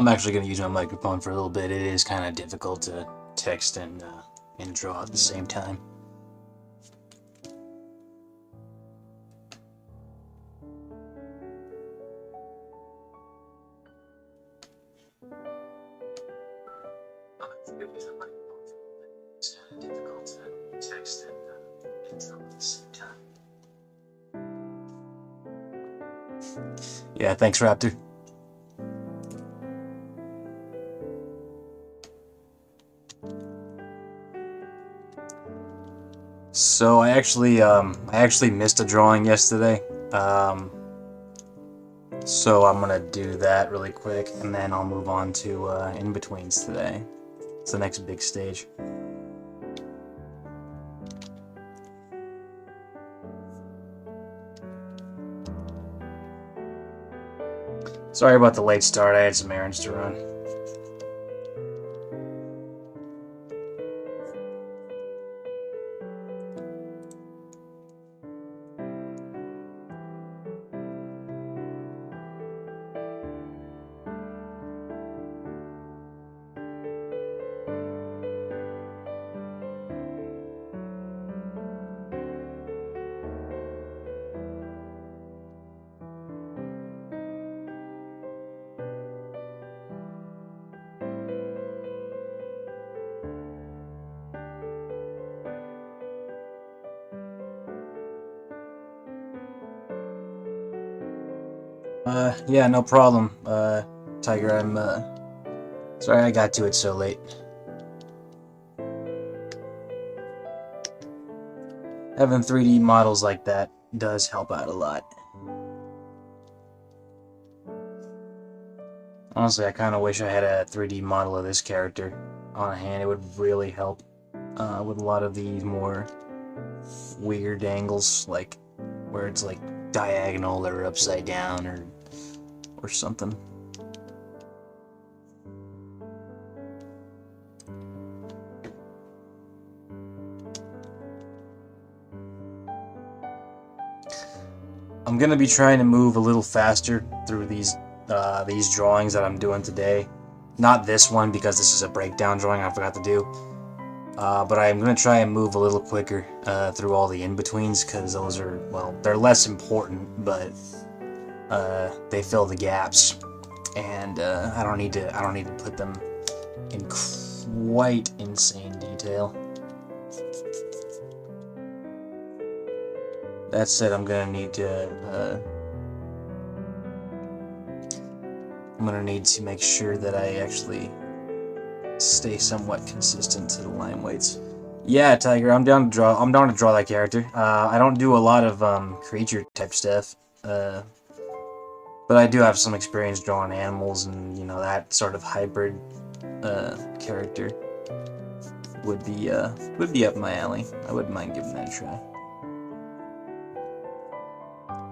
I'm actually going to use my microphone for a little bit. It is kind of difficult to text and draw at the same time. Yeah, thanks, Raptor. So I actually missed a drawing yesterday. So I'm gonna do that really quick, and then I'll move on to in-betweens today. It's the next big stage. Sorry about the late start, I had some errands to run. Yeah, no problem. Tiger, I'm, sorry I got to it so late. Having 3D models like that does help out a lot. Honestly, I kind of wish I had a 3D model of this character on hand. It would really help with a lot of these more weird angles, like where it's like diagonal or upside down or something. I'm gonna be trying to move a little faster through these drawings that I'm doing today. Not this one, because this is a breakdown drawing I forgot to do. But I'm gonna try and move a little quicker through all the in-betweens, because those are, well, they're less important, but they fill the gaps, and I don't need to put them in quite insane detail. That said, I'm gonna need to make sure that I actually stay somewhat consistent to the line weights. Yeah, Tiger, I'm down to draw that character. I don't do a lot of creature type stuff, but I do have some experience drawing animals, and you know, that sort of hybrid character would be up my alley. I wouldn't mind giving that a try.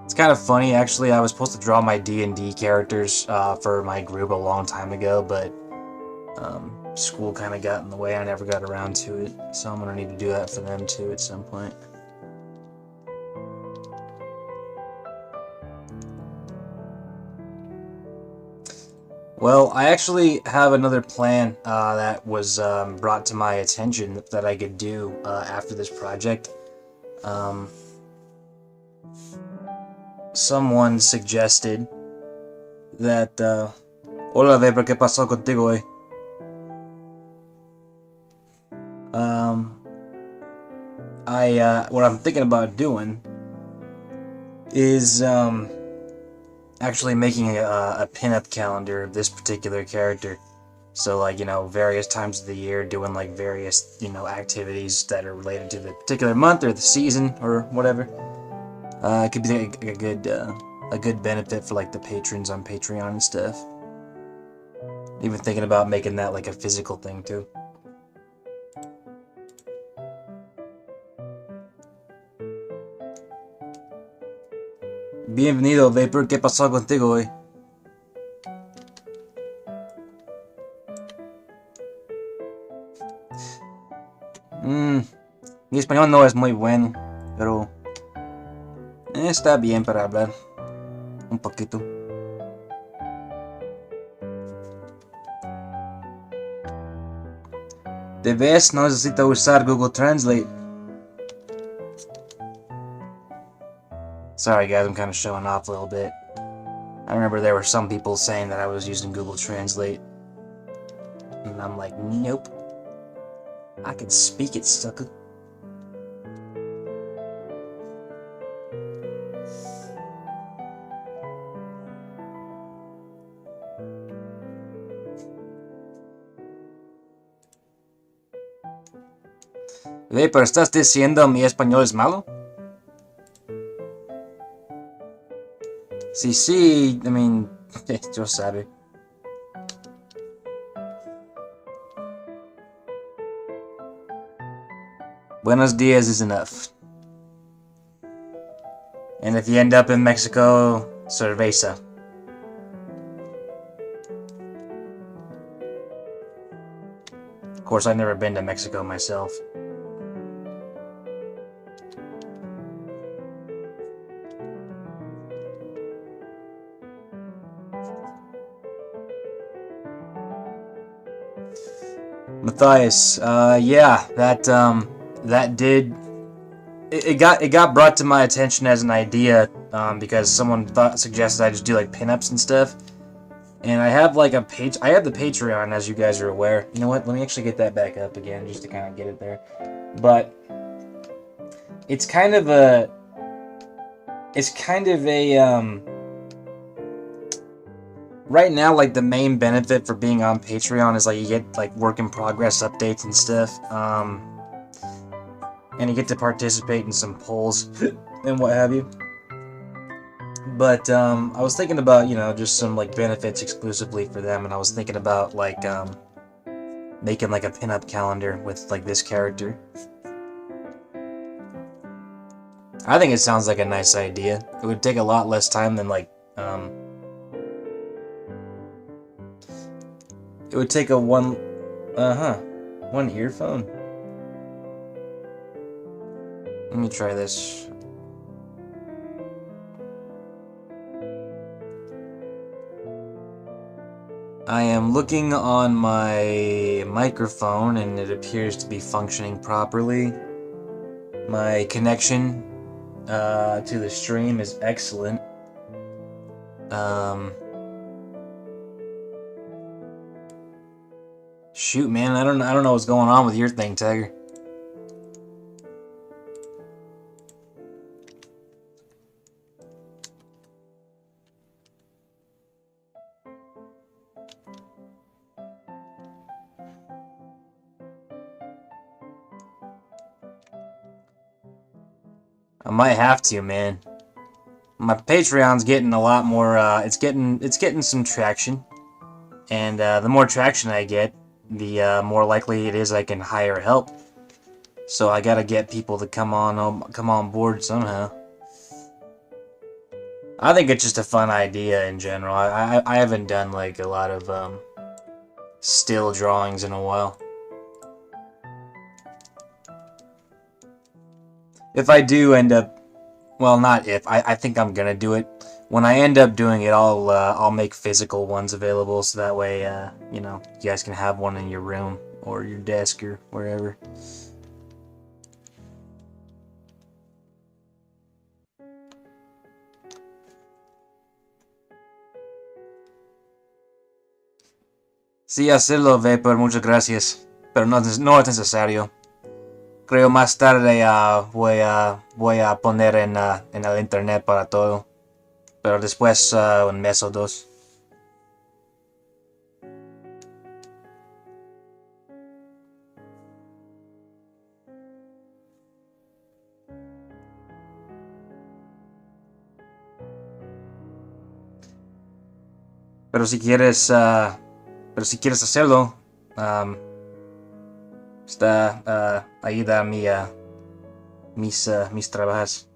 It's kind of funny, actually. I was supposed to draw my D&D characters for my group a long time ago, but school kind of got in the way. I never got around to it, so I'm gonna need to do that for them too at some point. Well, I actually have another plan that was brought to my attention that I could do after this project. Someone suggested that, Hola, Weber, ¿qué pasó contigo, eh? What I'm thinking about doing is, actually making a pinup calendar of this particular character. So, like, you know, various times of the year, doing, like, various, you know, activities that are related to the particular month or the season or whatever. It could be a good benefit for, like, the patrons on Patreon and stuff. Even thinking about making that, like, a physical thing, too. Bienvenido, Vapor. ¿Qué pasó contigo hoy? Mi español no es muy bueno, pero está bien para hablar un poquito. ¿Te ves? No necesito usar Google Translate. Sorry guys, I'm kind of showing off a little bit. I remember there were some people saying that I was using Google Translate. And I'm like, nope. I can speak it, sucker. Ve, pero ¿estás diciendo mi español es malo? Sí, I mean, yo sabe. Buenos dias is enough. And if you end up in Mexico, cerveza. Of course, I've never been to Mexico myself. Matthias, yeah, that did. It got brought to my attention as an idea, because someone suggested I just do like pinups and stuff. And I have like I have the Patreon, as you guys are aware. You know what? Let me actually get that back up again, just to kind of get it there. But it's kind of a, right now, like, the main benefit for being on Patreon is, like, you get, like, work in progress updates and stuff, and you get to participate in some polls and what have you. But, I was thinking about, you know, just some, like, benefits exclusively for them, and I was thinking about, like, making, like, a pinup calendar with, like, this character. I think it sounds like a nice idea. It would take a lot less time than, like, it would take a one earphone. Let me try this. I am looking on my microphone and it appears to be functioning properly. My connection to the stream is excellent. Shoot, man, I don't know what's going on with your thing, Tiger. I might have to, man. My Patreon's getting a lot more, it's getting some traction. And the more traction I get, the more likely it is I can hire help. So I gotta get people to come on board somehow. I think it's just a fun idea in general. I haven't done like a lot of still drawings in a while. If I do end up, well, not if, I think I'm gonna do it. When I end up doing it, I'll make physical ones available, so that way, you know, you guys can have one in your room or your desk or wherever. Sí, hacerlo, Vapor, muchas gracias, pero no es necesario. Creo más tarde voy a poner en el internet para todo, pero después un mes o dos. Pero si quieres hacerlo, está ahí da mis trabajos.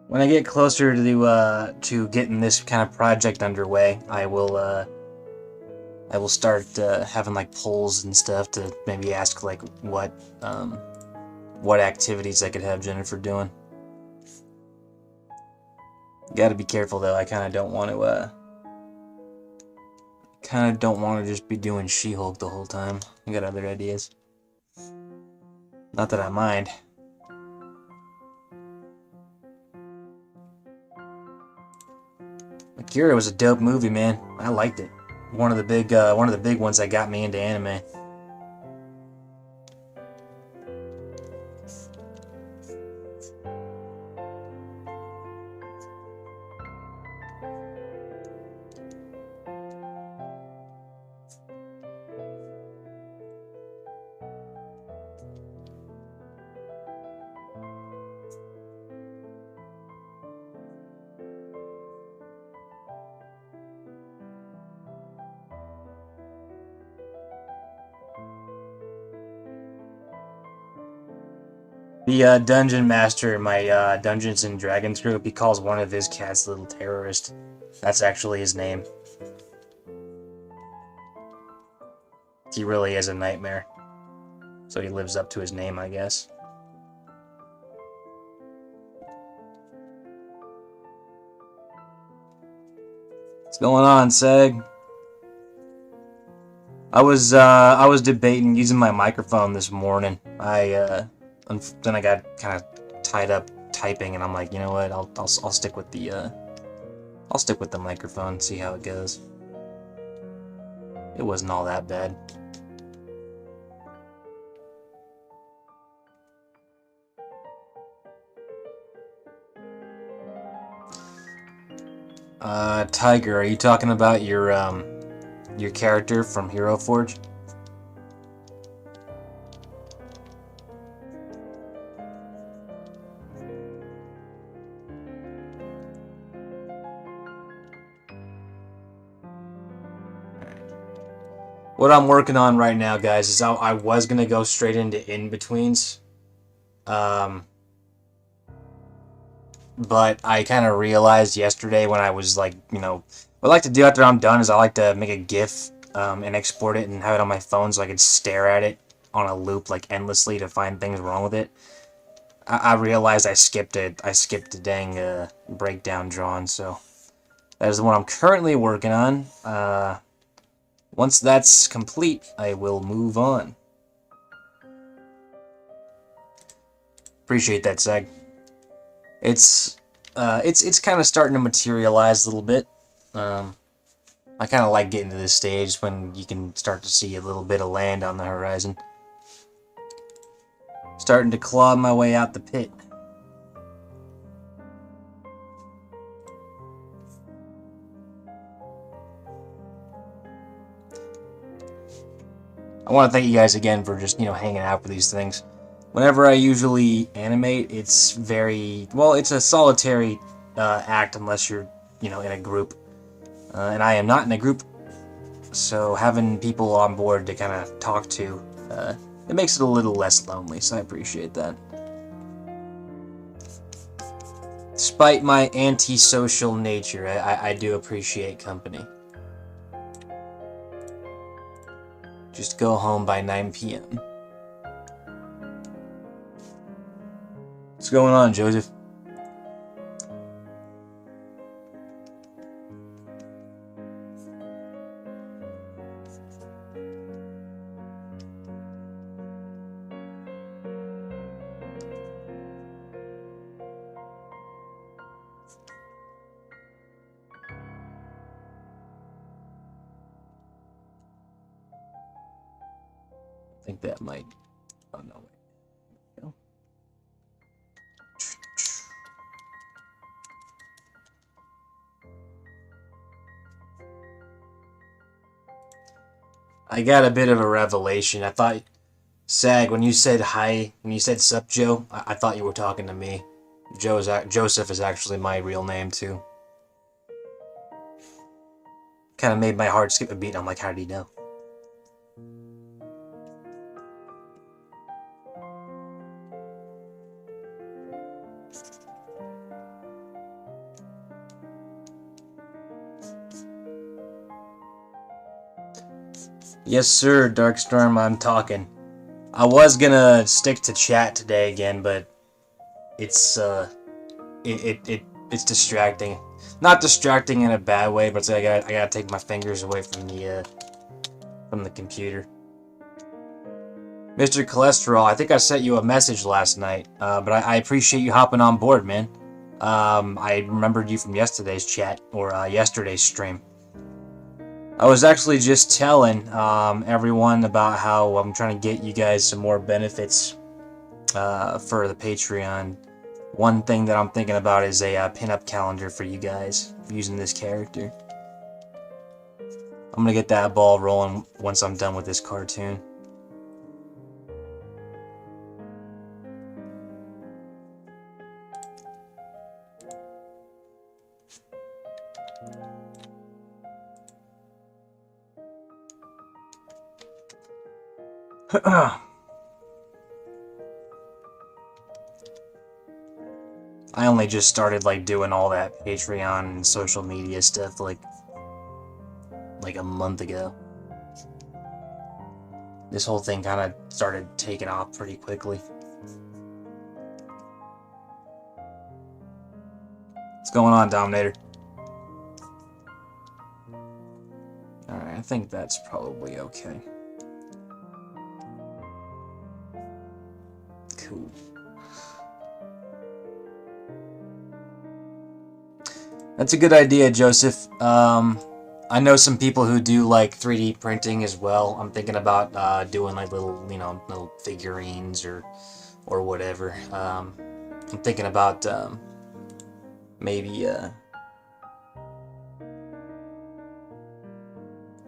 when I get closer to getting this kind of project underway, I will start having like polls and stuff to maybe ask like what activities I could have Jennifer doing. Got to be careful though. I kind of don't want to just be doing SheHulk the whole time. I got other ideas. Not that I mind. Akira was a dope movie, man. I liked it. One of the big ones that got me into anime. The dungeon master in my Dungeons and Dragons group, he calls one of his cats Little Terrorist. That's actually his name. He really is a nightmare. So he lives up to his name, I guess. What's going on, Seg? I was debating using my microphone this morning. Then I got kind of tied up typing, and I'm like, you know what? I'll stick with the microphone. See how it goes. It wasn't all that bad. Tiger, are you talking about your character from Hero Forge? What I'm working on right now, guys, is I was gonna go straight into in-betweens. But I kind of realized yesterday when I was like, what I like to do after I'm done is I like to make a GIF and export it and have it on my phone so I could stare at it on a loop like endlessly to find things wrong with it. I realized I skipped a dang breakdown drawing, so that is the one I'm currently working on. Once that's complete, I will move on. Appreciate that, Seg. It's kind of starting to materialize a little bit. I kind of like getting to this stage when you can start to see a little bit of land on the horizon. Starting to claw my way out the pit. I want to thank you guys again for just, hanging out for these things. Whenever I usually animate, it's it's a solitary act unless you're, in a group. And I am not in a group, so having people on board to kind of talk to, it makes it a little less lonely, so I appreciate that. Despite my antisocial nature, I do appreciate company. Just go home by 9 p.m. What's going on, Joseph? I think that might... Oh, no, wait. Go. I got a bit of a revelation. I thought, Sag, when you said hi, when you said sup, Joe, I thought you were talking to me. Joseph is actually my real name, too. Kind of made my heart skip a beat. I'm like, how did he know? Yes, sir, Darkstorm, I'm talking. I was gonna stick to chat today again, but it's it's distracting. Not distracting in a bad way, but it's like I gotta take my fingers away from the computer. Mr. Cholesterol, I think I sent you a message last night, but I appreciate you hopping on board, man. I remembered you from yesterday's chat, or yesterday's stream. I was actually just telling everyone about how I'm trying to get you guys some more benefits for the Patreon. One thing that I'm thinking about is a pinup calendar for you guys using this character. I'm gonna get that ball rolling once I'm done with this cartoon. I only just started like doing all that Patreon and social media stuff like a month ago. This whole thing kind of started taking off pretty quickly. What's going on, Dominator? Alright, I think that's probably okay. Cool. That's a good idea, Joseph. I know some people who do like 3D printing as well. I'm thinking about doing like little, little figurines or whatever. I'm thinking about maybe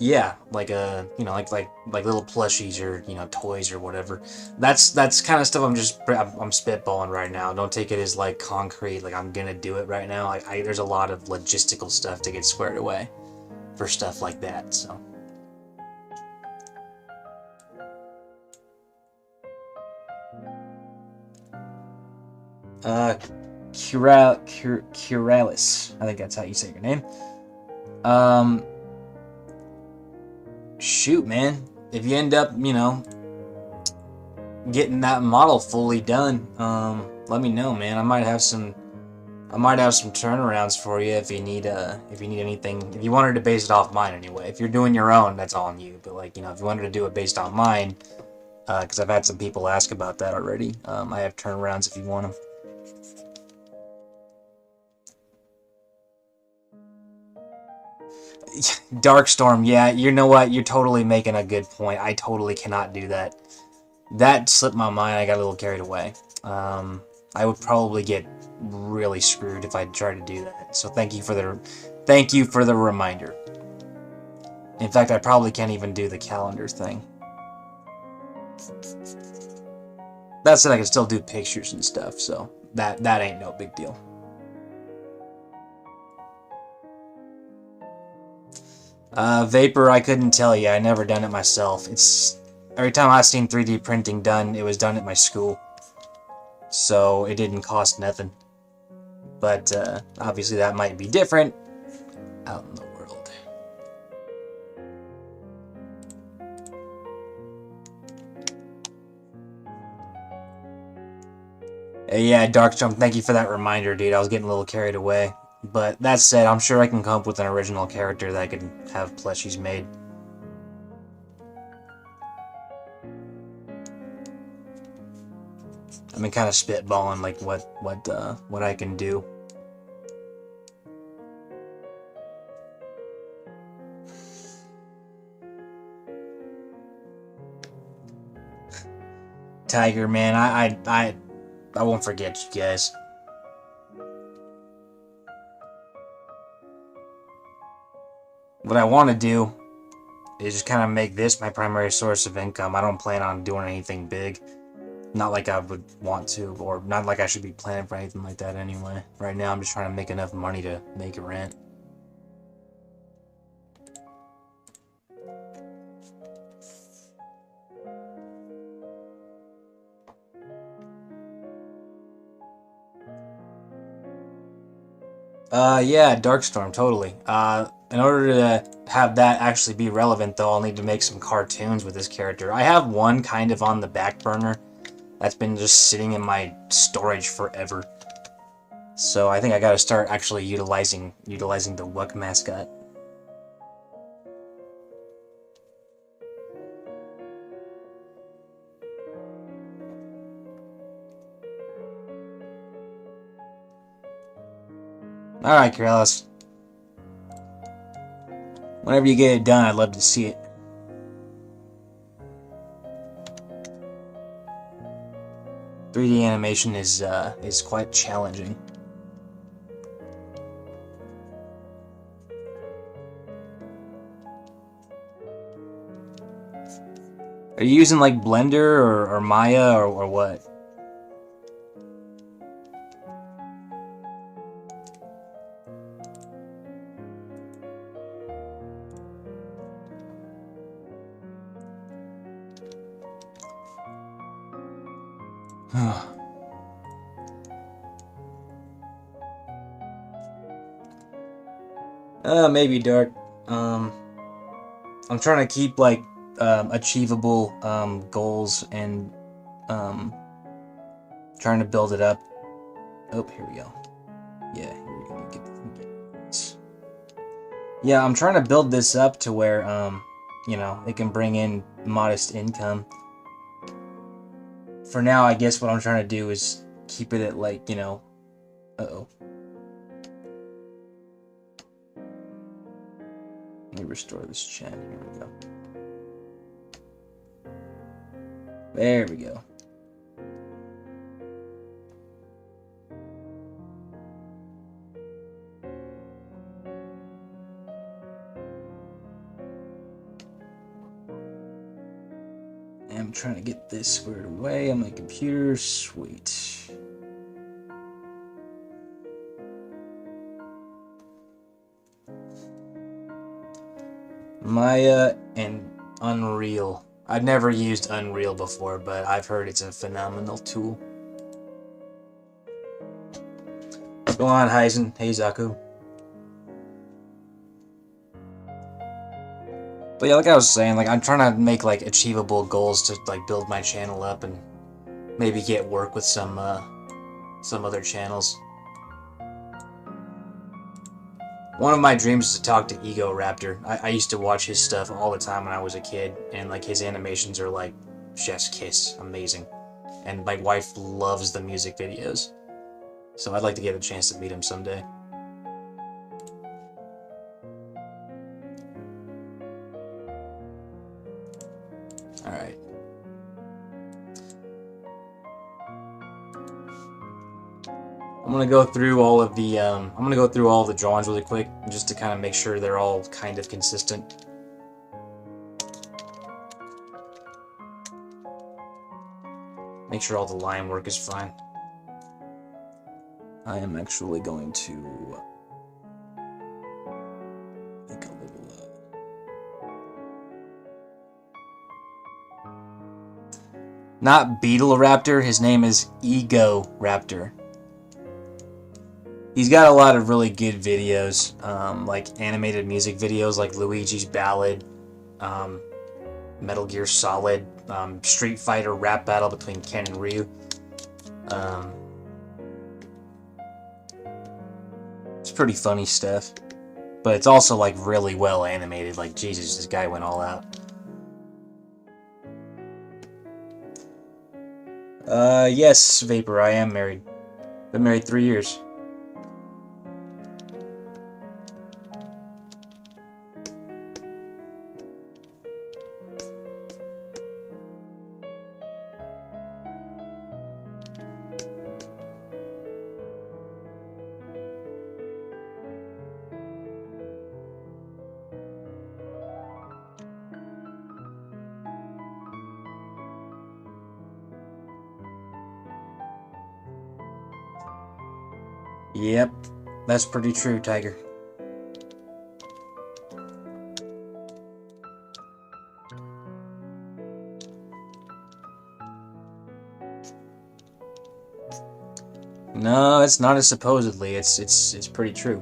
yeah, like like little plushies or toys or whatever. That's kind of stuff I'm spitballing right now. Don't take it as like concrete, like I'm gonna do it right now. There's a lot of logistical stuff to get squared away for stuff like that. So. Curalis. I think that's how you say your name. Shoot, man. If you end up, getting that model fully done, let me know, man. I might have some turnarounds for you if you need anything. If you wanted to base it off mine anyway. If you're doing your own, that's on you. But like, if you wanted to do it based on mine, because I've had some people ask about that already. I have turnarounds if you want them. Darkstorm, yeah, you know what? You're totally making a good point. I totally cannot do that. That slipped my mind. I got a little carried away. I would probably get really screwed if I tried to do that. So thank you for the reminder. In fact, I probably can't even do the calendar thing. That said, I can still do pictures and stuff, so that ain't no big deal. Vapor, I couldn't tell you. I never done it myself. Every time I've seen 3D printing done, it was done at my school. So it didn't cost nothing. But obviously that might be different out in the world. Yeah, Darkstrom, thank you for that reminder, dude. I was getting a little carried away. But that said, I'm sure I can come up with an original character that I could have plushies made. I've been kind of spitballing like what I can do. Tiger, man, I won't forget you guys. What I want to do is just kind of make this my primary source of income. I don't plan on doing anything big. Not like I would want to, or not like I should be planning for anything like that anyway. Right now, I'm just trying to make enough money to make a rent. Yeah, Darkstorm, totally. In order to have that actually be relevant, though, I'll need to make some cartoons with this character. I have one kind of on the back burner that's been just sitting in my storage forever. So I think I gotta start actually utilizing the WUK mascot. Alright, Carlos. Whenever you get it done, I'd love to see it. .3D animation is quite challenging. Are you using like Blender or Maya or what? Maybe Dark. I'm trying to keep like achievable goals and trying to build it up. Oh, here we go. Yeah, here we go. Get this. Yeah, I'm trying to build this up to where you know, it can bring in modest income. For now, I guess what I'm trying to do is keep it at like, you know, uh-oh. Let me restore this chat. Here we go. There we go. I'm trying to get this squared away on my computer. Sweet. Maya and Unreal. I've never used Unreal before, but I've heard it's a phenomenal tool. Go on, Heisen. Hey, Zaku. But yeah, like I was saying, like I'm trying to make like achievable goals to like build my channel up and maybe get work with some other channels. One of my dreams is to talk to Ego Raptor. I used to watch his stuff all the time when I was a kid, and like his animations are like chef's kiss, amazing. And my wife loves the music videos. So I'd like to get a chance to meet him someday. Alright. I'm gonna go through all of the drawings really quick, just to kind of make sure they're all kind of consistent. Make sure all the line work is fine. I am actually going to make a little not Beetle Raptor, his name is Ego Raptor. He's got a lot of really good videos, like animated music videos like Luigi's Ballad, Metal Gear Solid, Street Fighter rap battle between Ken and Ryu. It's pretty funny stuff, but it's also like really well animated. Like, Jesus, this guy went all out. Yes, Vapor, I am married. Been married 3 years. Yep, that's pretty true, Tiger. No, it's not as supposedly. It's pretty true.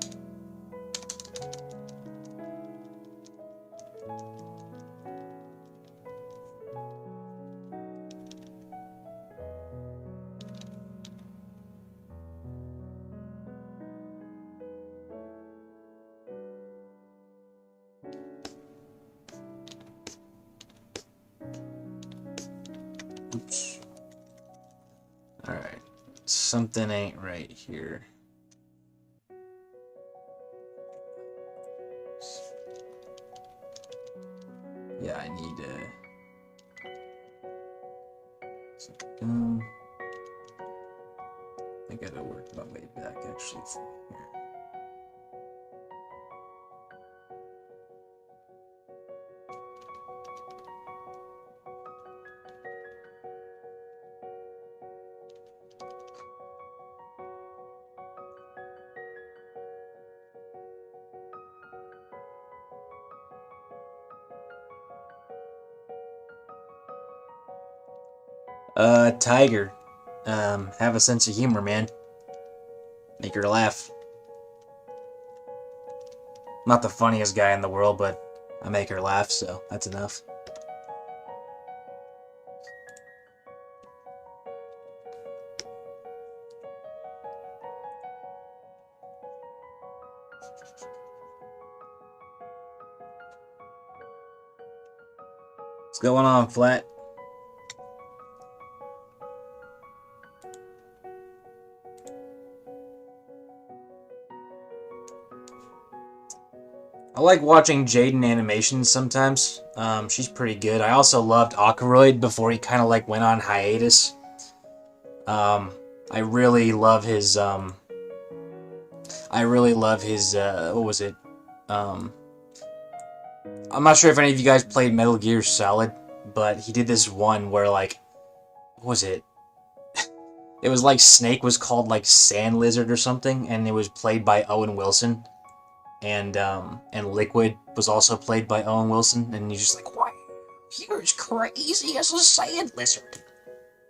Alright. Something ain't right here. Yeah, I need I gotta work my way back actually from here. Tiger. Have a sense of humor, man. Make her laugh. Not the funniest guy in the world, but I make her laugh, so that's enough. What's going on, Flat? I like watching Jaden animations sometimes. She's pretty good. I also loved Akaroid before he kind of like went on hiatus. I really love his what was it? I'm not sure if any of you guys played Metal Gear Solid, but he did this one where like, what was it? It was like Snake was called like Sand Lizard or something, and it was played by Owen Wilson. And Liquid was also played by Owen Wilson, and you're just like, wow, you're as crazy as a sand lizard.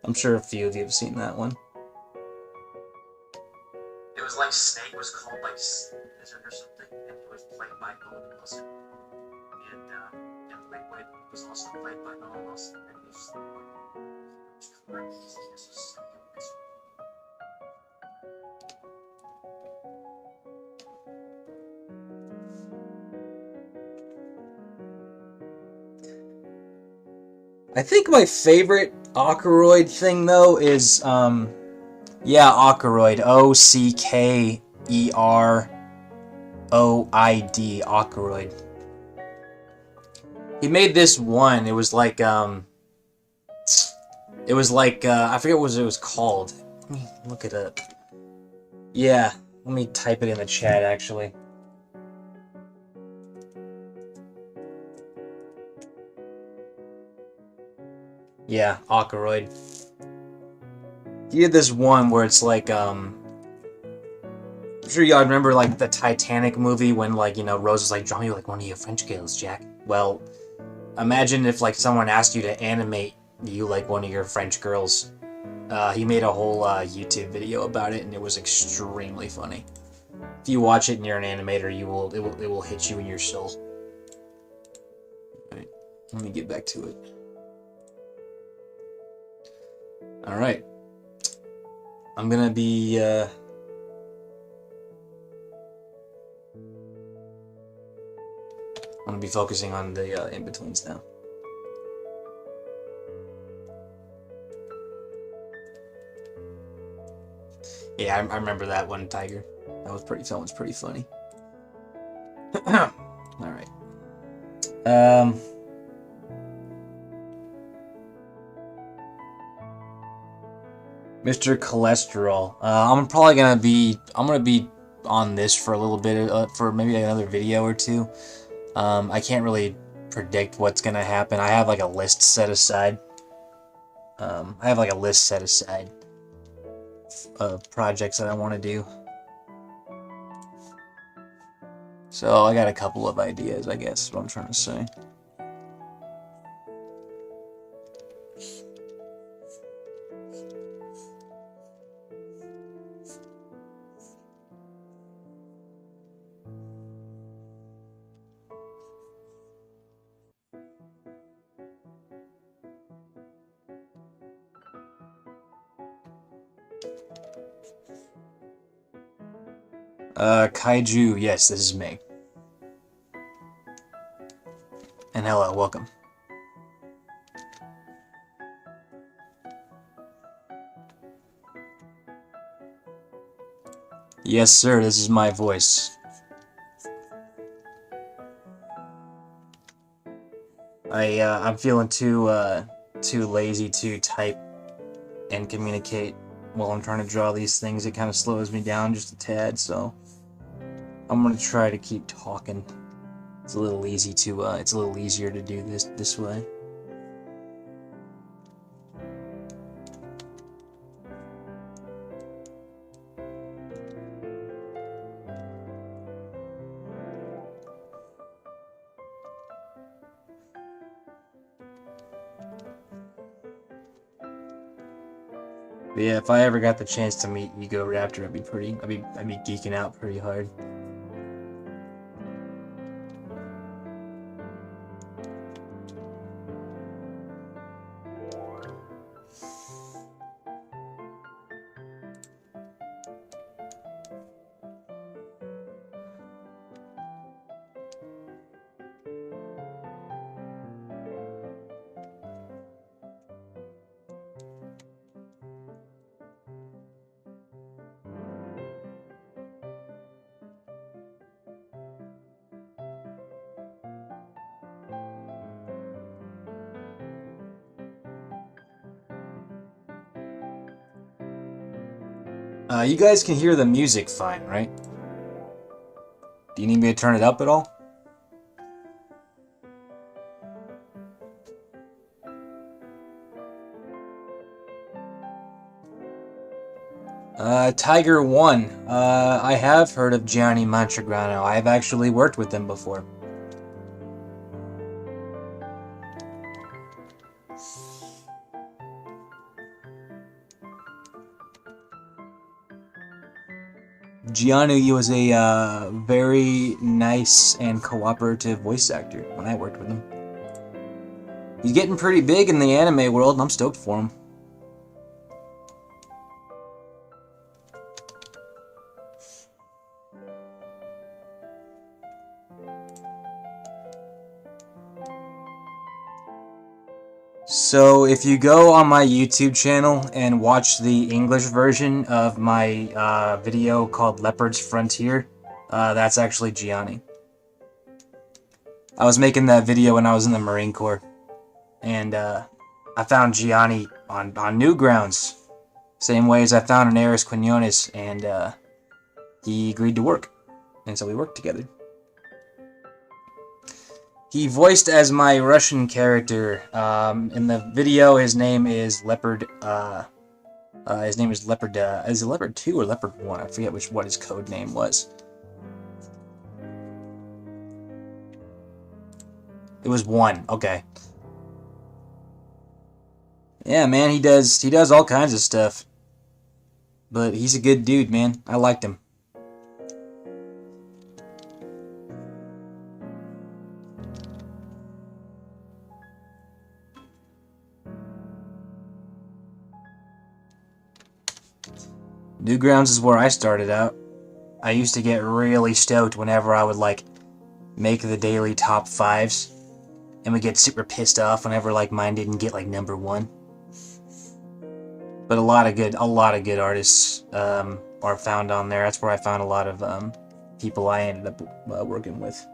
I'm sure a few of you have seen that one. It was like Snake was called like Sand Lizard or something, and it was played by Owen Wilson. And Liquid was also played by Owen Wilson, and you're just like, wow, you're as crazy as a sand lizard. I think my favorite Okaroid thing, though, is, yeah, Okaroid. O-C-K-E-R-O-I-D, Okaroid. He made this one, it was like, I forget what it was called. Let me look it up. Yeah, let me type it in the chat, actually. Yeah, Akaroid. He did this one where it's like, I'm sure y'all remember, like, the Titanic movie when, like, you know, Rose was like, draw me like one of your French girls, Jack. Well, imagine if, like, someone asked you to animate you like one of your French girls. He made a whole, YouTube video about it, and it was extremely funny. If you watch it and you're an animator, it will hit you in your soul. Alright, let me get back to it. Alright. I'm gonna be, I'm gonna be focusing on the, in-betweens now. Yeah, I remember that one, Tiger. That was pretty funny. Alright. Mr. Cholesterol. I'm gonna be on this for a little bit, for maybe another video or two. I can't really predict what's gonna happen. I have like a list set aside. Of projects that I want to do. So I got a couple of ideas, I guess, is what I'm trying to say. Kaiju, yes, this is me. And hello, welcome. Yes, sir, this is my voice. I'm feeling too lazy to type and communicate while I'm trying to draw these things. It kind of slows me down just a tad, so I'm gonna try to keep talking. It's a little easy to it's a little easier to do this way. But yeah, if I ever got the chance to meet Ego Raptor, I'd be geeking out pretty hard. You guys can hear the music fine, right? Do you need me to turn it up at all? Tiger 1. I have heard of Gianni Montegrano. I've actually worked with him before. Gianni was a very nice and cooperative voice actor when I worked with him. He's getting pretty big in the anime world, and I'm stoked for him. So if you go on my YouTube channel and watch the English version of my video called Leopard's Frontier, that's actually Gianni. I was making that video when I was in the Marine Corps, and I found Gianni on Newgrounds, same way as I found Aneris Quinones, and he agreed to work, and so we worked together. He voiced as my Russian character. In the video, his name is Leopard. His name is Leopard. Is it Leopard 2 or Leopard 1? I forget what his code name was. It was 1. Okay. Yeah, man, he does all kinds of stuff. But he's a good dude, man. I liked him. Newgrounds is where I started out. I used to get really stoked whenever I would, like, make the daily top 5s. And would get super pissed off whenever, like, mine didn't get, like, number 1. But a lot of good artists are found on there. That's where I found a lot of people I ended up working with.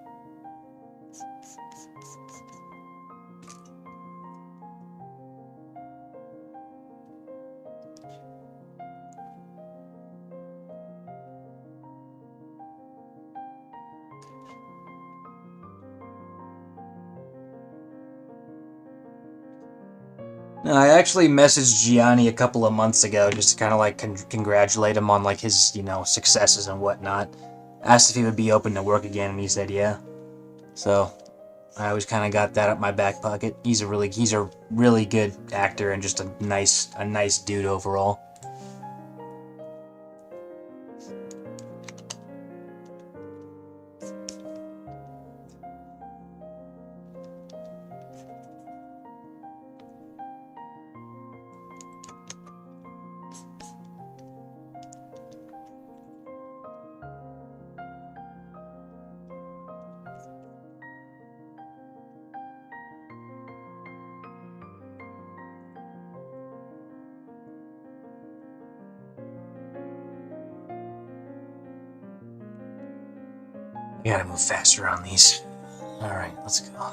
No, I actually messaged Gianni a couple of months ago just to kind of like congratulate him on like his, successes and whatnot. Asked if he would be open to work again, and he said yeah. So I always kind of got that up my back pocket. He's a really good actor and just a nice dude overall. We gotta move faster on these. Alright, let's go.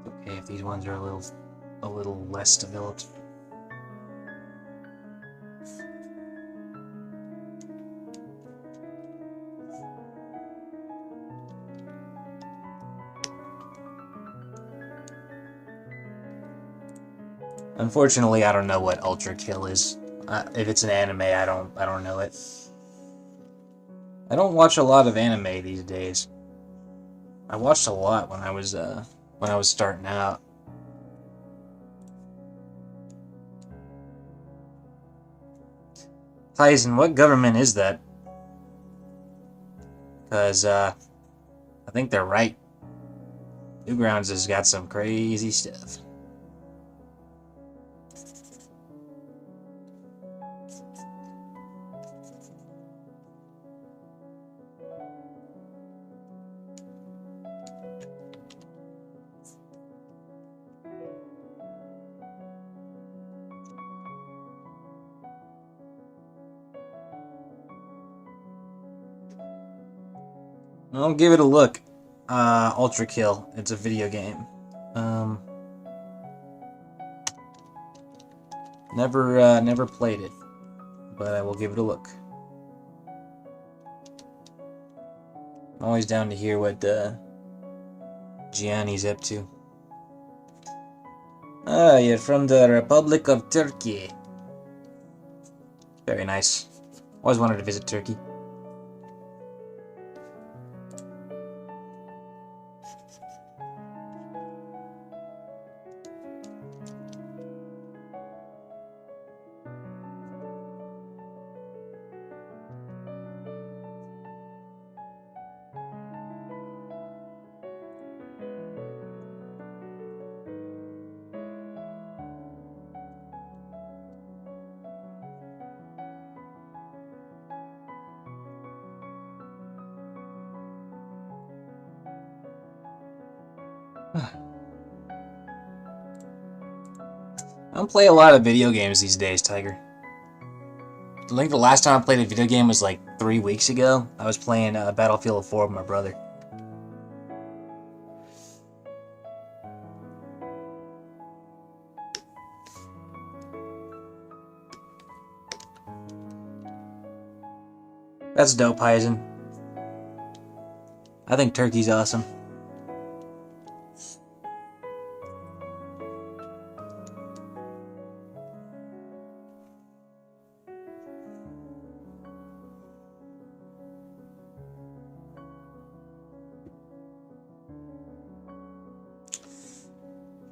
Okay, if these ones are a little less developed. Unfortunately, I don't know what Ultra Kill is. If it's an anime, I don't know it. I don't watch a lot of anime these days. I watched a lot when I was starting out. Tyson, what government is that? Because I think they're right. Newgrounds has got some crazy stuff. I'll give it a look. Ultra Kill. It's a video game. Never played it, but I will give it a look. I'm always down to hear what Gianni's up to. Ah, you're from the Republic of Turkey. Very nice. Always wanted to visit Turkey. I don't play a lot of video games these days, Tiger. I think the last time I played a video game was like 3 weeks ago. I was playing Battlefield 4 with my brother. That's dope, Hyzen. I think Turkey's awesome.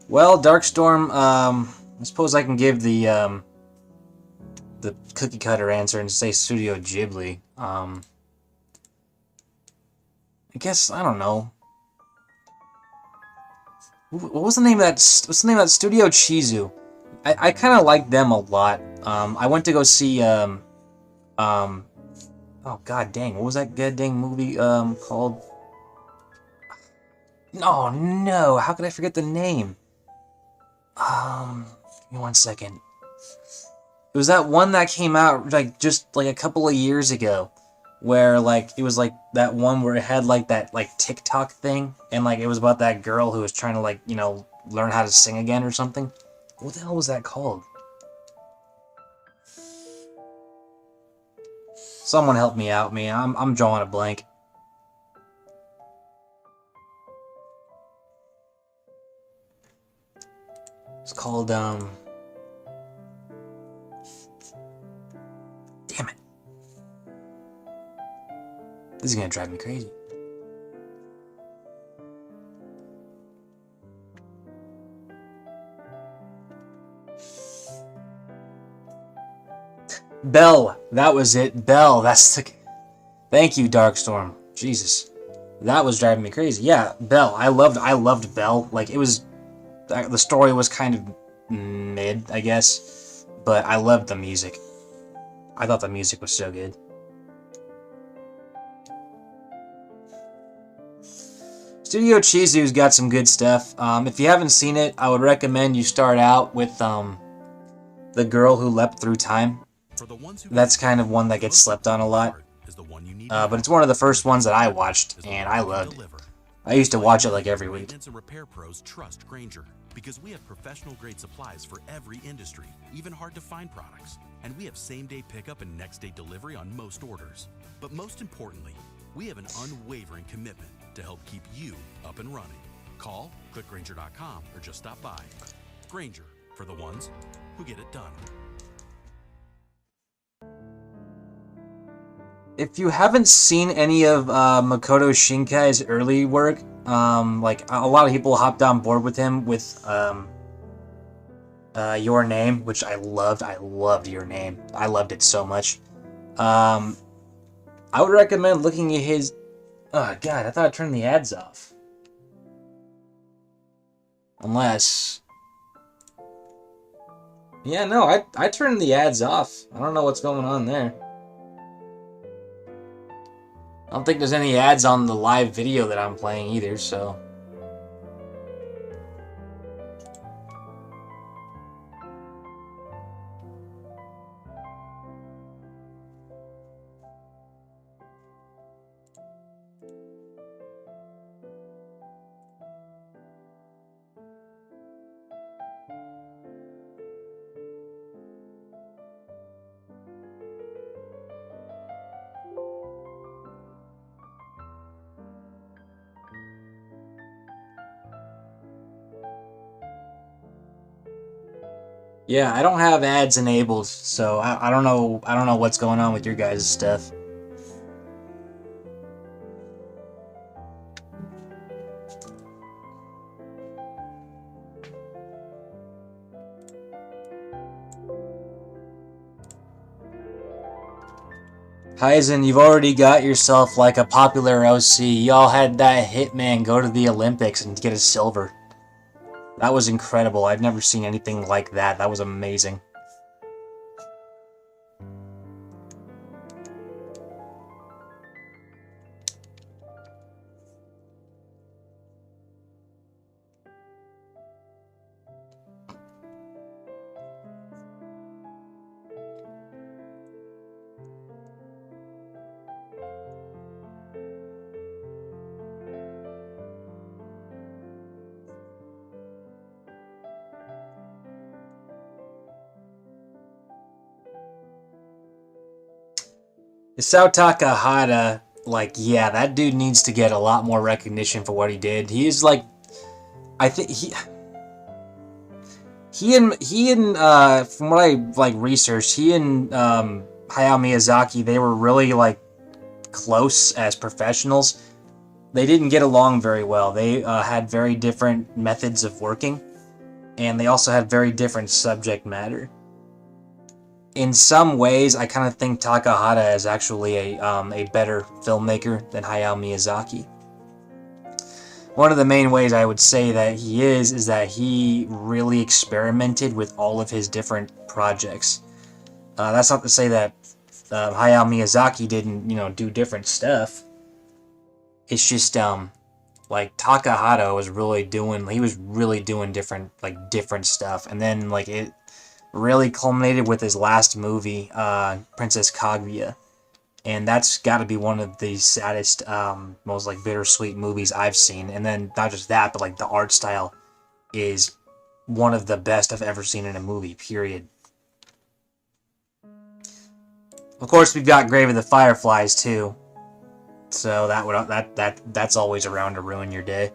Well, Darkstorm, I suppose I can give the cookie cutter answer and say Studio Ghibli. I guess, I don't know. What was the name of that? What's the name of that Studio Chizu? I kind of like them a lot. I went to go see oh god dang, what was that god dang movie called? Oh no, how could I forget the name? Give me 1 second. It was that one that came out like just like a couple of years ago, where like it was like that one where it had like that like TikTok thing, and like it was about that girl who was trying to like, you know, learn how to sing again or something. What the hell was that called? Someone help me out, man. I'm drawing a blank. It's called damn it. This is gonna drive me crazy. Bell, that was it. Bell, that's the... Thank you, Darkstorm. Jesus. That was driving me crazy. Yeah, Bell. I loved Bell. Like, it was... The story was kind of mid, I guess. But I loved the music. I thought the music was so good. Studio Chizu's got some good stuff. If you haven't seen it, I would recommend you start out with The Girl Who Leapt Through Time. That's kind of one that gets slept on a lot. But it's one of the first ones that I watched, and I loved it. I used to watch it like every week. Maintenance and repair pros trust Grainger because we have professional grade supplies for every industry, even hard to find products. And we have same-day pickup and next-day delivery on most orders. But most importantly, we have an unwavering commitment to help keep you up and running. Call, click Grainger.com, or just stop by. Grainger, for the ones who get it done. If you haven't seen any of Makoto Shinkai's early work, like a lot of people hopped on board with him with Your Name, which I loved. I loved Your Name. I loved it so much. I would recommend looking at his... Oh, God, I thought I turned the ads off. Unless... Yeah, no, I turned the ads off. I don't know what's going on there. I don't think there's any ads on the live video that I'm playing either, so... Yeah, I don't have ads enabled, so I don't know what's going on with your guys' stuff. Hyzen, you've already got yourself like a popular OC. Y'all had that Hitman go to the Olympics and get a silver. That was incredible. I've never seen anything like that. That was amazing. Isao Takahata, like, yeah, that dude needs to get a lot more recognition for what he did. He is like, I think he and from what I like researched, he and Hayao Miyazaki, they were really like close as professionals. They didn't get along very well. They had very different methods of working, and they also had very different subject matter. In some ways, I kind of think Takahata is actually a better filmmaker than Hayao Miyazaki. One of the main ways I would say that he is that he really experimented with all of his different projects. That's not to say that Hayao Miyazaki didn't, do different stuff. It's just, like, Takahata was really doing different stuff. And then, like, it really culminated with his last movie, Princess Kaguya. And that's got to be one of the saddest, most, like, bittersweet movies I've seen. And then, not just that, but, like, the art style is one of the best I've ever seen in a movie, period. Of course, we've got Grave of the Fireflies, too. So that's always around to ruin your day.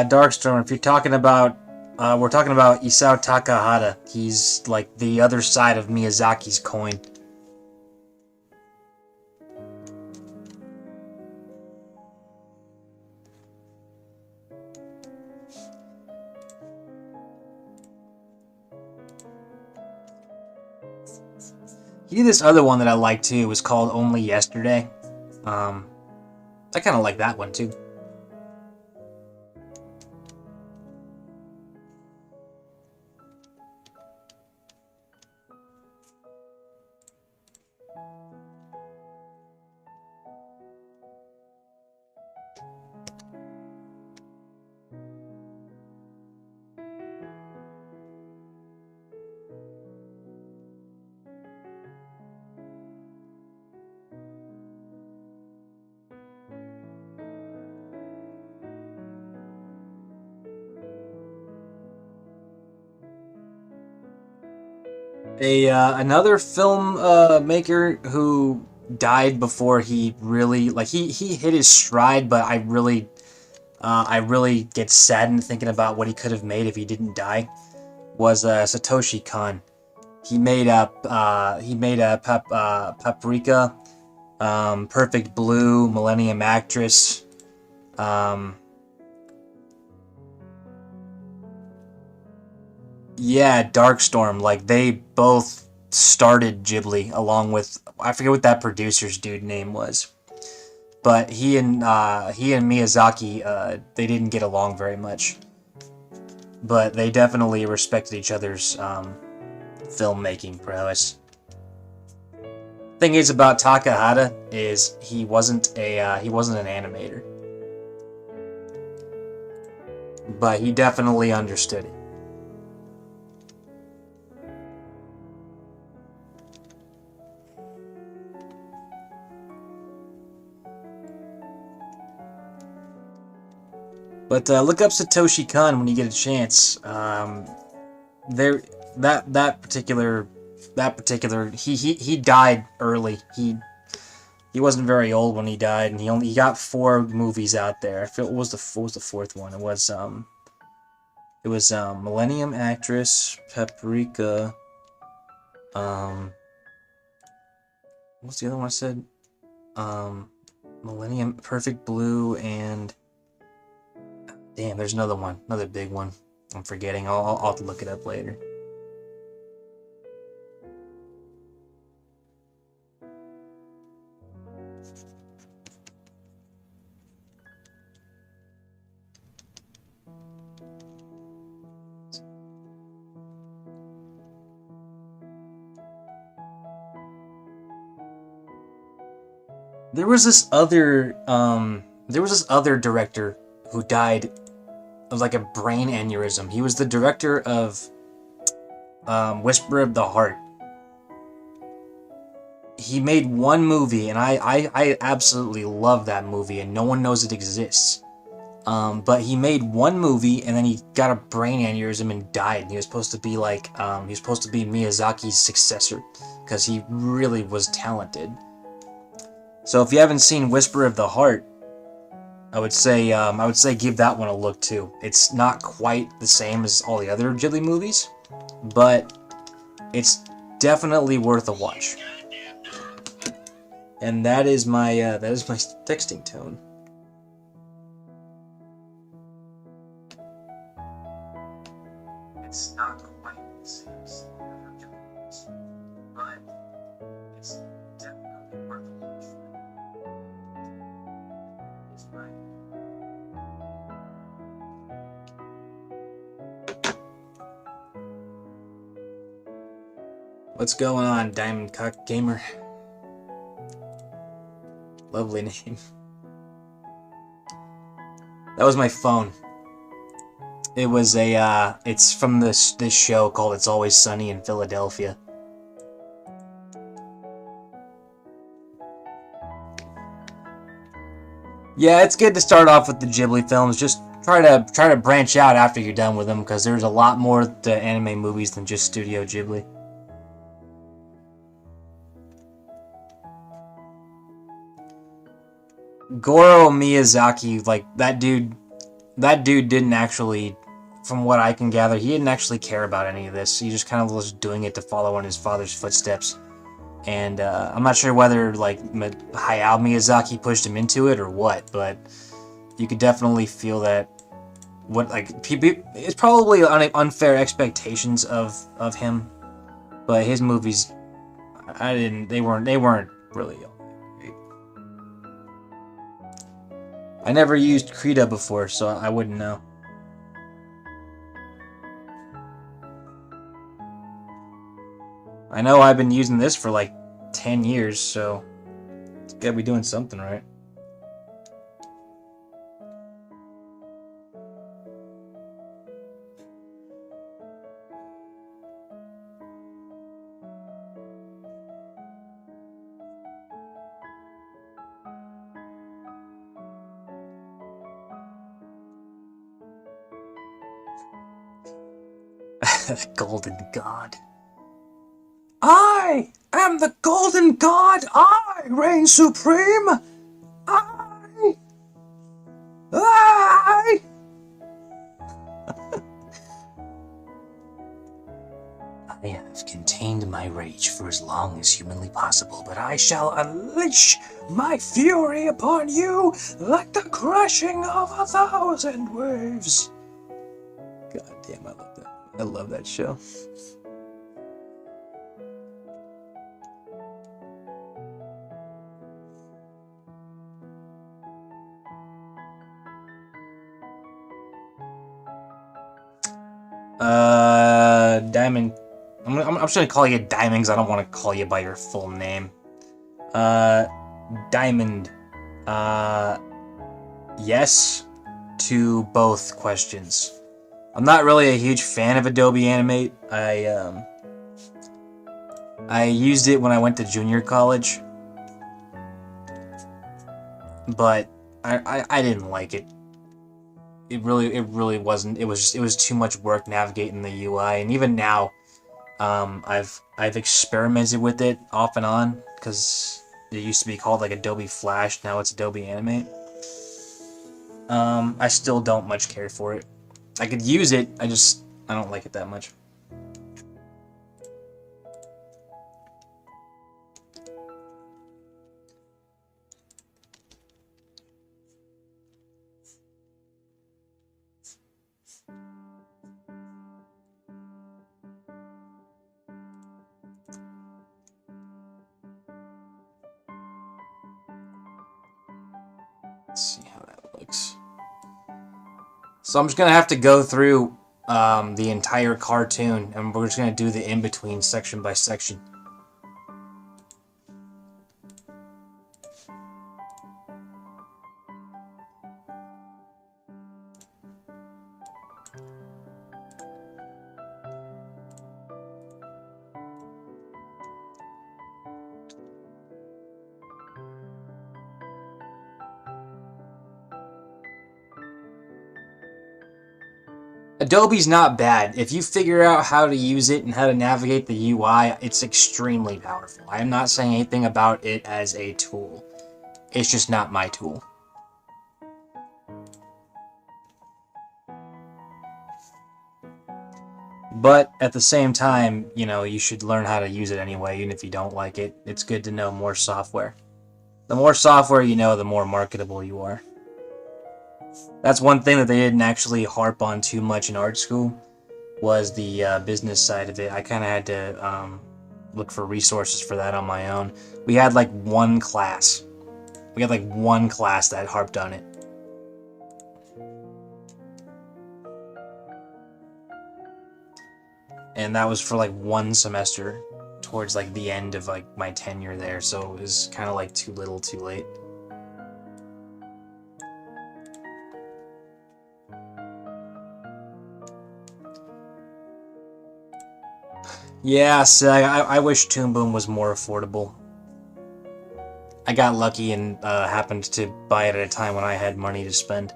Darkstorm, if you're talking about, we're talking about Isao Takahata. He's like the other side of Miyazaki's coin. He did this other one that I like too. It was called Only Yesterday. I kind of like that one too. Another film maker who died before he really he hit his stride, but I really get saddened thinking about what he could have made if he didn't die. Was Satoshi Kon. He made a Paprika, Perfect Blue, Millennium Actress. Yeah, Darkstorm. Like they both started Ghibli along with I forget what that producer's dude name was, but he and Miyazaki they didn't get along very much, but they definitely respected each other's filmmaking prowess. Thing is about Takahata is he wasn't an animator, but he definitely understood it. But look up Satoshi Kon when you get a chance. There, that particular he died early. He wasn't very old when he died, and he got 4 movies out there. I feel what was the 4th one? It was Millennium Actress, Paprika. What's the other one I said? Millennium, Perfect Blue, and damn, there's another one, another big one. I'm forgetting. I'll have to look it up later. There was this other director who died of like a brain aneurysm. He was the director of Whisper of the Heart. He made one movie, and I absolutely love that movie, and no one knows it exists. But he made one movie, and then he got a brain aneurysm and died. And he was supposed to be he was supposed to be Miyazaki's successor, because he really was talented. So if you haven't seen Whisper of the Heart, I would say give that one a look too. It's not quite the same as all the other Ghibli movies, but it's definitely worth a watch. And that is my texting tone. It's not quite the same as the other Ghibli movies, but it's definitely worth a watch. It's my What's going on, Diamond Cock Gamer? Lovely name. That was my phone. It was it's from this show called It's Always Sunny in Philadelphia. Yeah, it's good to start off with the Ghibli films. Just try to branch out after you're done with them, because there's a lot more to anime movies than just Studio Ghibli. Goro Miyazaki, like that dude didn't actually, from what I can gather, he didn't actually care about any of this. He just kind of was doing it to follow in his father's footsteps. And I'm not sure whether like Hayao Miyazaki pushed him into it or what, but you could definitely feel that it's probably unfair expectations of him, but his movies, I didn't. They weren't really. I never used Krita before, so I wouldn't know. I know I've been using this for like 10 years, so it's gotta be doing something right. Golden God. I am the Golden God. I reign supreme. I. I. I have contained my rage for as long as humanly possible, but I shall unleash my fury upon you like the crashing of 1,000 waves. God damn, I love that. I love that show. Diamond. I'm just gonna call you Diamond because I don't want to call you by your full name. Diamond. Yes to both questions. I'm not really a huge fan of Adobe Animate. I used it when I went to junior college, but I didn't like it. It really wasn't. It was too much work navigating the UI, and even now, I've experimented with it off and on because it used to be called like Adobe Flash. Now it's Adobe Animate. I still don't much care for it. I could use it. I don't like it that much. Let's see how that looks. So I'm just gonna have to go through the entire cartoon, and we're just gonna do the in-between section by section. Adobe's not bad. If you figure out how to use it and how to navigate the UI, it's extremely powerful. I am not saying anything about it as a tool. It's just not my tool. But at the same time, you know, you should learn how to use it anyway, even if you don't like it. It's good to know more software. The more software you know, the more marketable you are. That's one thing that they didn't actually harp on too much in art school, was the business side of it. I kind of had to look for resources for that on my own. We had like one class. We had like one class that harped on it. And that was for like one semester towards like the end of like my tenure there, so it was kind of like too little too late. Yeah, so I wish Toon Boom was more affordable. I got lucky and happened to buy it at a time when I had money to spend.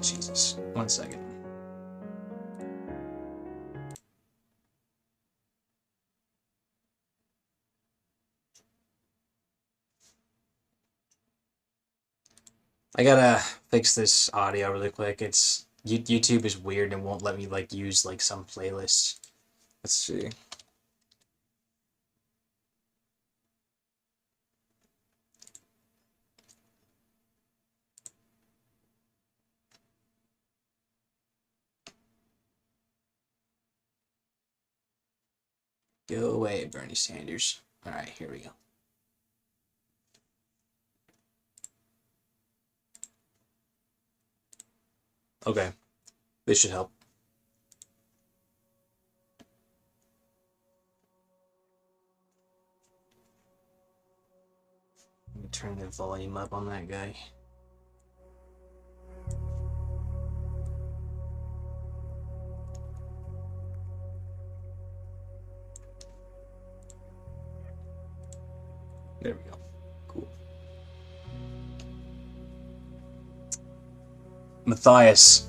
Jesus, 1 second. I gotta fix this audio really quick. It's YouTube is weird and won't let me like use like some playlists. Let's see. Go away, Bernie Sanders. Alright, here we go. Okay, this should help. Let me turn the volume up on that guy. There we go. Cool. Matthias.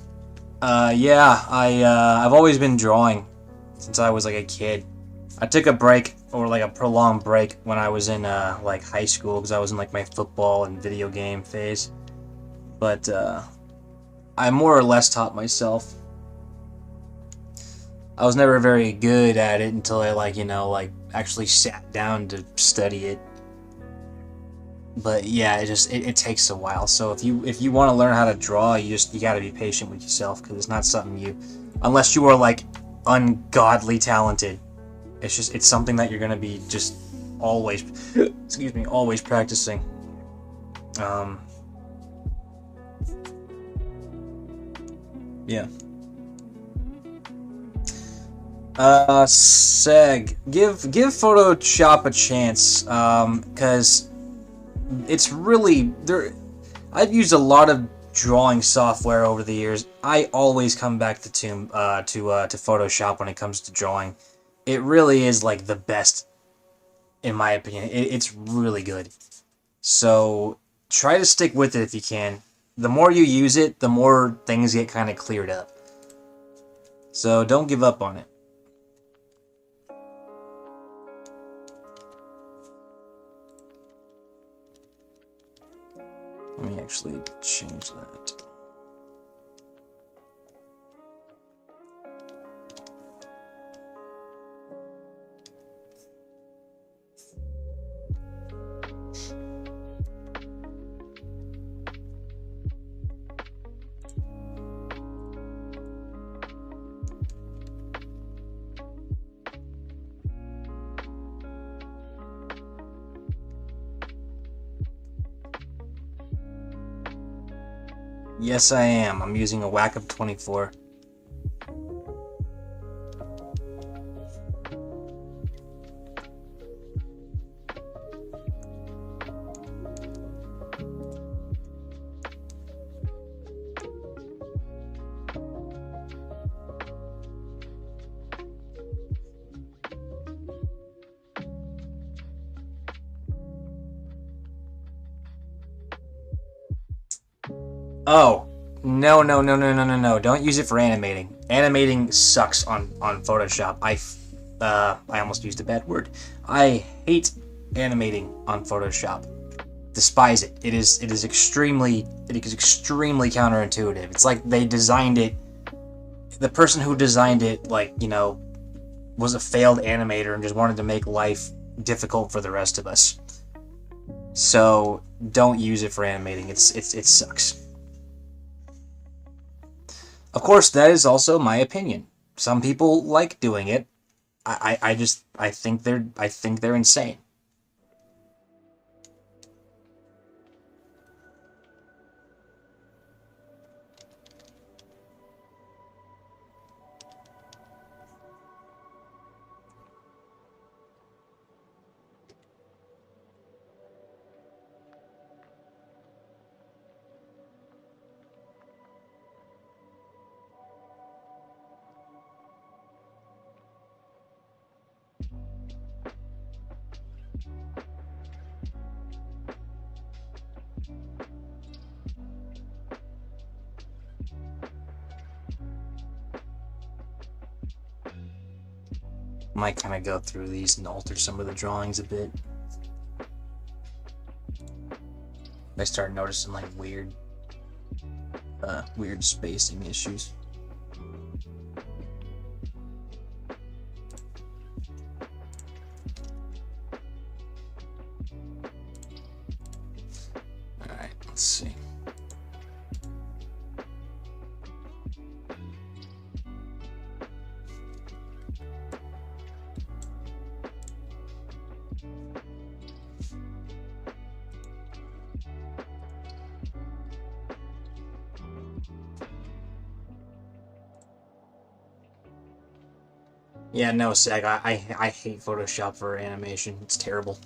Yeah, I've always been drawing since I was like a kid. I took a break, or like a prolonged break, when I was in like high school, because I was in like my football and video game phase. But I more or less taught myself. I was never very good at it until I like actually sat down to study it. But yeah, it takes a while. So if you want to learn how to draw, you gotta be patient with yourself, because it's not something unless you are like ungodly talented. It's something that you're gonna be just always, excuse me, always practicing. Yeah. Seg, give Photoshop a chance, because it's really there. I've used a lot of drawing software over the years. I always come back to Photoshop when it comes to drawing. It really is like the best, in my opinion. It's really good. So try to stick with it if you can. The more you use it, the more things get kind of cleared up. So don't give up on it. Let me actually change that. Yes, I am. I'm using a WUK of 24. Oh, no. Don't use it for animating. Animating sucks on Photoshop. I almost used a bad word. I hate animating on Photoshop. Despise it. It is extremely counterintuitive. It's like they designed it. The person who designed it, was a failed animator and just wanted to make life difficult for the rest of us. So don't use it for animating. It sucks. Of course, that is also my opinion. Some people like doing it. I think they're insane. Might kind of go through these and alter some of the drawings a bit. I start noticing like weird spacing issues. All right, let's see. Yeah, no, Sag, I hate Photoshop for animation. It's terrible.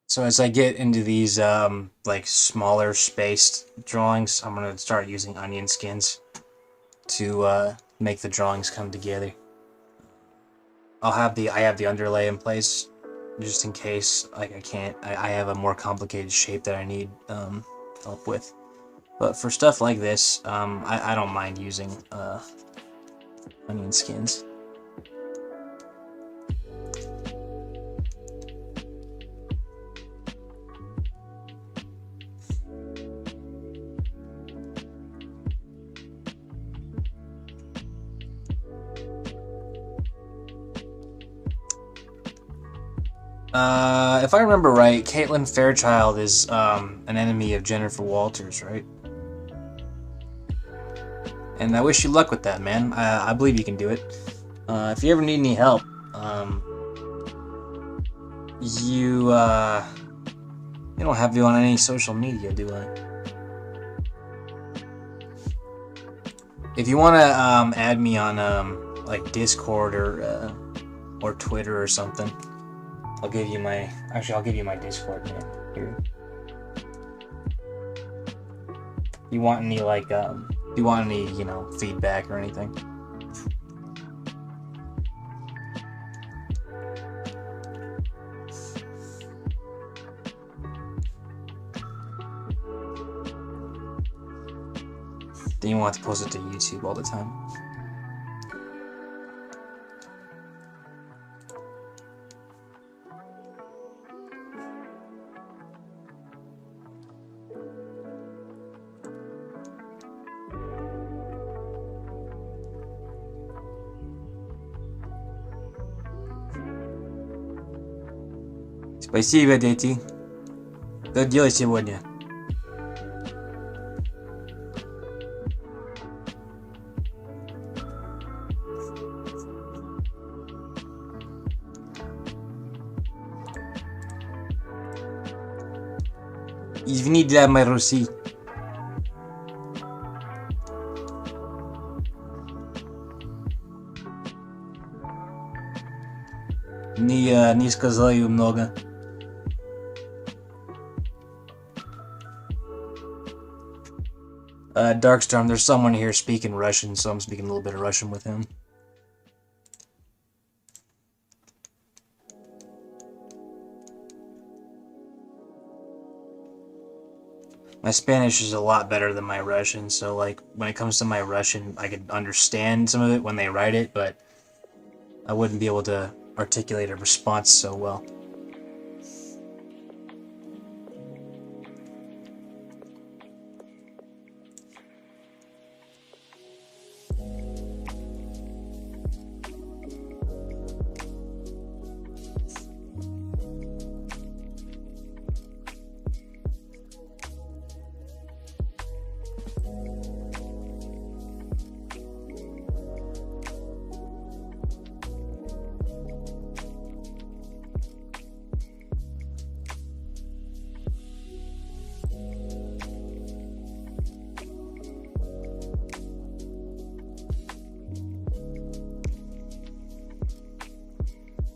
So as I get into these like smaller spaced drawings, I'm gonna start using onion skins to make the drawings come together. I have the underlay in place just in case like I have a more complicated shape that I need help with. But for stuff like this, I don't mind using onion skins. If I remember right, Caitlin Fairchild is an enemy of Jennifer Walters, right? And I wish you luck with that, man. I believe you can do it. If you ever need any help, you don't have you on any social media, do I? If you want to add me on like Discord or Twitter or something, I'll give you my Discord name here. You want any like you want any, feedback or anything? Then you want to post it to YouTube all the time. Спасибо, дети. Что делать сегодня? Извини для моей Руси. Не сказал ее много. Darkstorm, there's someone here speaking Russian, so I'm speaking a little bit of Russian with him. My Spanish is a lot better than my Russian, so like when it comes to my Russian, I could understand some of it when they write it, but I wouldn't be able to articulate a response so well.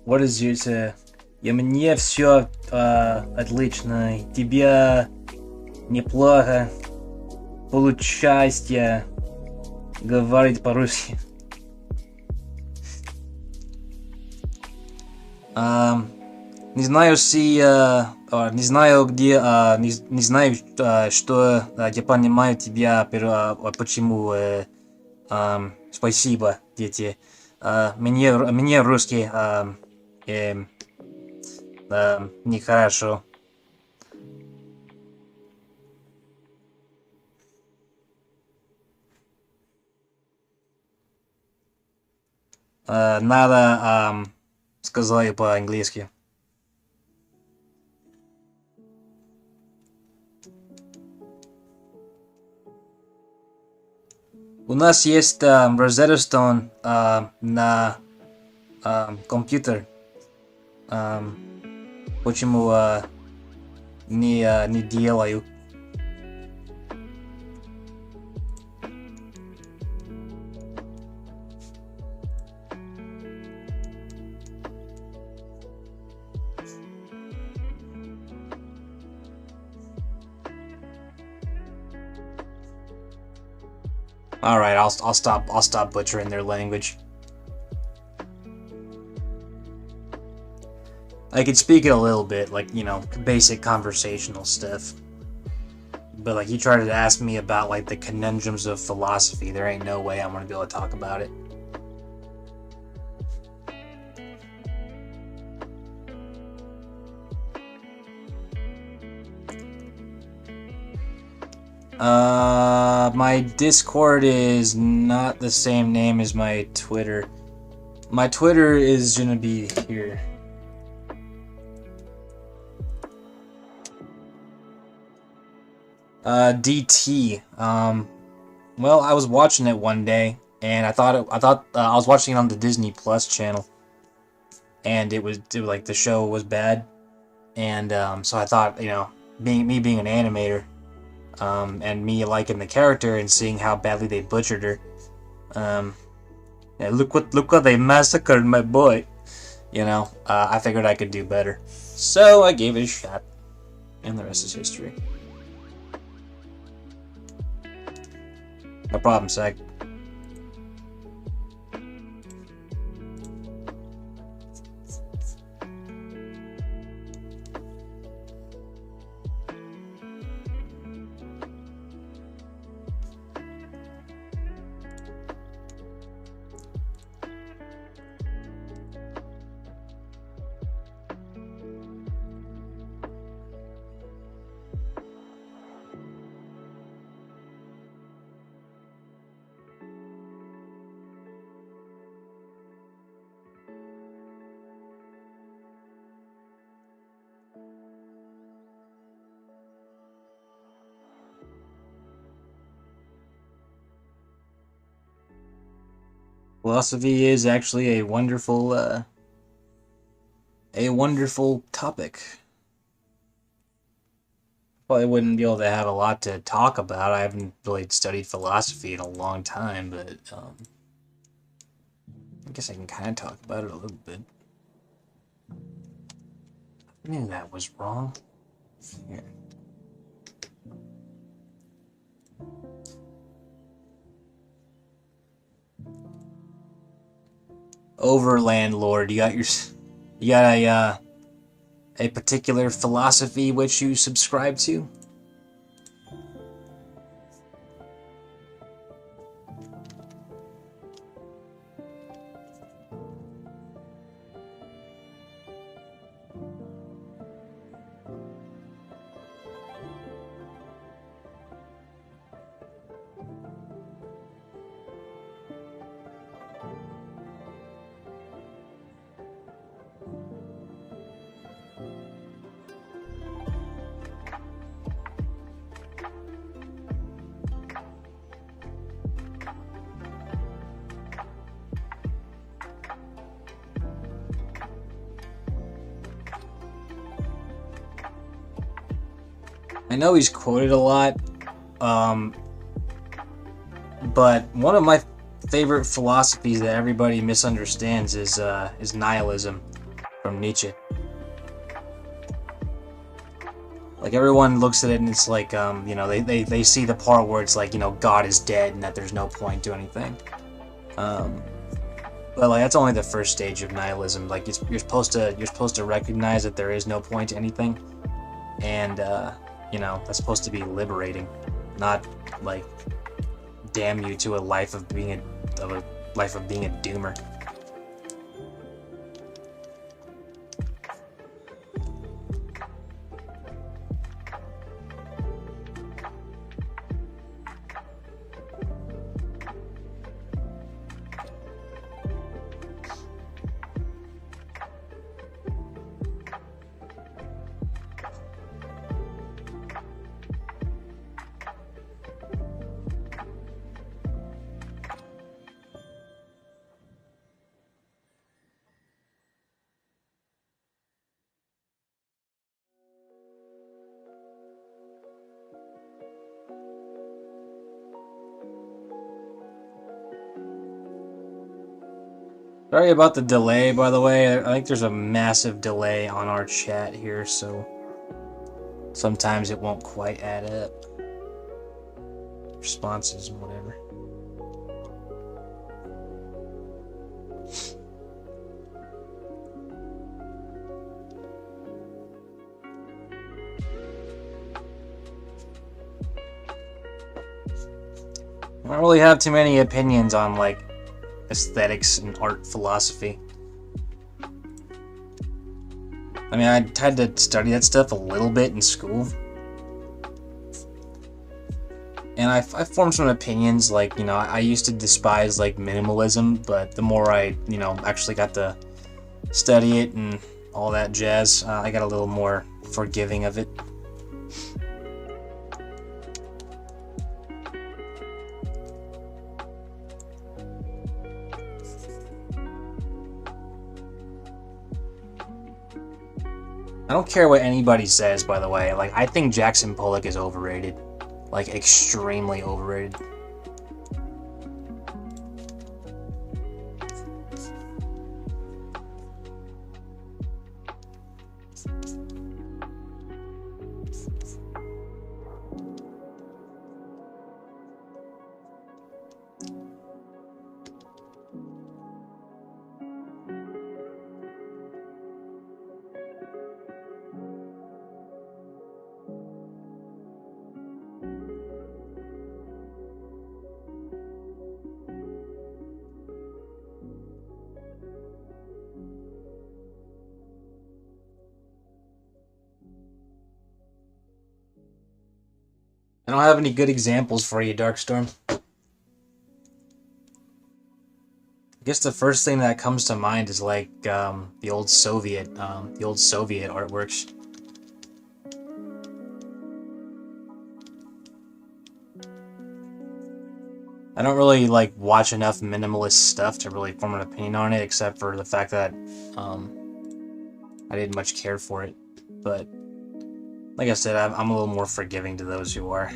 what is your... И мне все отлично, и тебе неплохо получается говорить по-русски. Не знаю, не знаю где, не знаю, что я понимаю тебя, почему, спасибо, дети. Мне русский нехорошо. Надо сказать по-английски. У нас есть Rosetta Stone на компьютер. Почему не делаю? All right, I'll stop butchering their language. I could speak it a little bit, like, you know, basic conversational stuff. But like, you tried to ask me about like the conundrums of philosophy, there ain't no way I'm gonna be able to talk about it. My Discord is not the same name as my Twitter. My Twitter is gonna be here. DT. Well, I was watching it one day, and I was watching it on the Disney Plus channel, and it was like the show was bad, and so I thought, you know, being an animator, and me liking the character and seeing how badly they butchered her, yeah, look what they massacred my boy, you know. I figured I could do better, so I gave it a shot, and the rest is history. No problem, Sag. Philosophy is actually a wonderful topic. Probably wouldn't be able to have a lot to talk about. I haven't really studied philosophy in a long time, but I guess I can kind of talk about it a little bit. I knew that was wrong. Here. Overlandlord, you got a particular philosophy which you subscribe to? I know he's quoted a lot, but one of my favorite philosophies that everybody misunderstands is nihilism. from Nietzsche. Like, everyone looks at it and it's like, you know, they see the part where it's like, you know, God is dead and that there's no point to anything. But like, that's only the first stage of nihilism. Like, you're supposed to recognize that there is no point to anything, and you know, that's supposed to be liberating, not like damn you to a life of being a doomer. Sorry about the delay, by the way. I think there's a massive delay on our chat here, so sometimes it won't quite add up. Responses and whatever. I don't really have too many opinions on, like, aesthetics and art philosophy. I mean, I had to study that stuff a little bit in school. And I formed some opinions, like, you know, I used to despise, like, minimalism, but the more I, you know, actually got to study it and all that jazz, I got a little more forgiving of it. I don't care what anybody says, by the way. Like, I think Jackson Pollock is overrated. Like, extremely overrated. I don't have any good examples for you, Darkstorm. I guess the first thing that comes to mind is like the old Soviet artworks. I don't really like watch enough minimalist stuff to really form an opinion on it, except for the fact that I didn't much care for it. But like I said, I'm a little more forgiving to those who are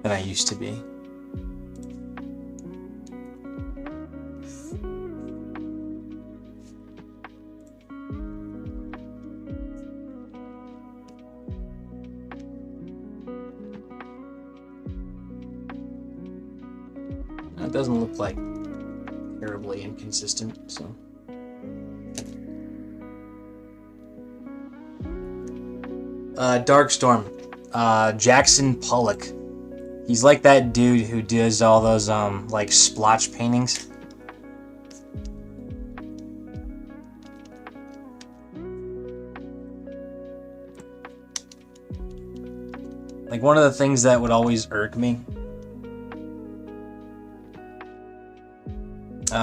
than I used to be. It doesn't look like terribly inconsistent, so. Darkstorm. Jackson Pollock. He's like that dude who does all those, like, splotch paintings. Like, one of the things that would always irk me.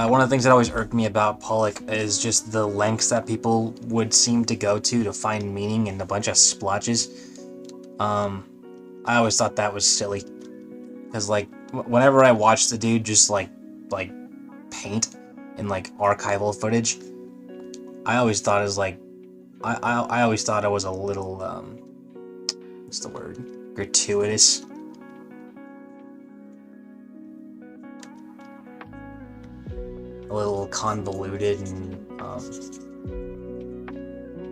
One of the things that always irked me about Pollock is just the lengths that people would seem to go to find meaning in a bunch of splotches. I always thought that was silly. Because, like, whenever I watch the dude just, like paint in, like, archival footage, I always thought it was, like, I always thought it was a little, what's the word? Gratuitous. A little convoluted and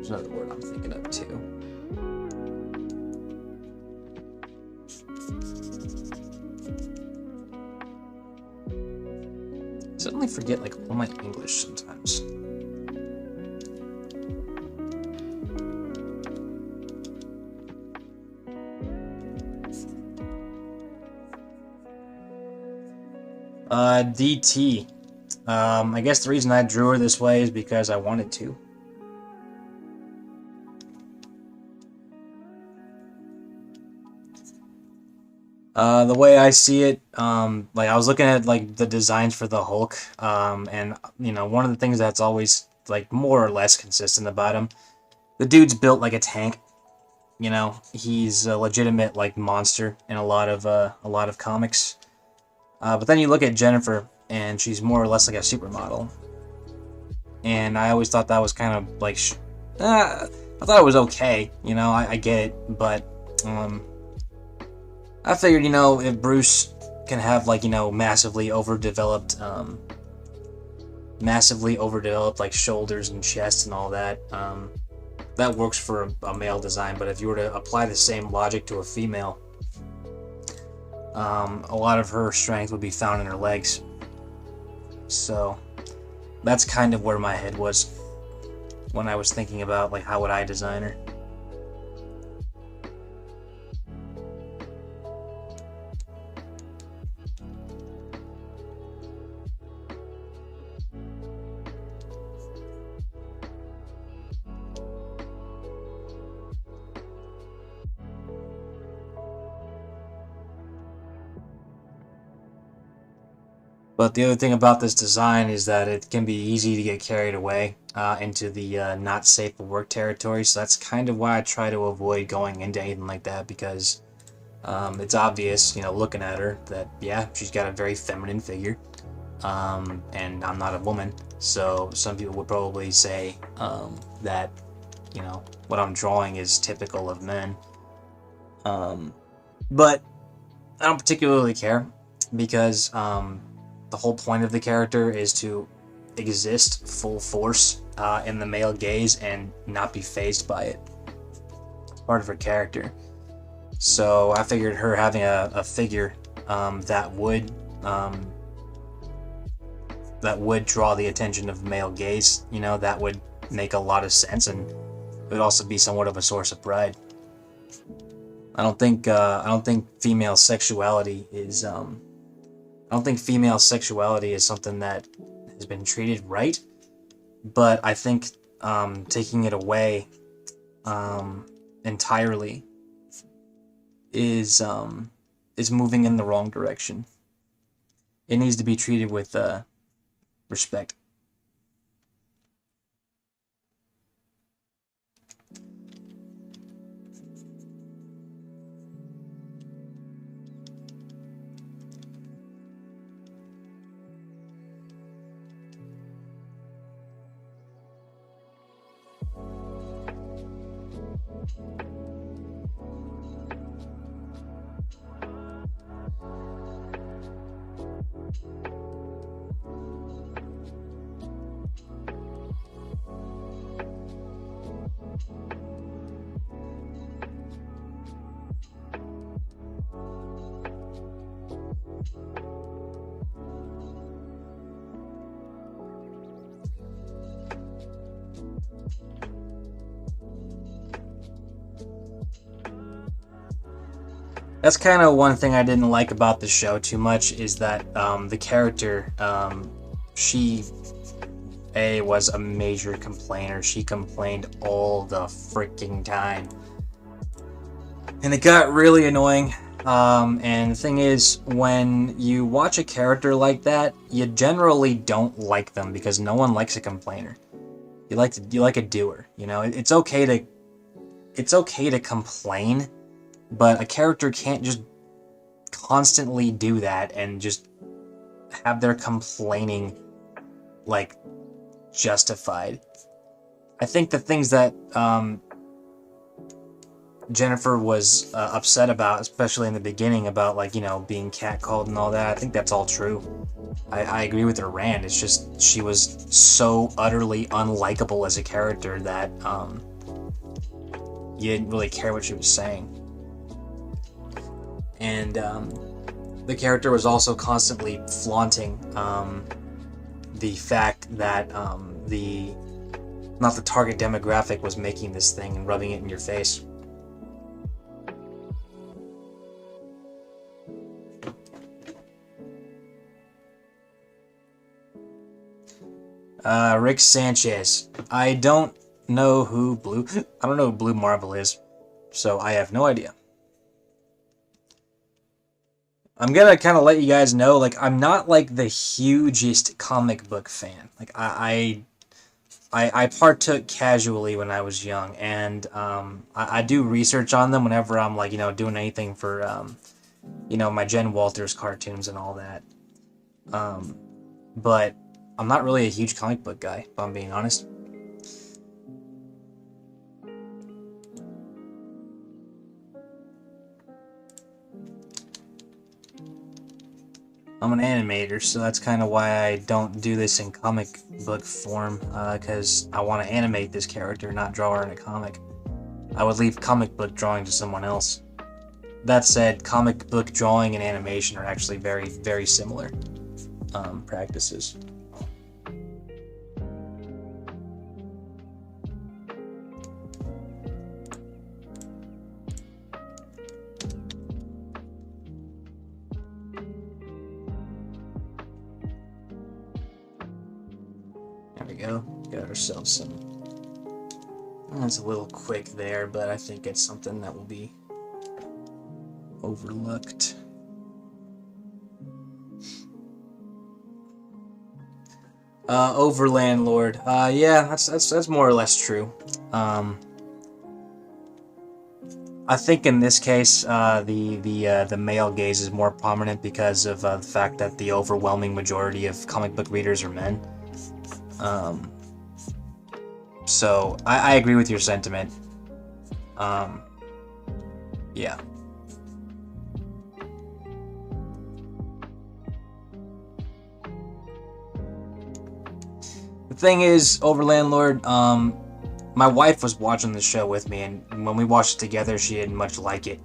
There's another word I'm thinking of too. I suddenly forget like all my English sometimes. DT. I guess the reason I drew her this way is because I wanted to. The way I see it, like I was looking at like the designs for the Hulk, and you know, one of the things that's always like more or less consistent about him, the dude's built like a tank. You know, he's a legitimate like monster in a lot of comics. But then you look at Jennifer, and she's more or less like a supermodel. And I always thought that was kind of like, I thought it was okay. You know, I get it, but I figured, you know, if Bruce can have like, you know, massively overdeveloped like shoulders and chest and all that, that works for a male design. But if you were to apply the same logic to a female, a lot of her strength would be found in her legs. So that's kind of where my head was when I was thinking about like how would I design her. But the other thing about this design is that it can be easy to get carried away into the not safe for work territory. So that's kind of why I try to avoid going into anything like that, because it's obvious, you know, looking at her, that yeah, she's got a very feminine figure, and I'm not a woman. So some people would probably say that, you know, what I'm drawing is typical of men. But I don't particularly care, because the whole point of the character is to exist full force in the male gaze and not be fazed by it. It's part of her character. So I figured her having a figure that would draw the attention of the male gaze, you know, that would make a lot of sense, and it would also be somewhat of a source of pride. I don't think female sexuality is something that has been treated right, but I think taking it away entirely is moving in the wrong direction. It needs to be treated with respect. That's kind of one thing I didn't like about the show too much, is that the character, she was a major complainer. She complained all the freaking time, and it got really annoying. And the thing is, when you watch a character like that, you generally don't like them, because no one likes a complainer. You like a doer. You know, it's okay to complain, but a character can't just constantly do that and just have their complaining like justified. I think the things that Jennifer was upset about, especially in the beginning, about like, you know, being catcalled and all that, I think that's all true. I agree with her rant. It's just she was so utterly unlikable as a character that you didn't really care what she was saying. And the character was also constantly flaunting the fact that not the target demographic was making this thing and rubbing it in your face. Rick Sanchez. I don't know who Blue Marvel is, so I have no idea. I'm gonna kind of let you guys know, like, I'm not like the hugest comic book fan. Like, I partook casually when I was young, and I do research on them whenever I'm like, doing anything for my Jen Walters cartoons and all that. But I'm not really a huge comic book guy, if I'm being honest. I'm an animator, so that's kind of why I don't do this in comic book form, because I want to animate this character, not draw her in a comic. I would leave comic book drawing to someone else. That said, comic book drawing and animation are actually very, very similar practices. There we go. Got ourselves some. That's a little quick there, but I think it's something that will be overlooked. Overland Lord. Yeah, that's more or less true. I think in this case, the male gaze is more prominent because of the fact that the overwhelming majority of comic book readers are men. So I agree with your sentiment. Yeah. The thing is, Overland Lord, my wife was watching the show with me, and when we watched it together, she didn't much like it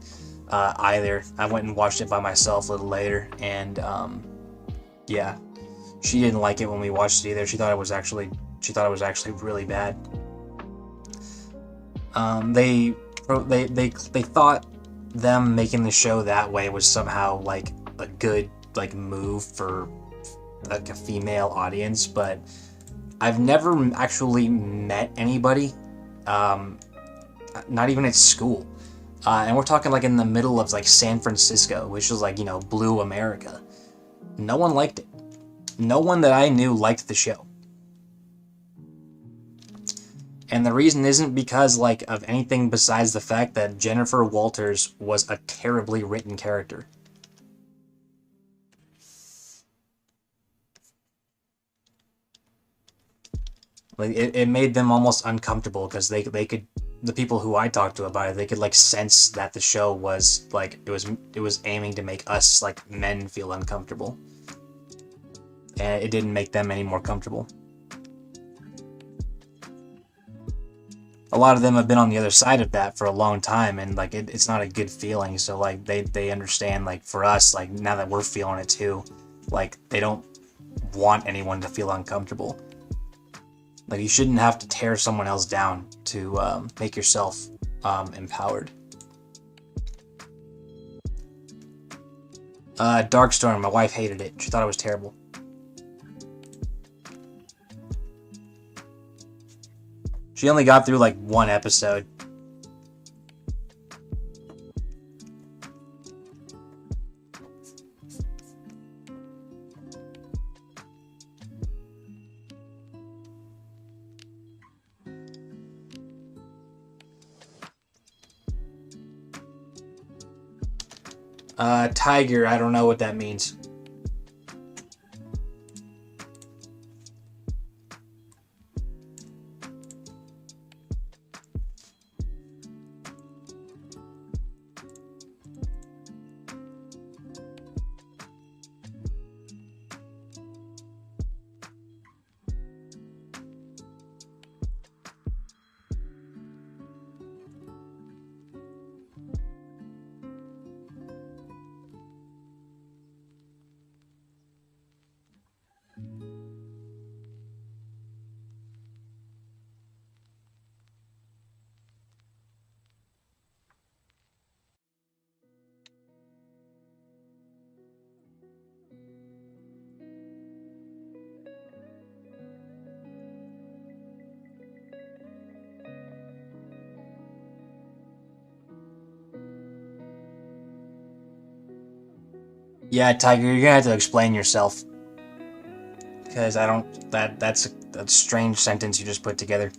either. I went and watched it by myself a little later, and yeah, she didn't like it when we watched it either. She thought it was actually really bad. They thought them making the show that way was somehow like a good like move for like a female audience, but I've never actually met anybody, not even at school, and we're talking like in the middle of like San Francisco, which is like blue America. No one liked it. No one that I knew liked the show. And the reason isn't because like of anything besides the fact that Jennifer Walters was a terribly written character. Like it made them almost uncomfortable because they could, the people who I talked to about it, they could like sense that the show was like it was aiming to make us like men feel uncomfortable. And it didn't make them any more comfortable. A lot of them have been on the other side of that for a long time, and like it's not a good feeling. So like they understand, like for us, like now that we're feeling it too, like they don't want anyone to feel uncomfortable. Like you shouldn't have to tear someone else down to make yourself empowered. Darkstorm, my wife hated it. She thought it was terrible. She only got through like one episode. Tiger, I don't know what that means. Yeah, Tiger, you're gonna have to explain yourself. Because I don't... That's a strange sentence you just put together.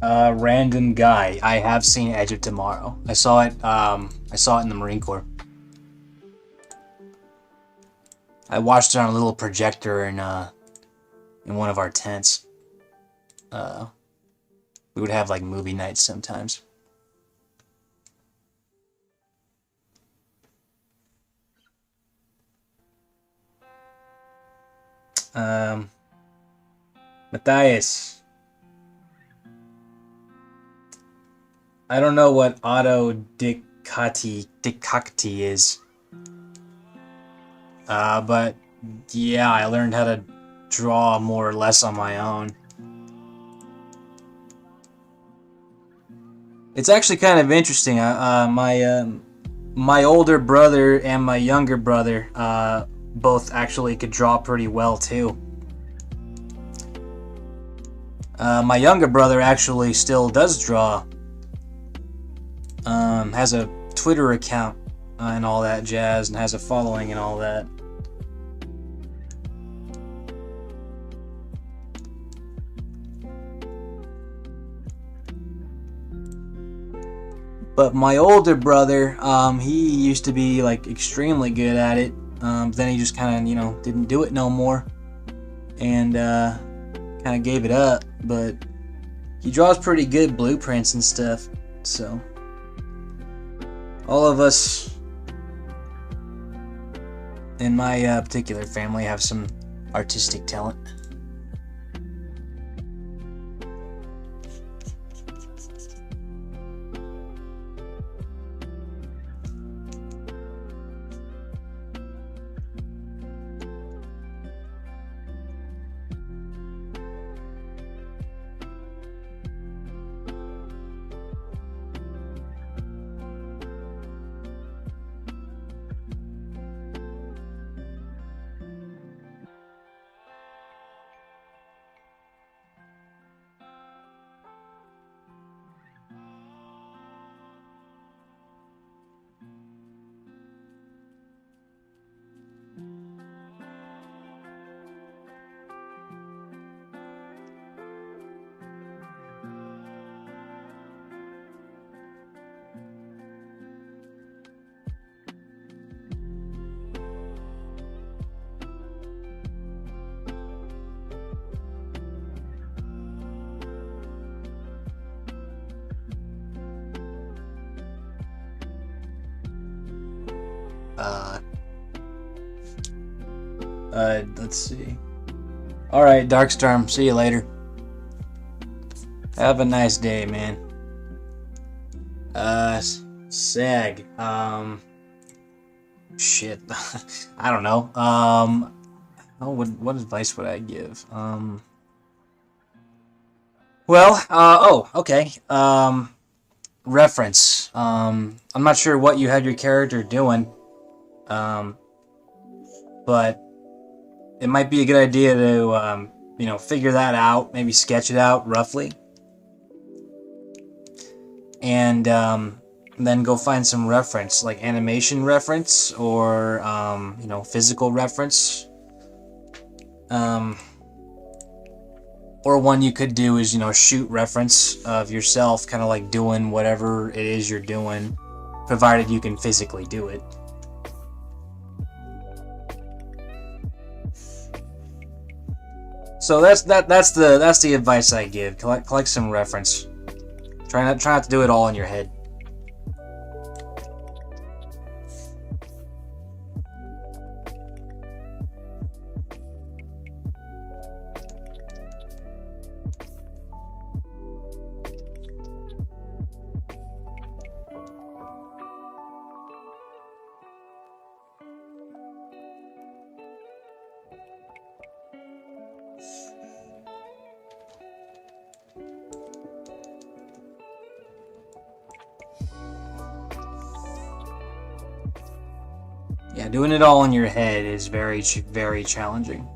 Random guy. I have seen Edge of Tomorrow. I saw it. I saw it in the Marine Corps. I watched it on a little projector in one of our tents. We would have like movie nights sometimes. Matthias. I don't know what autodidacty is. But yeah, I learned how to draw more or less on my own. It's actually kind of interesting. My older brother and my younger brother both actually could draw pretty well too. My younger brother actually still does draw. Has a Twitter account and all that jazz, and has a following and all that. But my older brother, he used to be like extremely good at it. Then he just kind of, didn't do it no more, and kind of gave it up. But he draws pretty good blueprints and stuff. So all of us in my particular family have some artistic talent. Let's see. Alright, Darkstorm, see you later. Have a nice day, man. Sag. Shit. I don't know. What advice would I give? Okay. Reference. I'm not sure what you had your character doing. But it might be a good idea to, figure that out, maybe sketch it out roughly. And then go find some reference, like animation reference or, physical reference. Or one you could do is, shoot reference of yourself, kind of like doing whatever it is you're doing, provided you can physically do it. So that's the advice I give. Collect some reference. Try not to do it all in your head. Yeah, doing it all in your head is very, very challenging.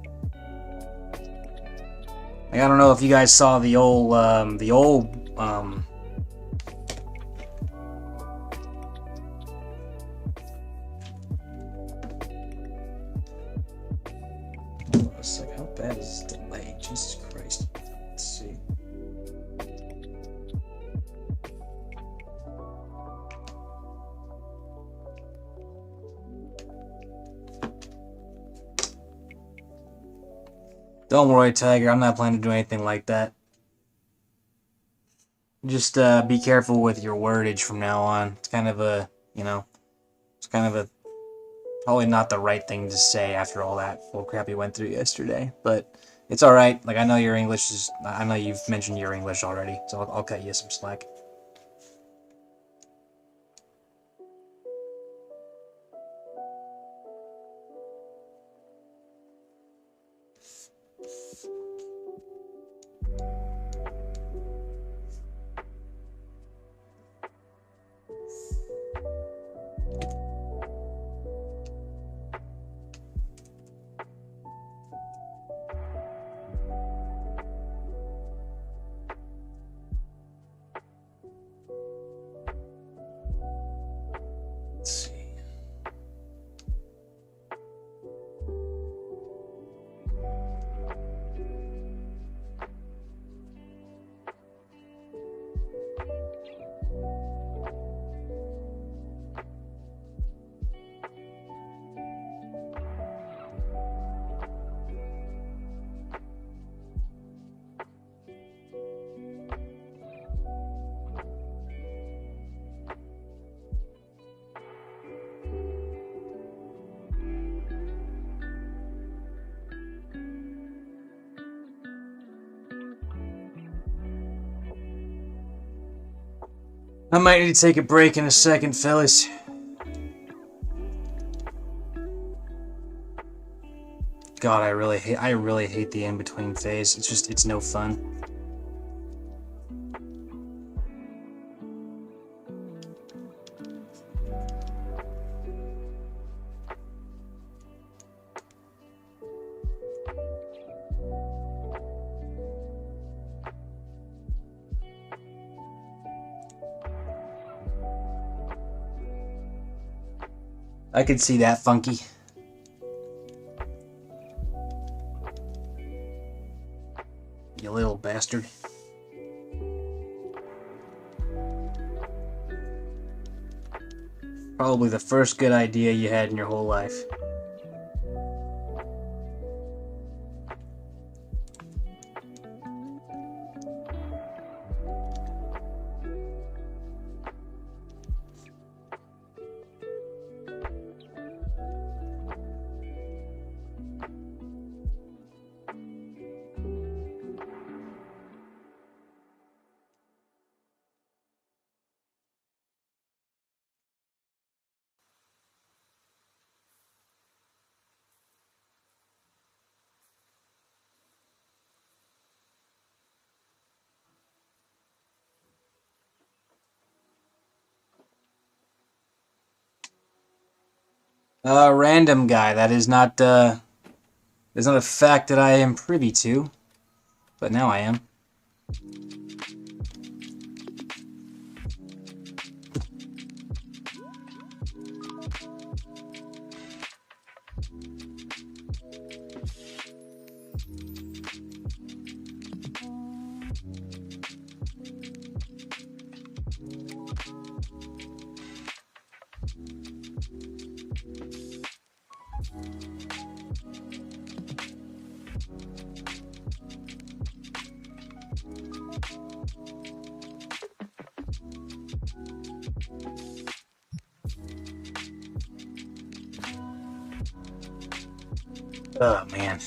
Like, I don't know if you guys saw the old how bad is this delay? Jesus Christ. Let's see. Don't worry, Tiger. I'm not planning to do anything like that. Just be careful with your wordage from now on. It's kind of a, it's kind of a probably not the right thing to say after all that full crap you went through yesterday. But it's all right. Like I know your English is. I know you've mentioned your English already, so I'll cut you some slack. Let's see. I might need to take a break in a second, fellas. God, I really hate the in-between phase. It's no fun. I could see that, Funky. You little bastard. Probably the first good idea you had in your whole life. Random guy. That is not a fact that I am privy to, but now I am. Oh, man.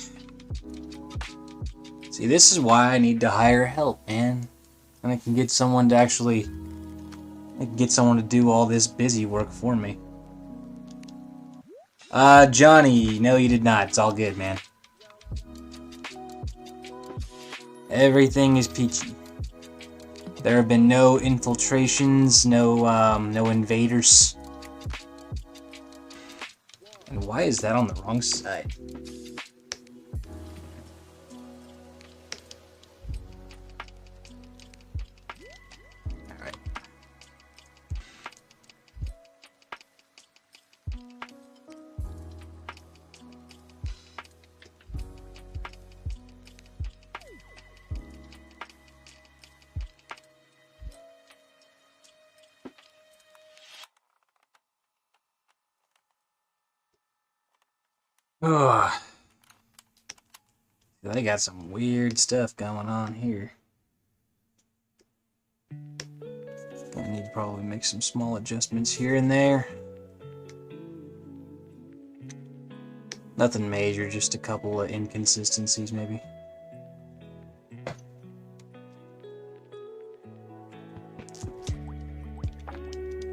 See, this is why I need to hire help, man. And I can get someone to do all this busy work for me. Johnny, no you did not. It's all good, man. Everything is peachy. There have been no infiltrations, no invaders. And why is that on the wrong side? Alright. The They got some weird stuff going on here. I need to probably make some small adjustments here and there. Nothing major, just a couple of inconsistencies maybe.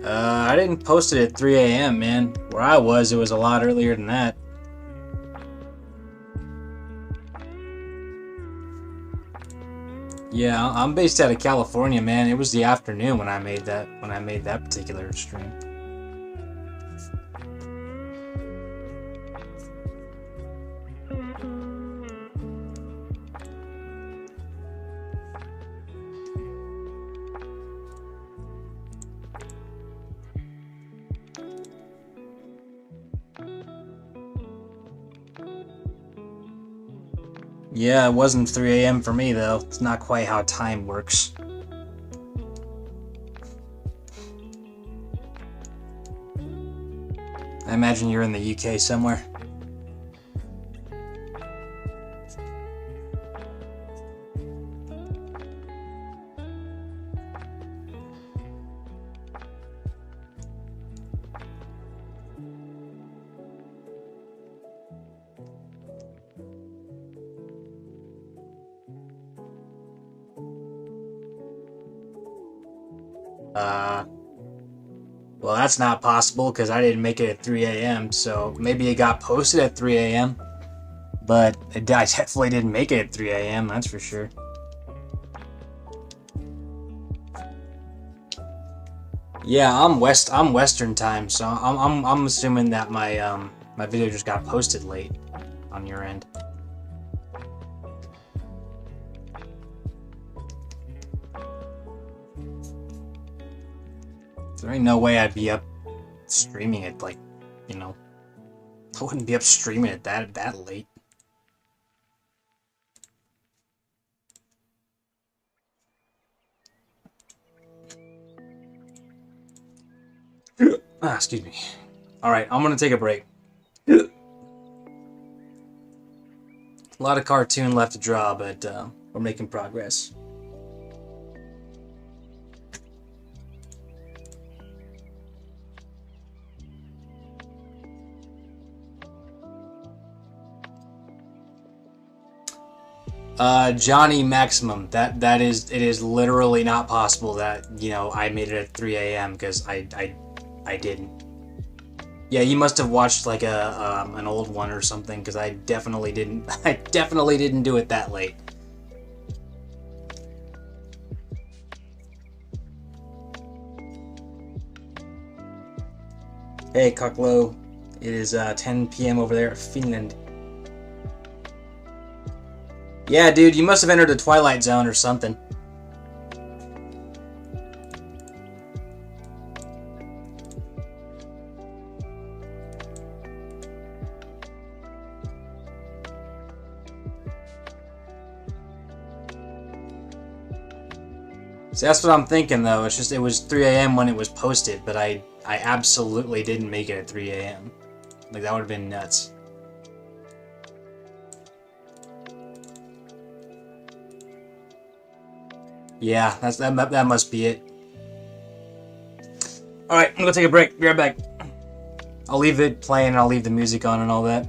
I didn't post it at 3 a.m., man. Where I was, it was a lot earlier than that. Yeah, I'm based out of California, man. It was the afternoon when I made that particular stream. Yeah, it wasn't 3 a.m. for me, though. It's not quite how time works. I imagine you're in the UK somewhere. Well, that's not possible because I didn't make it at 3 a.m. So maybe it got posted at 3 a.m. But I definitely didn't make it at 3 a.m. That's for sure. Yeah, I'm Western time, so I'm assuming that my my video just got posted late on your end. There ain't no way I'd be up streaming it, like, you know. I wouldn't be up streaming it that late. Excuse me. Alright, I'm gonna take a break. A lot of cartoon left to draw, but we're making progress. Johnny Maximum. It is literally not possible that, you know, I made it at 3 a.m. because I didn't. Yeah, you must have watched like an old one or something, because I definitely didn't. I definitely didn't do it that late. Hey, Koklo. It is 10 p.m. over there at Finland. Yeah, dude, you must have entered the Twilight Zone or something. So that's what I'm thinking, though. It's just it was 3 a.m. when it was posted, but I absolutely didn't make it at 3 a.m. Like, that would have been nuts. Yeah, that must be it. Alright, I'm gonna take a break. Be right back. I'll leave it playing and I'll leave the music on and all that.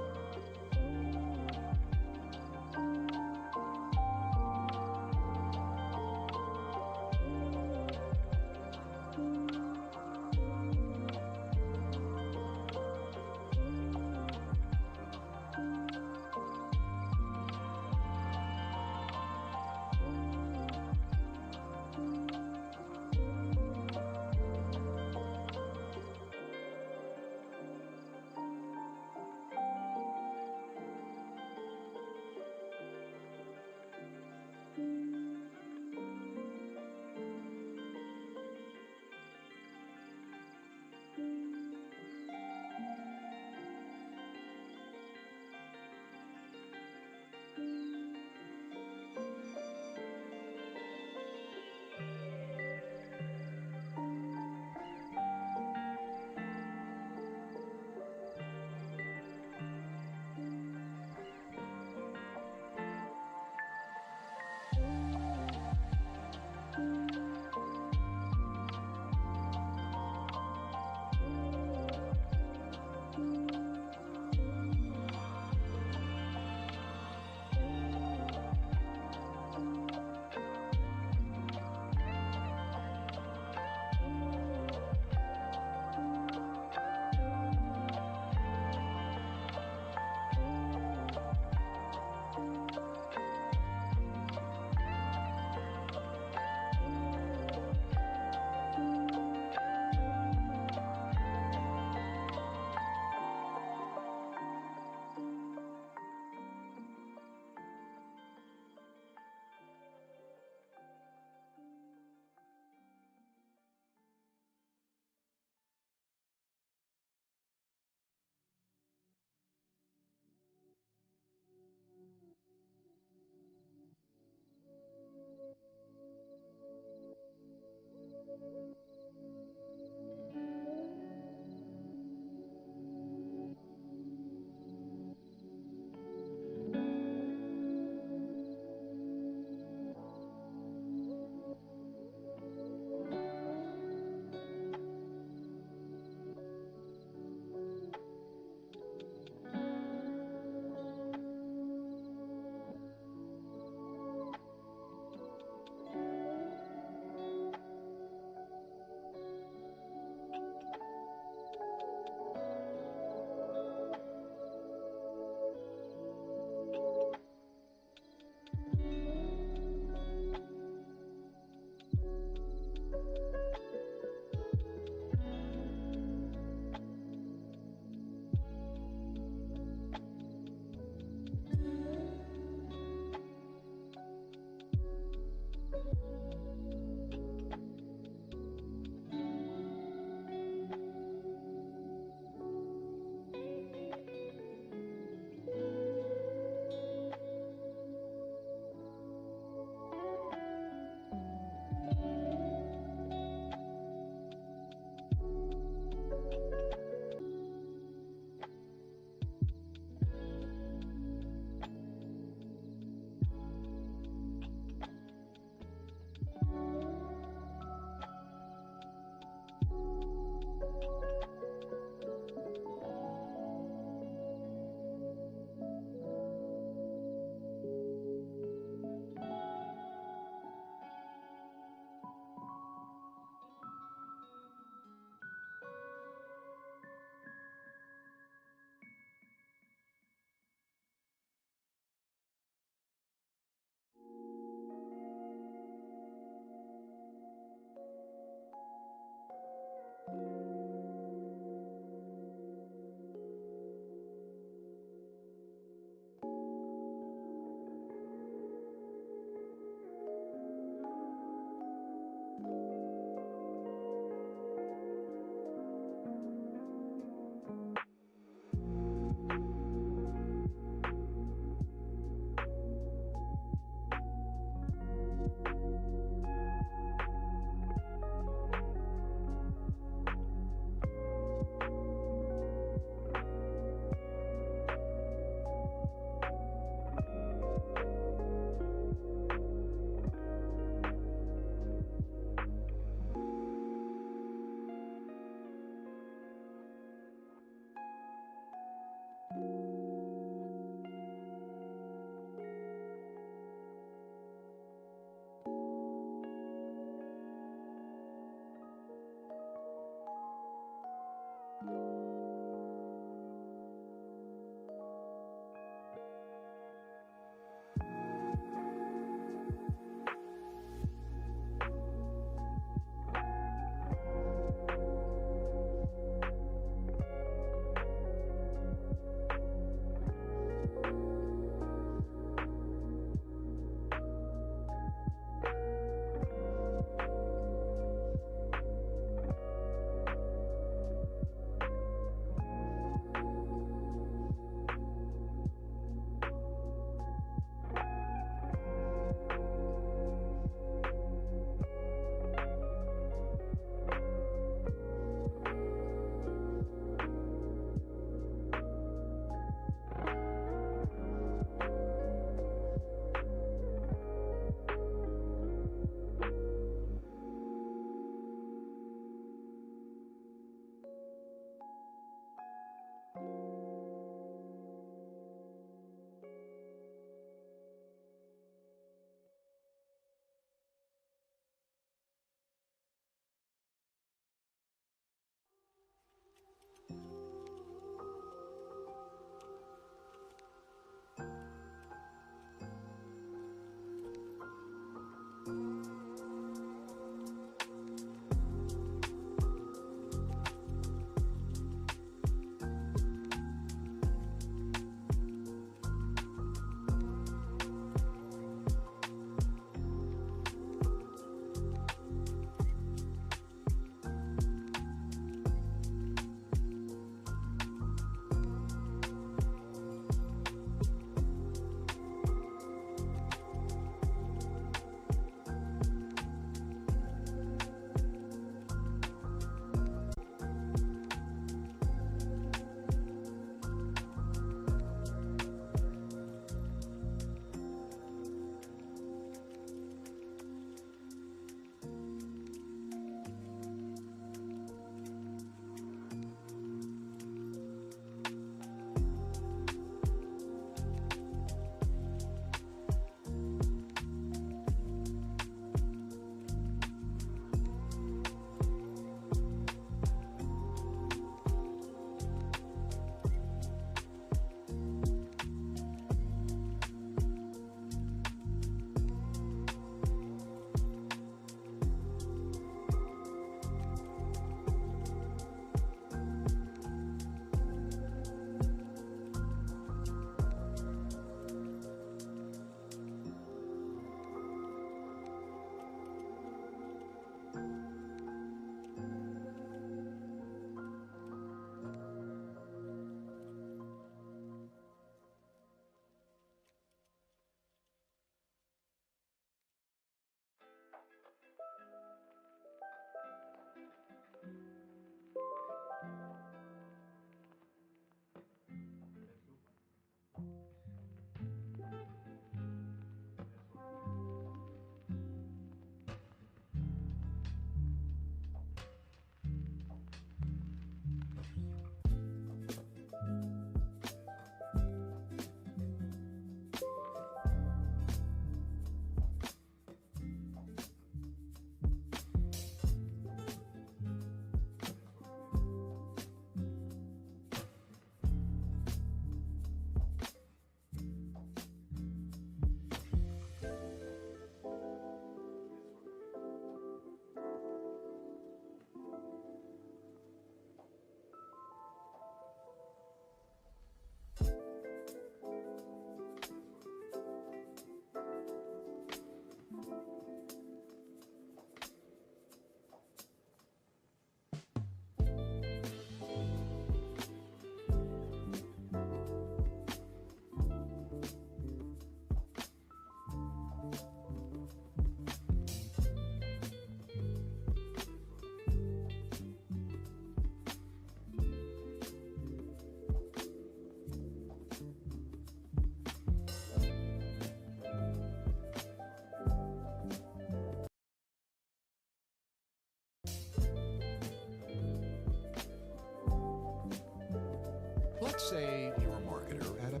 Let's say you're a marketer at a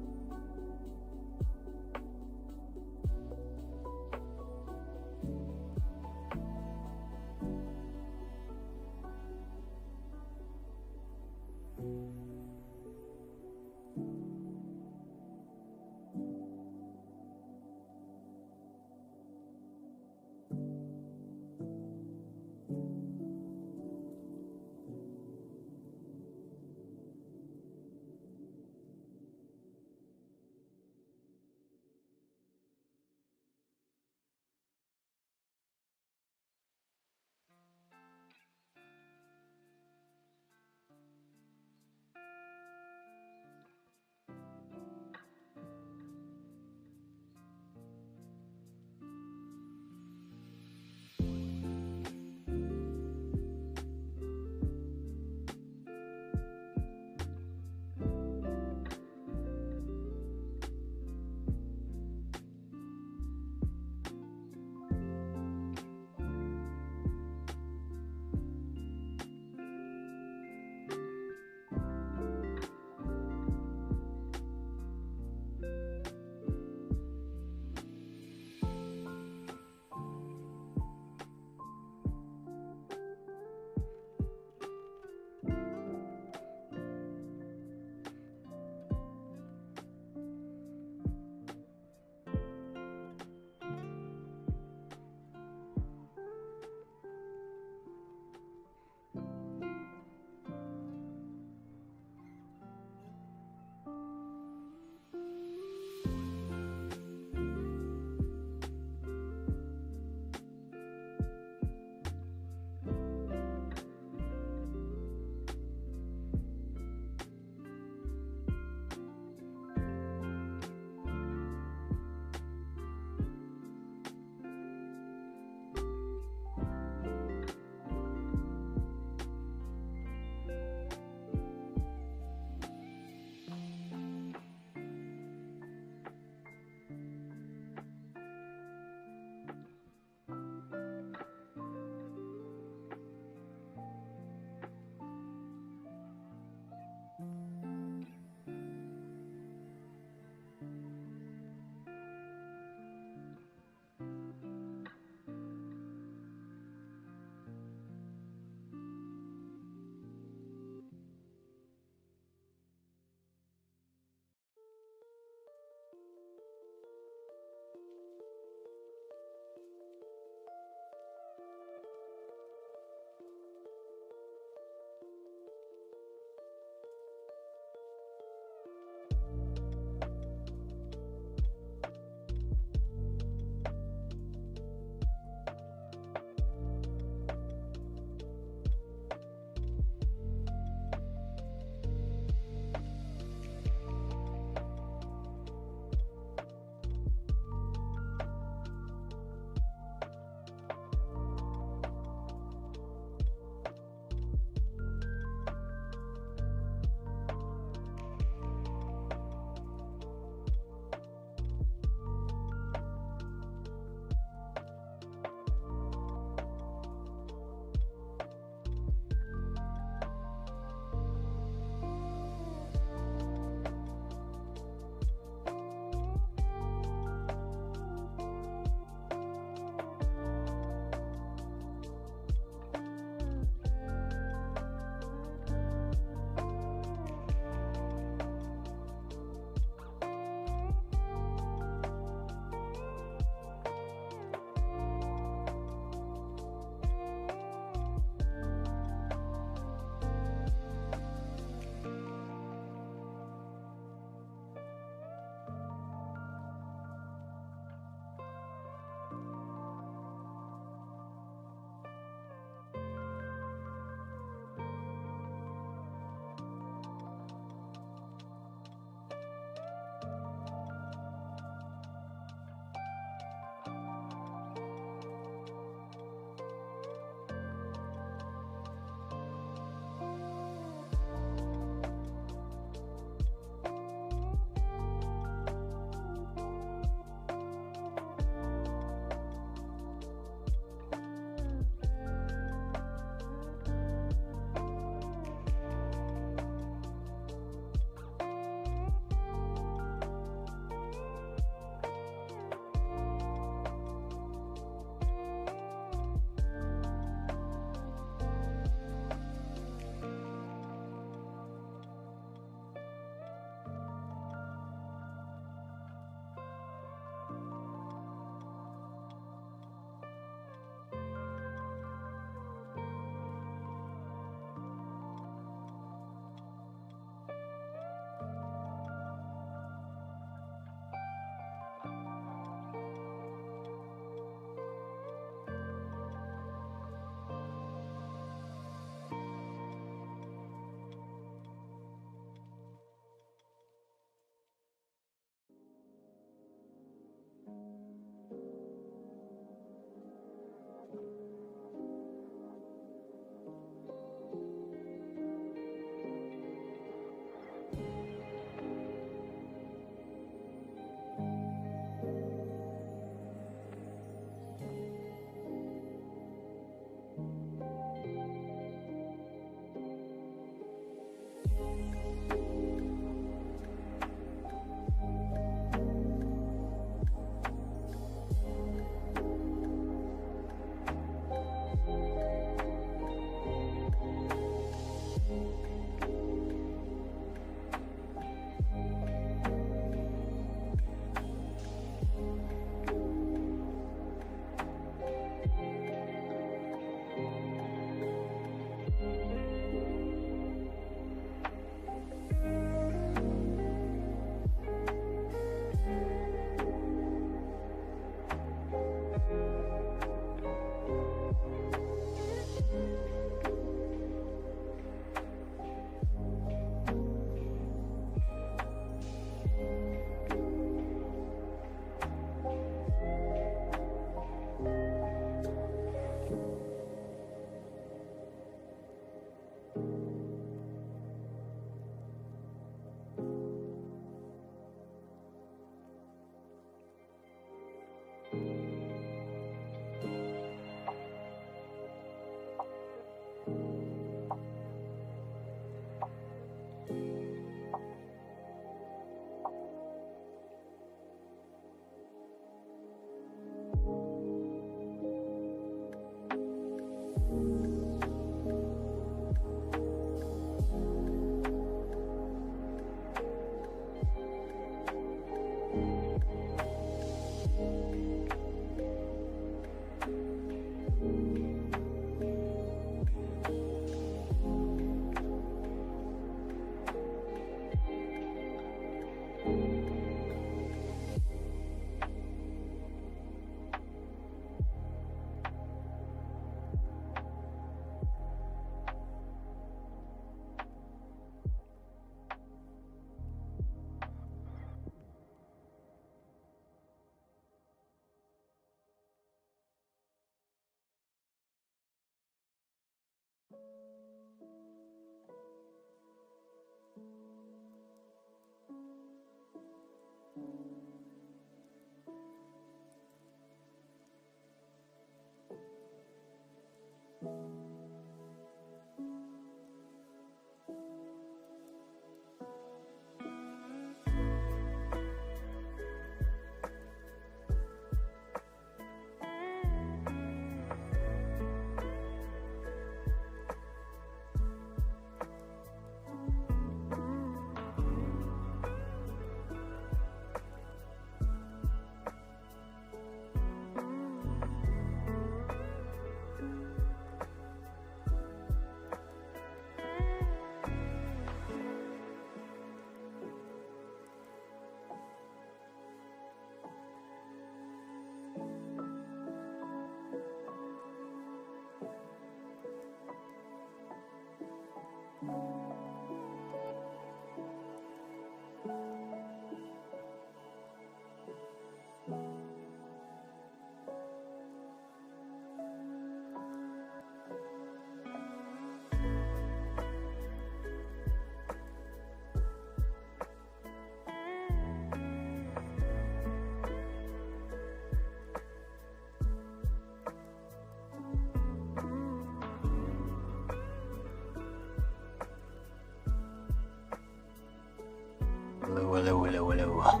Hello, hello, hello.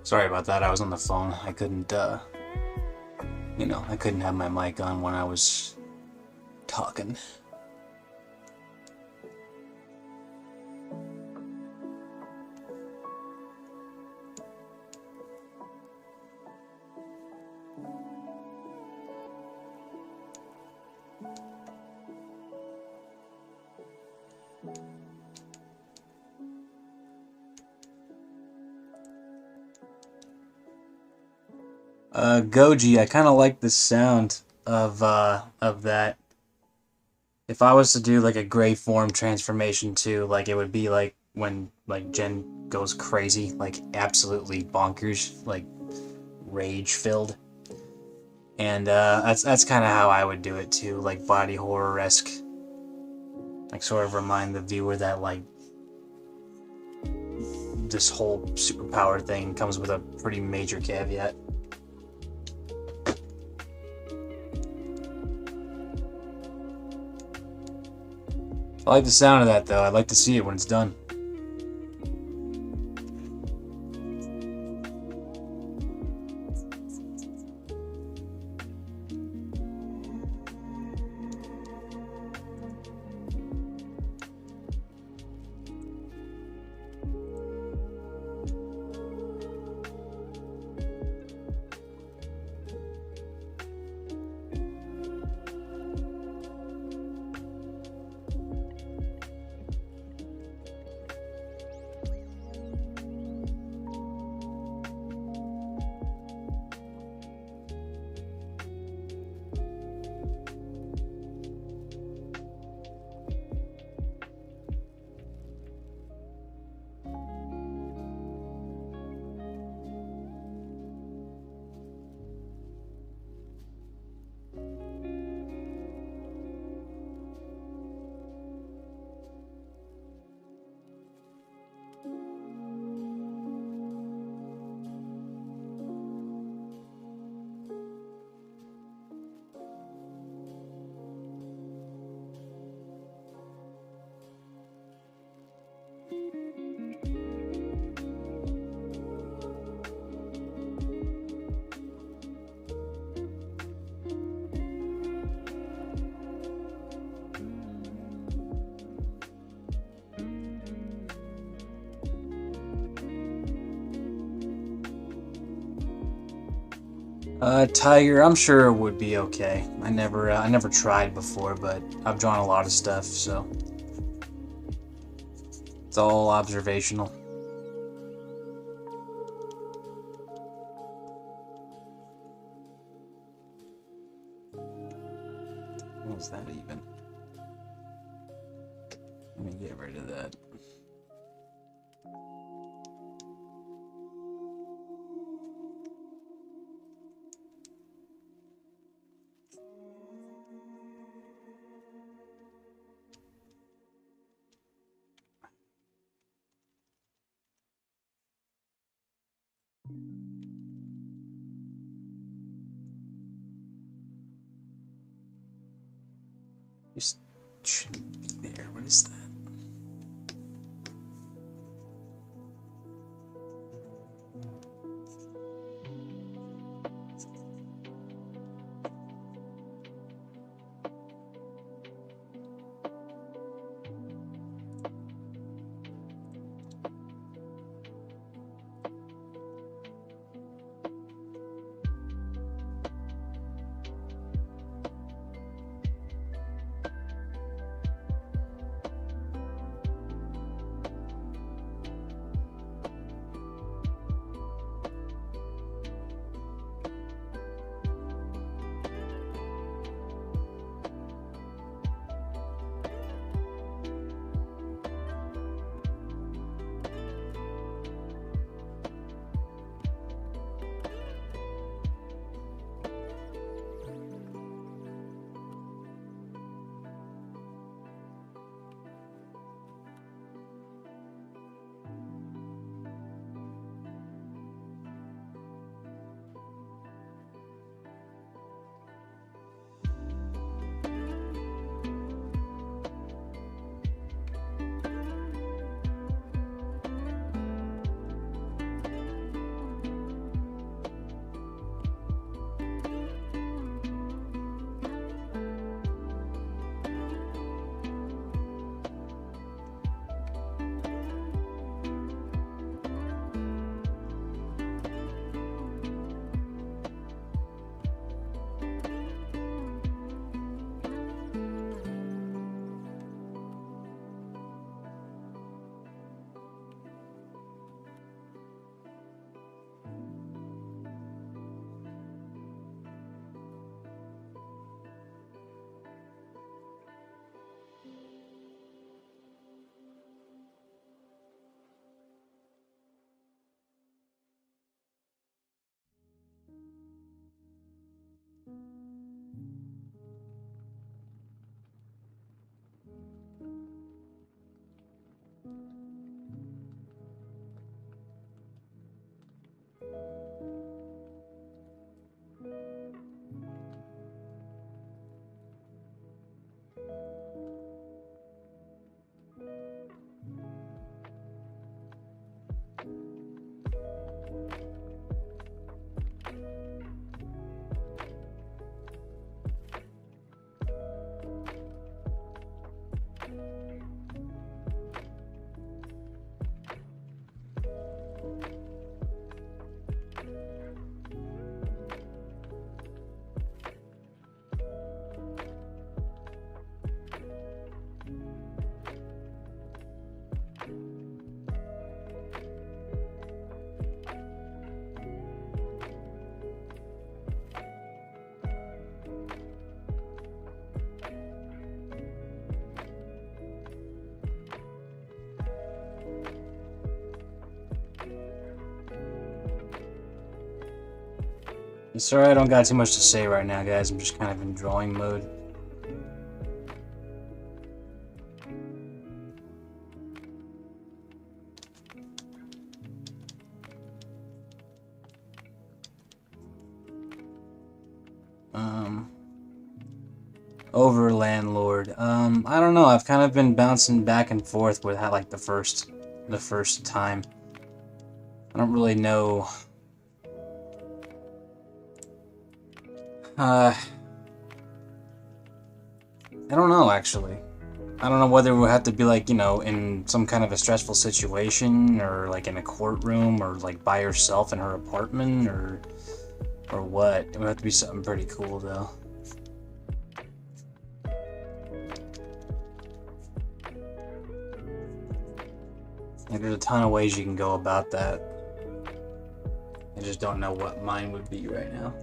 Sorry about that, I was on the phone. I couldn't, I couldn't have my mic on when I was talking. Goji, I kind of like the sound of that. If I was to do like a gray form transformation too, like it would be like when like Jen goes crazy, like absolutely bonkers, like rage filled. And that's kind of how I would do it too, like body horror-esque. Like sort of remind the viewer that like this whole superpower thing comes with a pretty major caveat. I like the sound of that though. I'd like to see it when it's done. Tiger, I'm sure it would be okay. I never tried before, but I've drawn a lot of stuff, so it's all observational. What was that even? Let me get rid of that. Just shouldn't be there. What is that? Sorry I don't got too much to say right now, guys. I'm just kind of in drawing mode. Over landlord. I don't know. I've kind of been bouncing back and forth with how, like, the first time. I don't really know. I don't know, actually. I don't know whether it would have to be, like, you know, in some kind of a stressful situation, or, like, in a courtroom, or, like, by herself in her apartment, or what. It would have to be something pretty cool, though. Like, there's a ton of ways you can go about that. I just don't know what mine would be right now.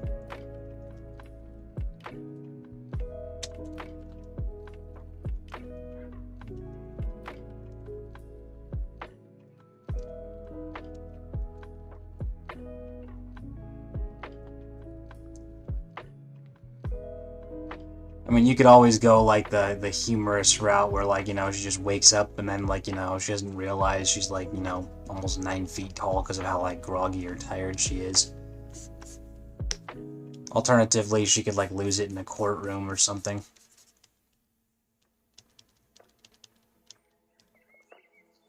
I mean, you could always go, like, the humorous route where, like, you know, she just wakes up and then, like, you know, she doesn't realize she's, like, you know, almost 9 feet tall because of how, like, groggy or tired she is. Alternatively, she could, like, lose it in a courtroom or something.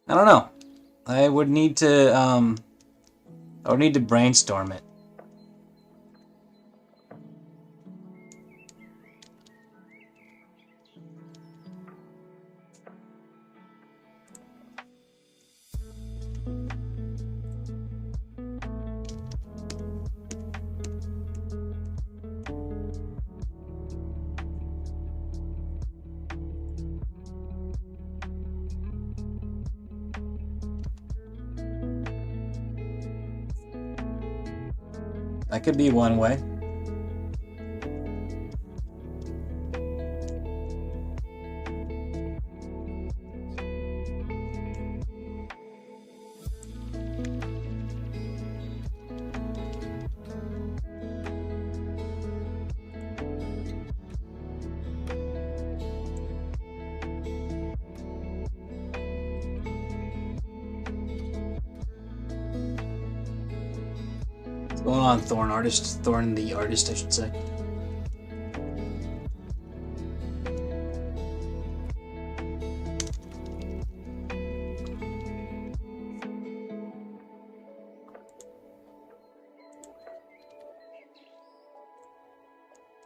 I don't know. I would need to brainstorm it. That could be one way. What's going on, Thorn the artist, I should say.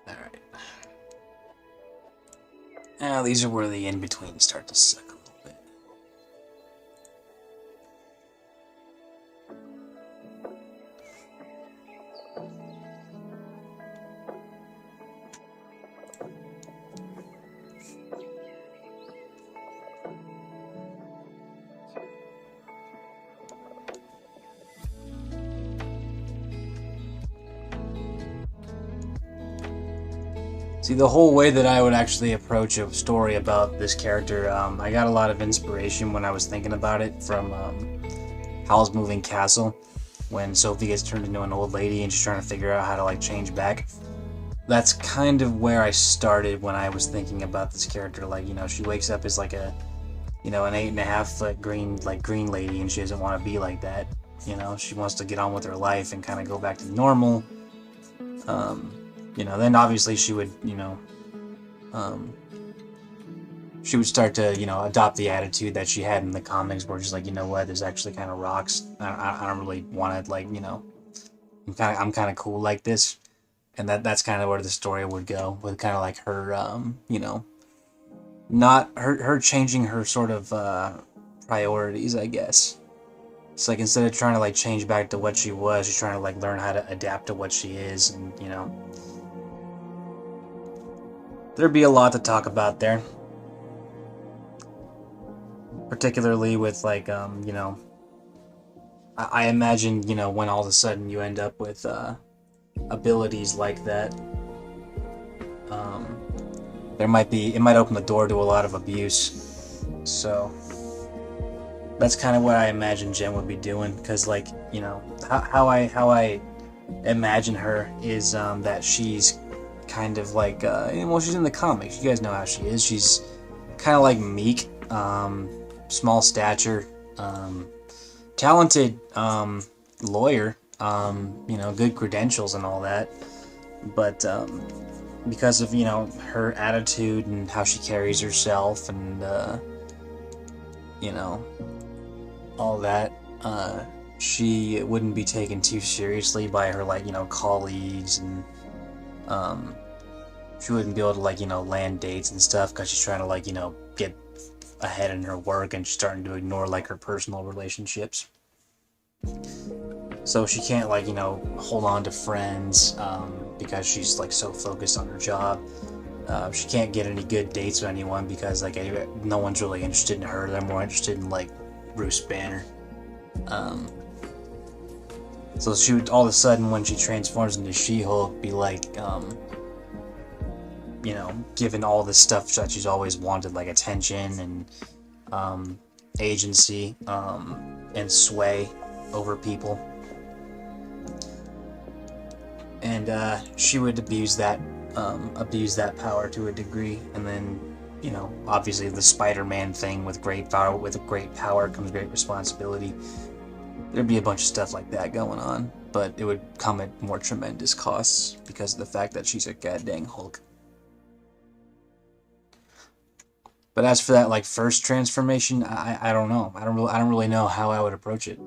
Alright. Now these are where the in-betweens start to suck a little bit. See, the whole way that I would actually approach a story about this character, I got a lot of inspiration when I was thinking about it from Howl's Moving Castle, when Sophie gets turned into an old lady and she's trying to figure out how to, like, change back. That's kind of where I started when I was thinking about this character. Like, you know, she wakes up as, like, a, you know, an 8.5-foot green lady, and she doesn't want to be like that. You know, she wants to get on with her life and kind of go back to normal. You know, then obviously she would, you know, she would start to, you know, adopt the attitude that she had in the comics, where she's like, you know what, this actually kind of rocks. I don't really want to, like, you know, I'm kind of cool like this, and that's kind of where the story would go, with kind of like her, you know, not her changing her sort of priorities, I guess. It's like, instead of trying to, like, change back to what she was, she's trying to, like, learn how to adapt to what she is, and, you know. There'd be a lot to talk about there. Particularly with, like, you know, I imagine, you know, when all of a sudden you end up with abilities like that, it might open the door to a lot of abuse. So that's kind of what I imagine Jen would be doing, because, like, you know, how I imagine her is that she's kind of like, well, she's in the comics. You guys know how she is. She's kind of like meek, small stature, talented lawyer, good credentials and all that. But because of, her attitude and how she carries herself and, all that, she wouldn't be taken too seriously by her, colleagues, and she wouldn't be able to, land dates and stuff because she's trying to, get ahead in her work, and she's starting to ignore, her personal relationships. So she can't, hold on to friends, because she's, so focused on her job. She can't get any good dates with anyone because, no one's really interested in her. They're more interested in, Bruce Banner. So she would, all of a sudden, when she transforms into She-Hulk, be given all this stuff that she's always wanted, like attention and agency, and sway over people. And she would abuse that power to a degree, and then, obviously the Spider-Man thing, with great power comes great responsibility. There'd be a bunch of stuff like that going on, but it would come at more tremendous costs because of the fact that she's a goddamn Hulk. But as for that first transformation, I don't know. I don't really know how I would approach it.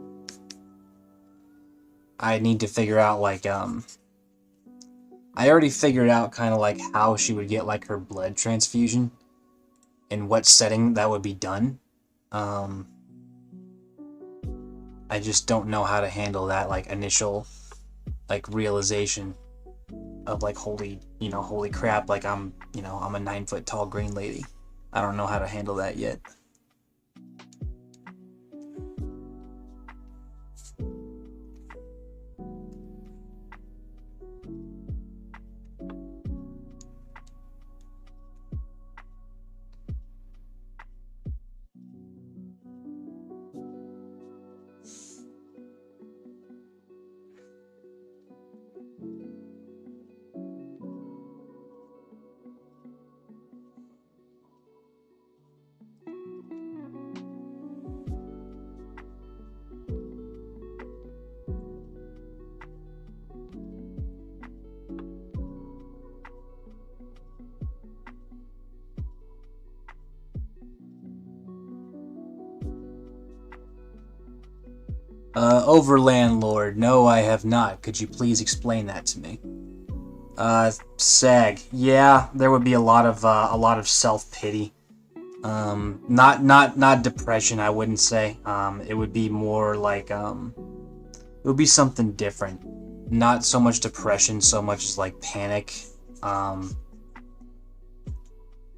I need to figure out I already figured out kind of how she would get her blood transfusion, in what setting that would be done. I just don't know how to handle that initial realization of holy crap, I'm I'm a 9-foot tall green lady. I don't know how to handle that yet. Overland Lord, no, I have not. Could you please explain that to me? Sag. Yeah, there would be a lot of self-pity. Not depression, I wouldn't say. It would be more it would be something different. Not so much depression, so much as panic.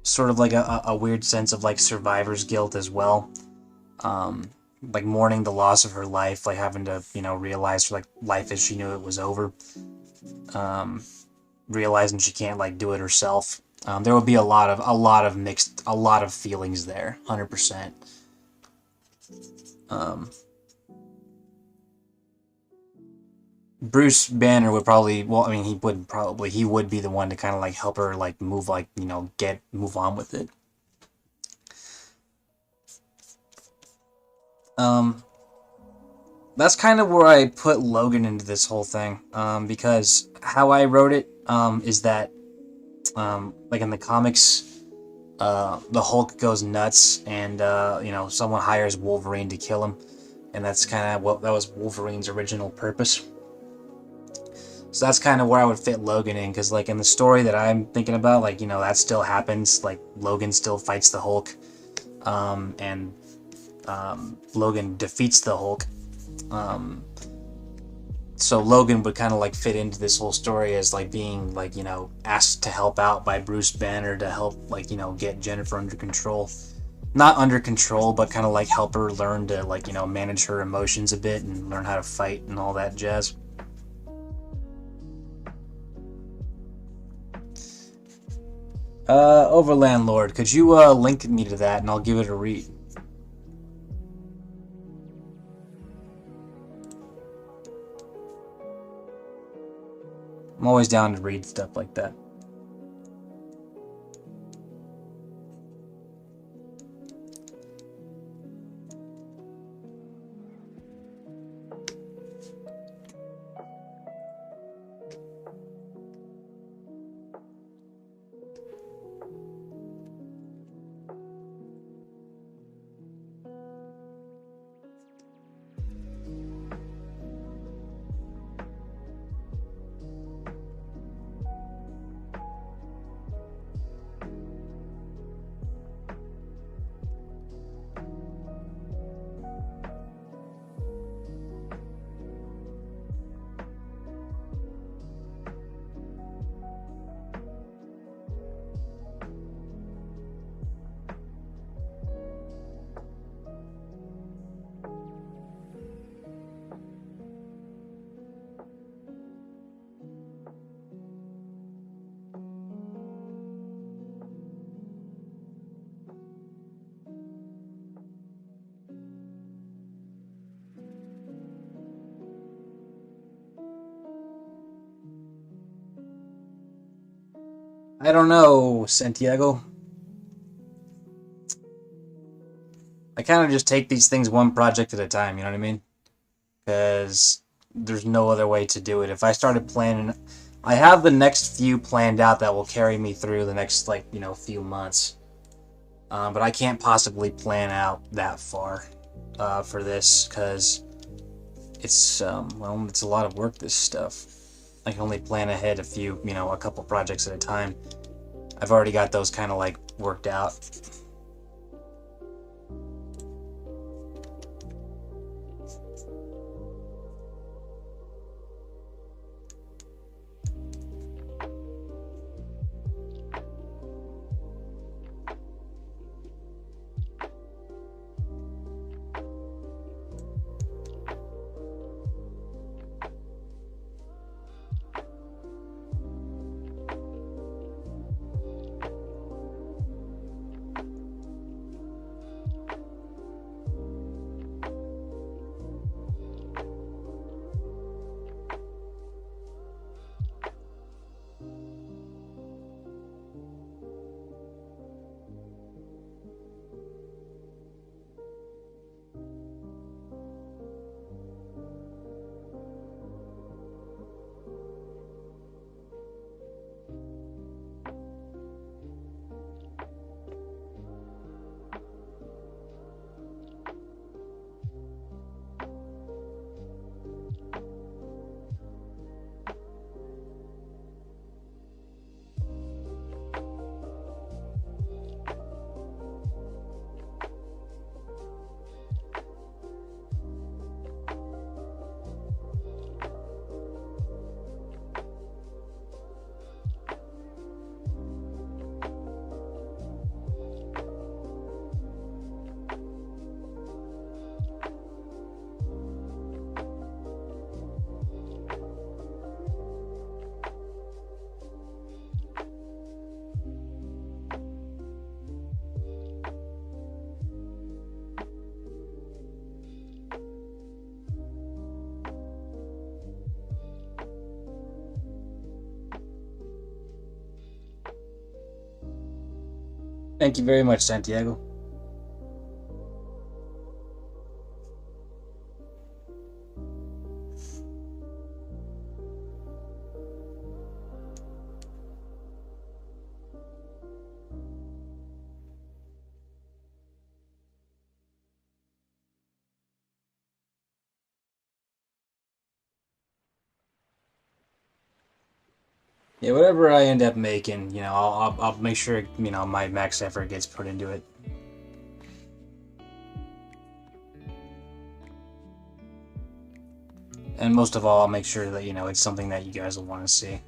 Sort of a weird sense of survivor's guilt as well. Mourning the loss of her life, having to, realize her life as she knew it was over. Realizing she can't do it herself. There would be a lot of feelings there, 100%. Bruce Banner would probably, he would be the one to kind of help her move move on with it. That's kind of where I put Logan into this whole thing, because how I wrote it, is that, in the comics, the Hulk goes nuts, and, someone hires Wolverine to kill him, and that's kind of that was Wolverine's original purpose. So that's kind of where I would fit Logan in, because, in the story that I'm thinking about, that still happens, Logan still fights the Hulk, and Logan defeats the Hulk. So Logan would kind of fit into this whole story as being asked to help out by Bruce Banner to help get Jennifer under control. Not under control, but kind of help her learn to manage her emotions a bit and learn how to fight and all that jazz. Overland Lord, could you link me to that and I'll give it a read? I'm always down to read stuff like that. I don't know, Santiago. I kind of just take these things one project at a time, you know what I mean? Because there's no other way to do it. If I started planning, I have the next few planned out that will carry me through the next, like, you know, few months. But I can't possibly plan out that far for this, because it's, well, it's a lot of work, this stuff. I can only plan ahead a few, you know, a couple projects at a time. I've already got those kind of, like, worked out. Thank you very much, Santiago. Yeah, whatever I end up making, you know, I'll make sure, you know, my max effort gets put into it. And most of all, I'll make sure that, you know, it's something that you guys will want to see.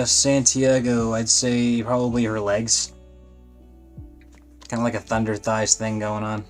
Santiago, I'd say probably her legs. Kind of like a thunder thighs thing going on.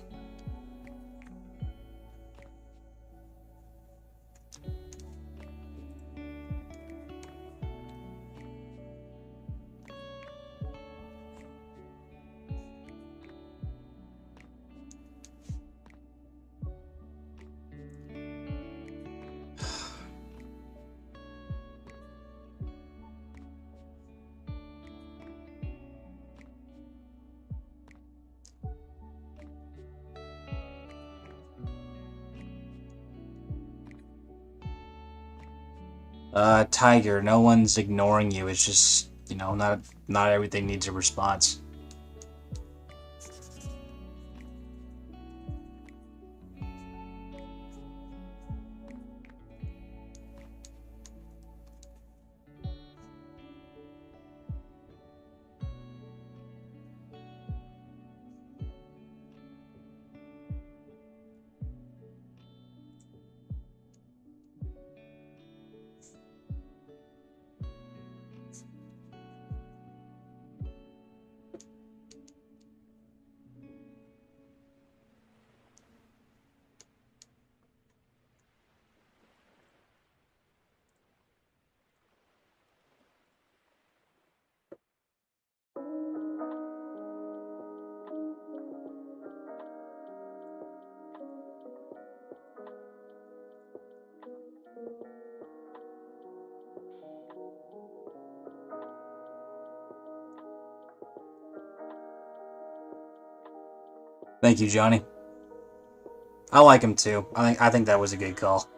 Tiger, no one's ignoring you. It's just, you know, not everything needs a response. Thank you, Johnny. I like him too. I think that was a good call.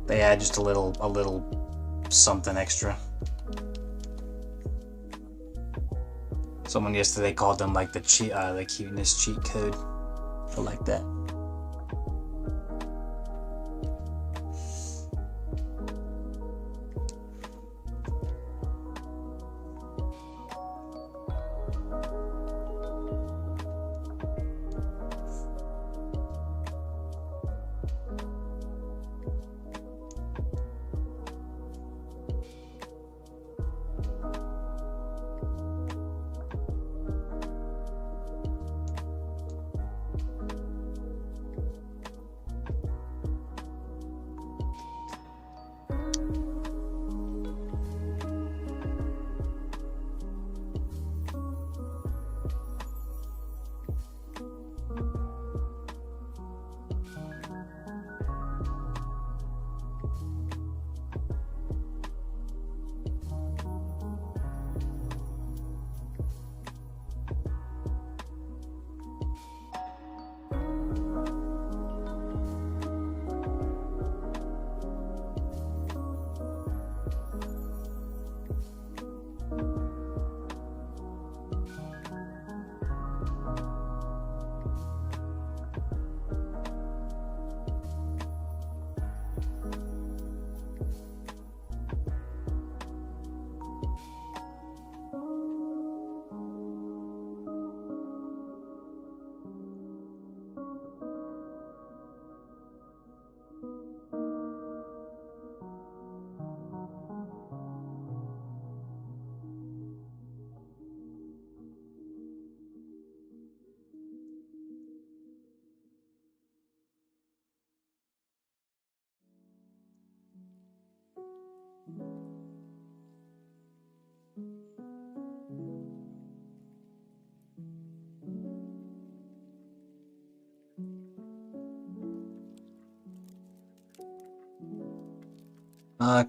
They add just a little something extra. Someone yesterday called them like the cuteness cheat code. I like that.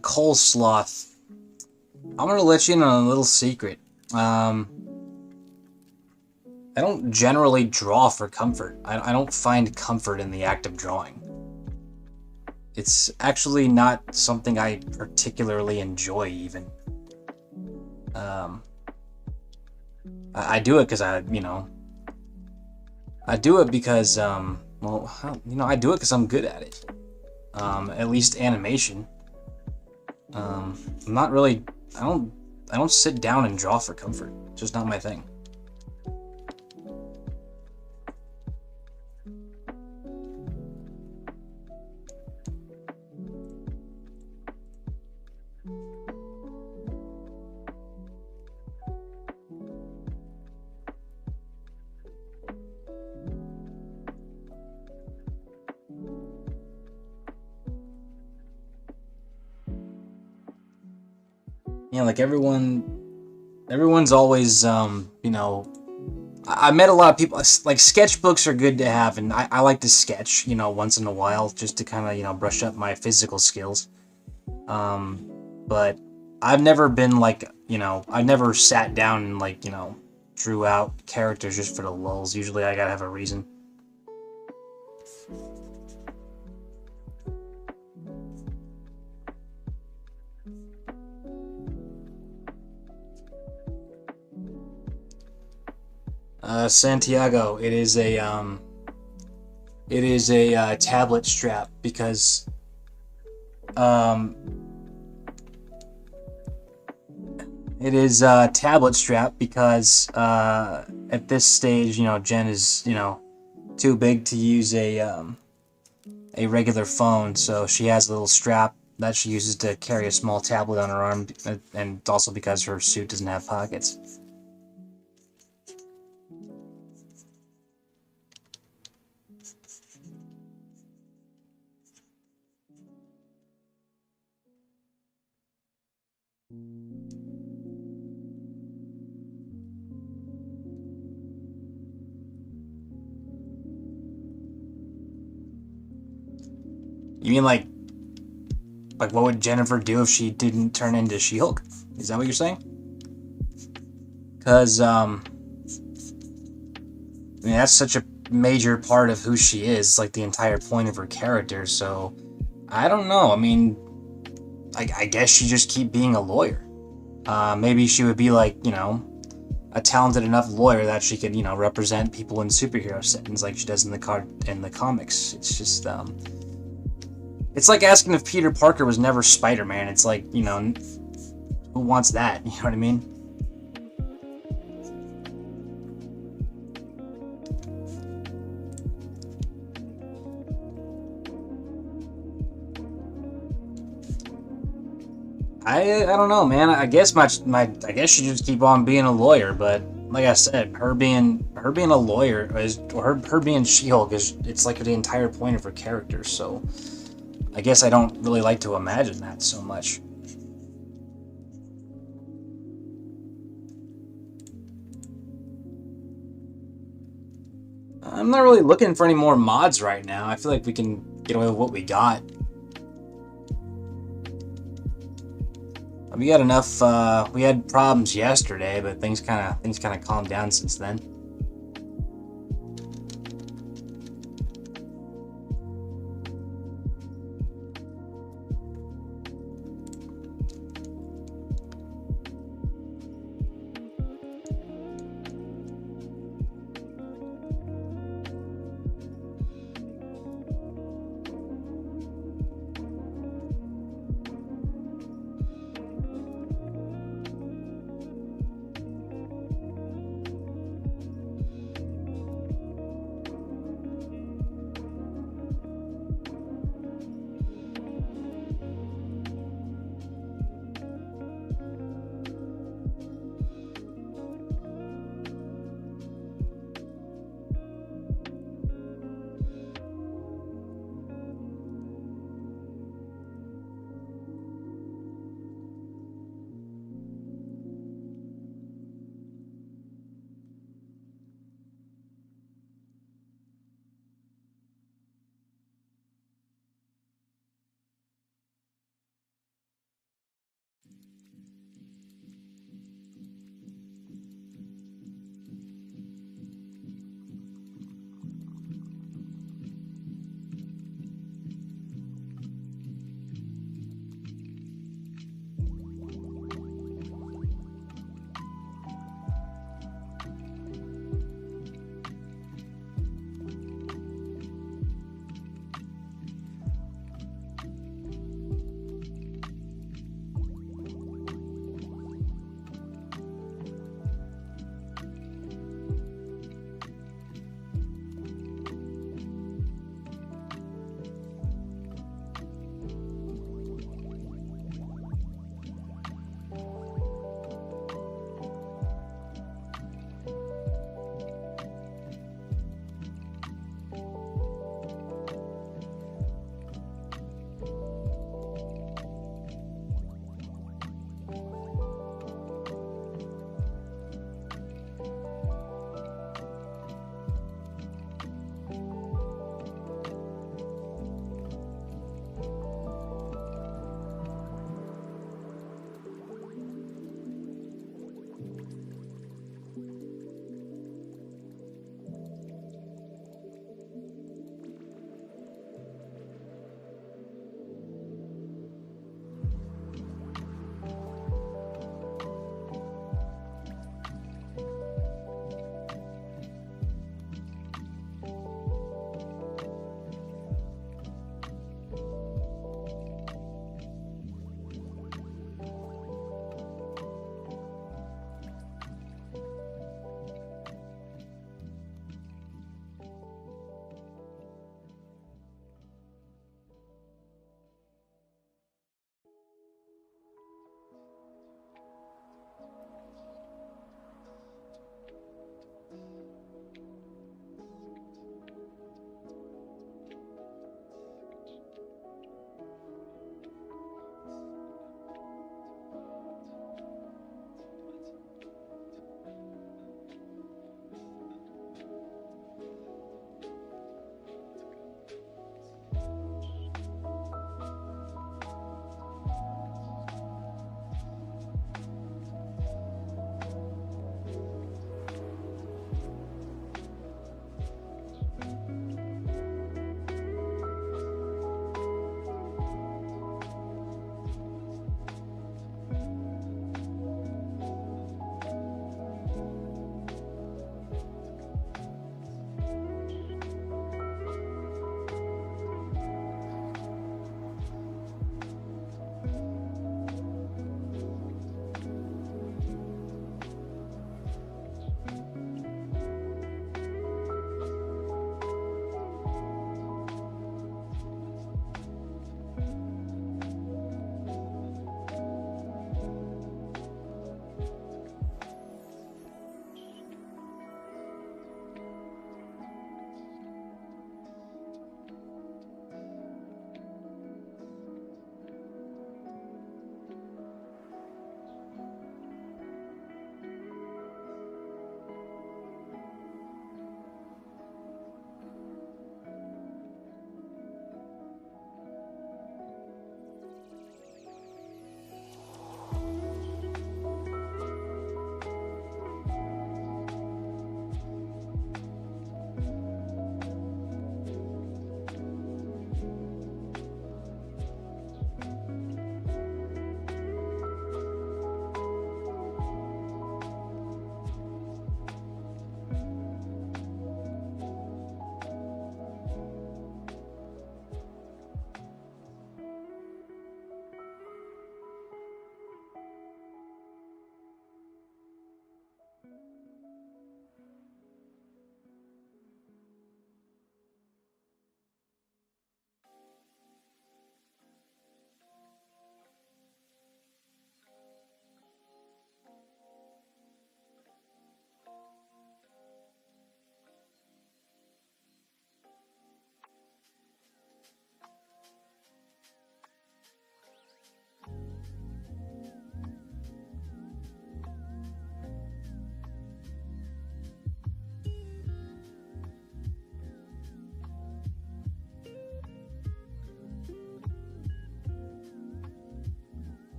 Coleslaw. I'm gonna let you in on a little secret. I don't generally draw for comfort. I don't find comfort in the act of drawing. It's actually not something I particularly enjoy, even. I do it because I do it because, I do it because I'm good at it. At least animation. I'm not really, I don't sit down and draw for comfort. It's just not my thing. Yeah, like everyone's always, you know, I met a lot of people. Like sketchbooks are good to have, and I like to sketch, you know, once in a while, just to kind of, you know, brush up my physical skills. But I've never been like, you know, I never sat down and like, you know, drew out characters just for the lulz. Usually I gotta have a reason. Santiago, it is a tablet strap because, um, it is a tablet strap because, at this stage, you know, Jen is, you know, too big to use a regular phone, so she has a little strap that she uses to carry a small tablet on her arm, and also because her suit doesn't have pockets. You mean like what would Jennifer do if she didn't turn into She-Hulk? Is that what you're saying? Because I mean that's such a major part of who she is, like the entire point of her character. So I don't know. I mean, I guess she just keep being a lawyer. Maybe she would be like, you know, a talented enough lawyer that she could, you know, represent people in superhero settings like she does in the comics. It's just it's like asking if Peter Parker was never Spider-Man. It's like, you know, who wants that? You know what I mean? I don't know, man. I guess I guess she just keep on being a lawyer, but like I said, her being a lawyer is, or her being She-Hulk is, it's like the entire point of her character. So I guess I don't really like to imagine that so much. I'm not really looking for any more mods right now. I feel like we can get away with what we got. We got enough. We had problems yesterday, but things kind of calmed down since then.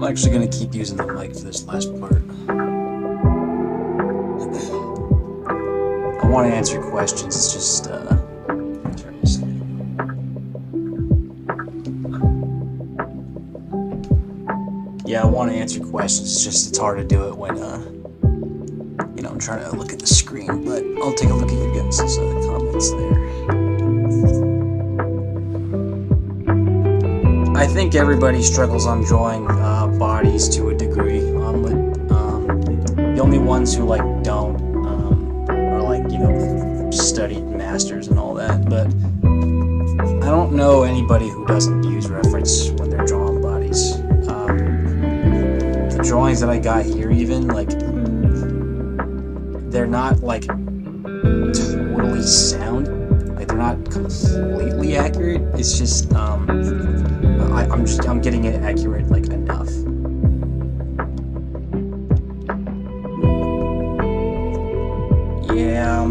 actually going to keep using the mic for this last part. I want to answer questions, it's just, turn this down. Yeah, I want to answer questions, it's just, it's hard to do it when, you know, I'm trying to look at the screen, but I'll take a look at your guys' comments there. I think everybody struggles on drawing bodies to a degree. The only ones who like don't are like, you know, studied masters and all that. But I don't know anybody who doesn't use reference when they're drawing bodies. The drawings that I got here, even like, they're not like totally sound. Like they're not completely accurate. It's just I'm getting it accurate like enough. Yeah,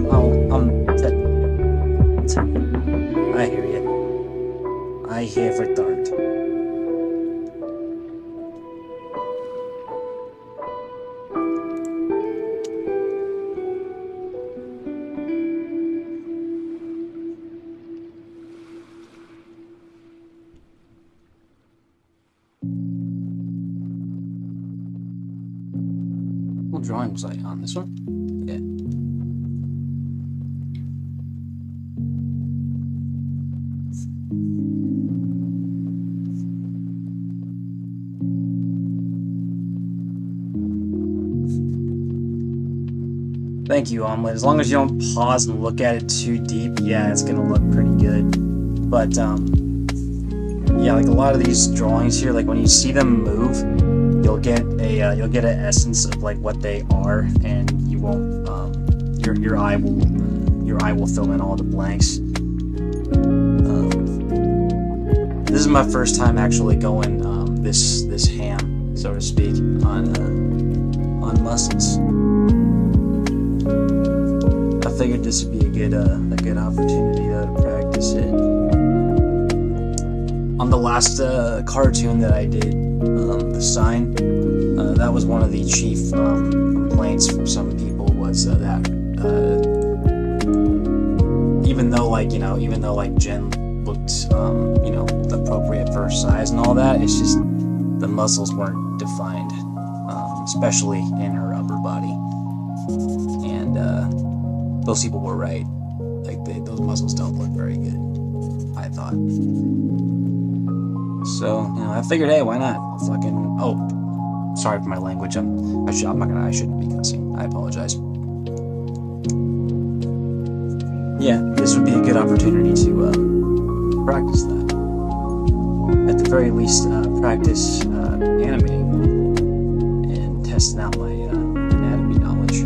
I hear you. I hear verdammt. What drawing was I on? This one? Yeah. Thank you, Omelet. As long as you don't pause and look at it too deep, yeah, it's gonna look pretty good. But yeah, like a lot of these drawings here, like when you see them move, you'll get an essence of like what they are, and you won't your eye will fill in all the blanks. This is my first time actually going this ham, so to speak, on muscles. I figured this would be a good opportunity to practice it. On the last cartoon that I did, the sign, that was one of the chief complaints from some people, was that even though Jen looked appropriate for her size and all that, it's just the muscles weren't defined, especially in her upper body, and those people were right. Like those muscles don't look very good, I thought. So, you know, I figured, hey, why not? I'll fucking... Oh, sorry for my language. I shouldn't be cussing. I apologize. Yeah, this would be a good opportunity to practice that. At the very least, practice animating and testing out my anatomy knowledge.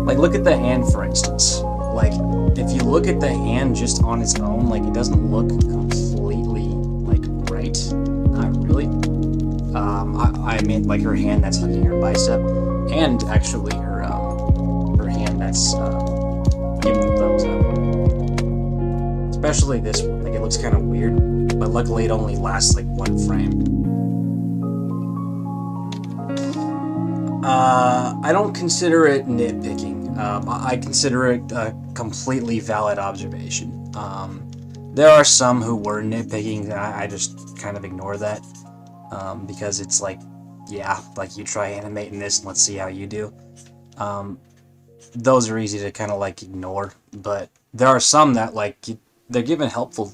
Like, look at the hand, for instance. Like, if you look at the hand just on its own, like, it doesn't look completely, like, right. Not really. I mean, like, her hand that's hooking her bicep, and actually her hand that's giving the thumbs up. Especially this one. Like, it looks kind of weird, but luckily it only lasts, like, one frame. I don't consider it nitpicking. I consider it a completely valid observation. There are some who were nitpicking, and I just kind of ignore that, because it's like, yeah, like, you try animating this and let's see how you do. Those are easy to kind of like ignore, but there are some that like they're given helpful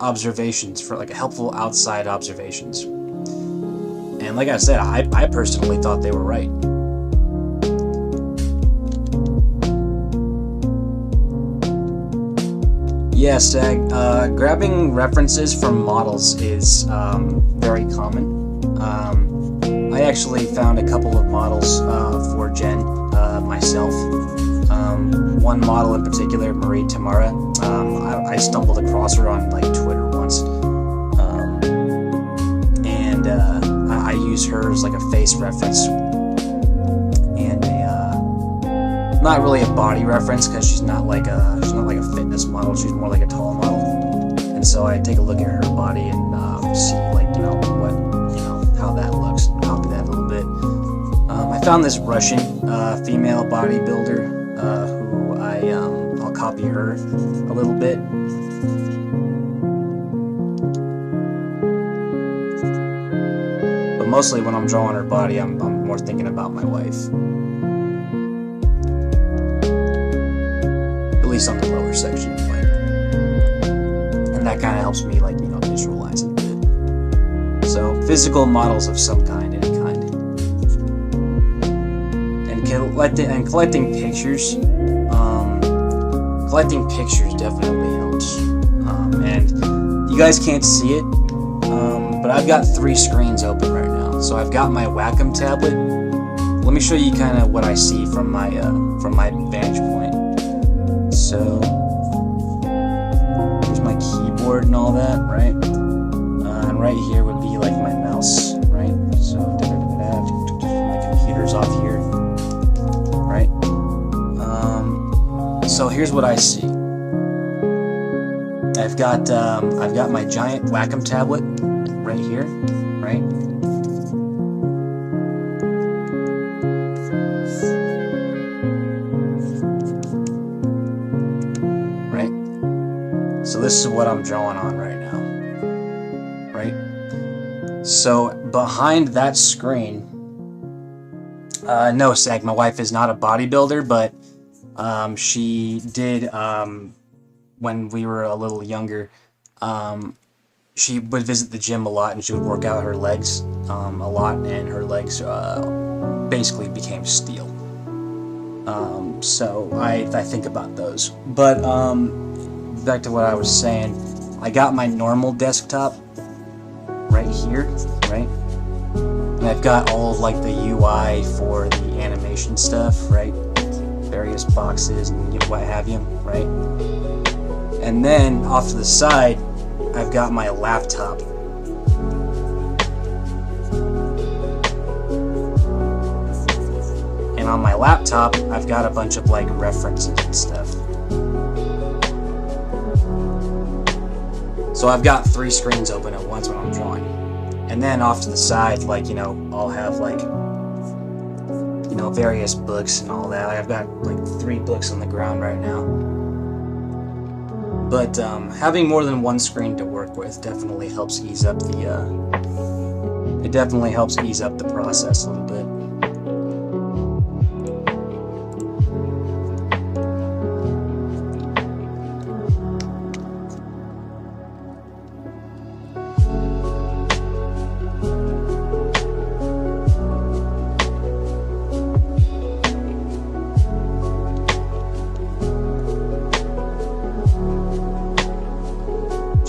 observations, for like helpful outside observations. And like I said, I personally thought they were right. Yeah, Sag, grabbing references from models is very common. I actually found a couple of models for Jen myself. One model in particular, Marie Tamara, I stumbled across her on like Twitter once. And her as like a face reference and a not really a body reference because she's not like a fitness model. She's more like a tall model. And so I take a look at her body and see like how that looks and copy that a little bit. I found this Russian female bodybuilder who I'll copy her a little bit. But mostly when I'm drawing her body, I'm more thinking about my wife. At least on the lower section, and that kind of helps me visualize it a bit. So physical models of some kind, any kind, and collecting pictures. Collecting pictures definitely helps. And you guys can't see it, but I've got 3 screens open right now. So I've got my Wacom tablet. Let me show you kind of what I see from my vantage point. So here's my keyboard and all that, right? And right here would be like my mouse, right? So my computer's off here, right? So here's what I see. I've got my giant Wacom tablet right here, right? So this is what I'm drawing on right now, right? So behind that screen, no, Sag, my wife is not a bodybuilder, but she did, when we were a little younger, she would visit the gym a lot and she would work out her legs a lot, and her legs basically became steel. So I think about those. But back to what I was saying, I got my normal desktop right here, right? And I've got all of like the UI for the animation stuff, right? Various boxes and what have you, right? And then off to the side, I've got my laptop. And on my laptop, I've got a bunch of like references and stuff. So I've got 3 screens open at once when I'm drawing. And then off to the side, I'll have various books and all that. I've got 3 books on the ground right now. But having more than 1 screen to work with definitely helps ease up the process a little bit.